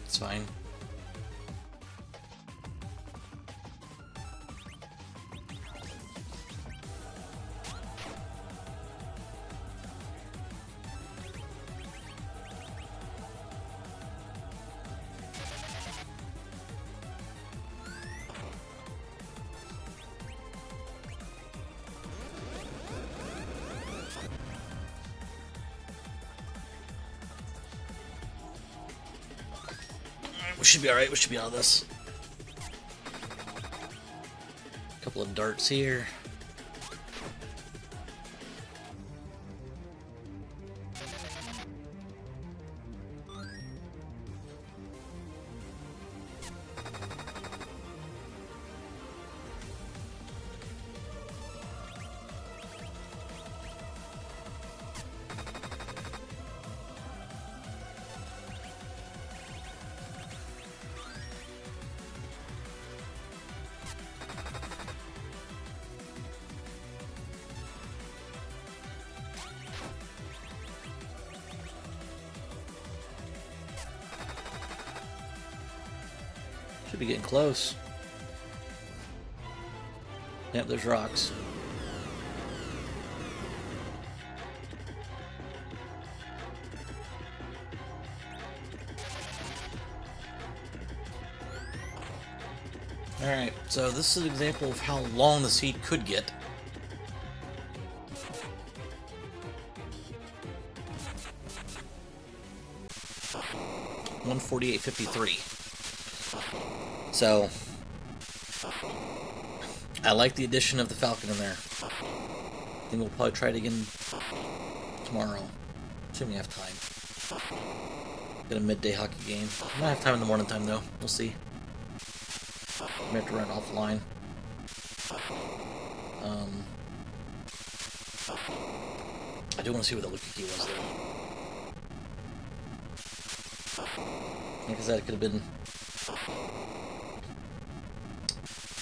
It's fine. We should be alright, we should be out of this. Couple of darts here. Could be getting close. Yep, there's rocks. Alright, so this is an example of how long the seed could get. $148.53. So I like the addition of the Falcon in there. I think we'll probably try it again tomorrow, assuming I have time. Got a midday hockey game. I might have time in the morning time though. We'll see. I may have to run offline. I do want to see what the Luka key was though. Like I said, it could have been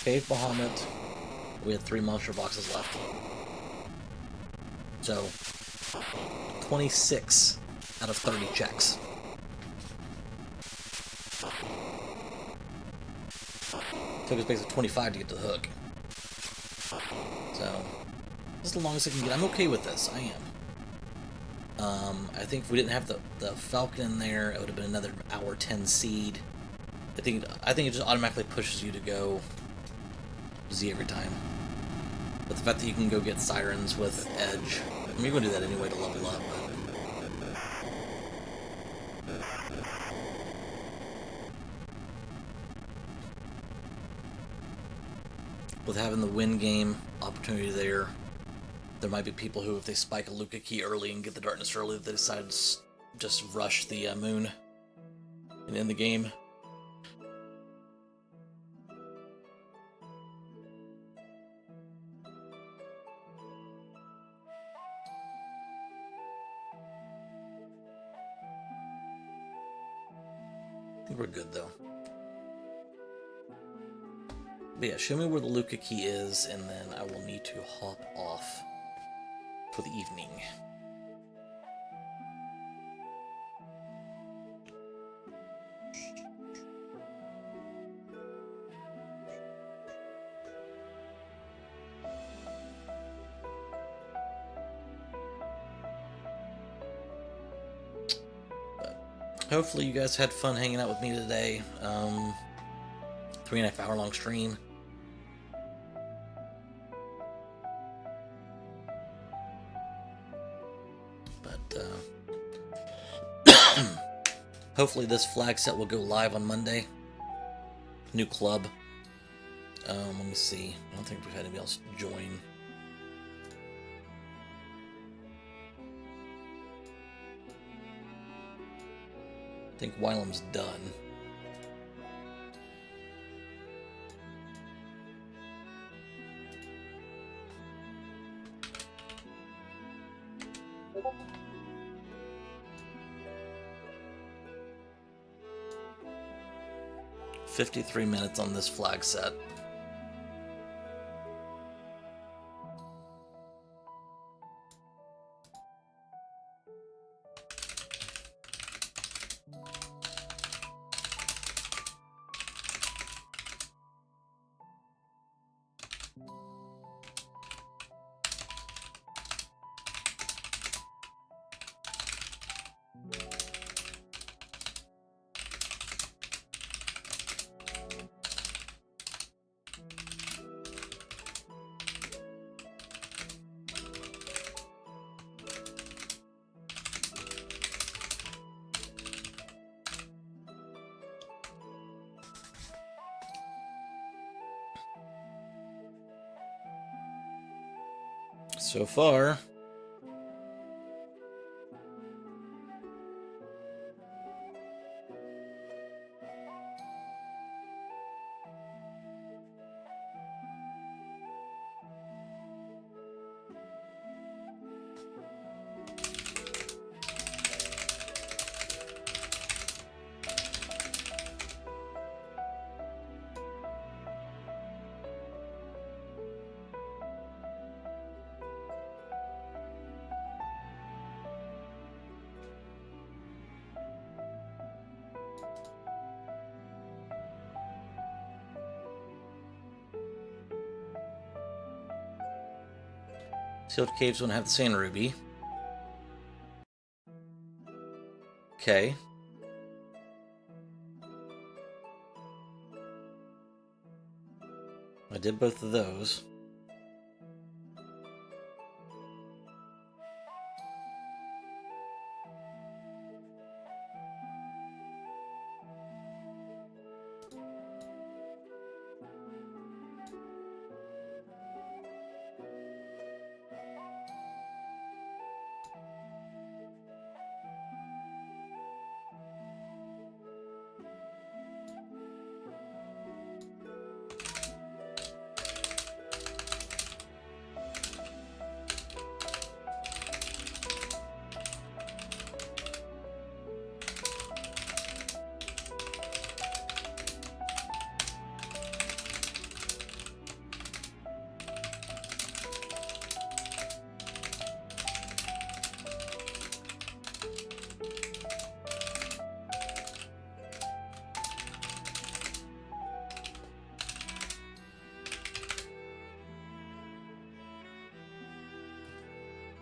Cave Bahamut. We had 3 monster boxes left. So 26 out of 30 checks. Took us basically 25 to get to the hook. So this is the longest I can get. I'm okay with this. I am. I think if we didn't have the Falcon in there, it would have been another hour 10 seed. I think it just automatically pushes you to go Z every time. But the fact that you can go get Sirens with Edge, I mean, you're going to do that anyway to level up. With having the win game opportunity there, there might be people who, if they spike a Luka key early and get the darkness early, they decide to just rush the moon and end the game. I think we're good though. But yeah, show me where the Luka key is, and then I will need to hop off for the evening. Hopefully you guys had fun hanging out with me today. 3.5 hour long stream. But hopefully this flag set will go live on Monday. New club. Let me see. I don't think we've had anybody else join. I think Wylam's done. $53 minutes on this flag set. So far, Sealed caves don't have the sand ruby. Okay. I did both of those.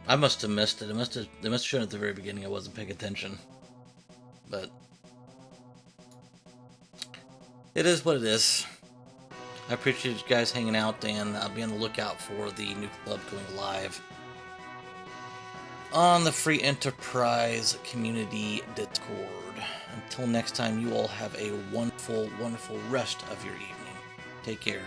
I must have missed it. They must have shown it at the very beginning. I wasn't paying attention. But it is what it is. I appreciate you guys hanging out, and I'll be on the lookout for the new club going live on the Free Enterprise Community Discord. Until next time, you all have a wonderful, wonderful rest of your evening. Take care.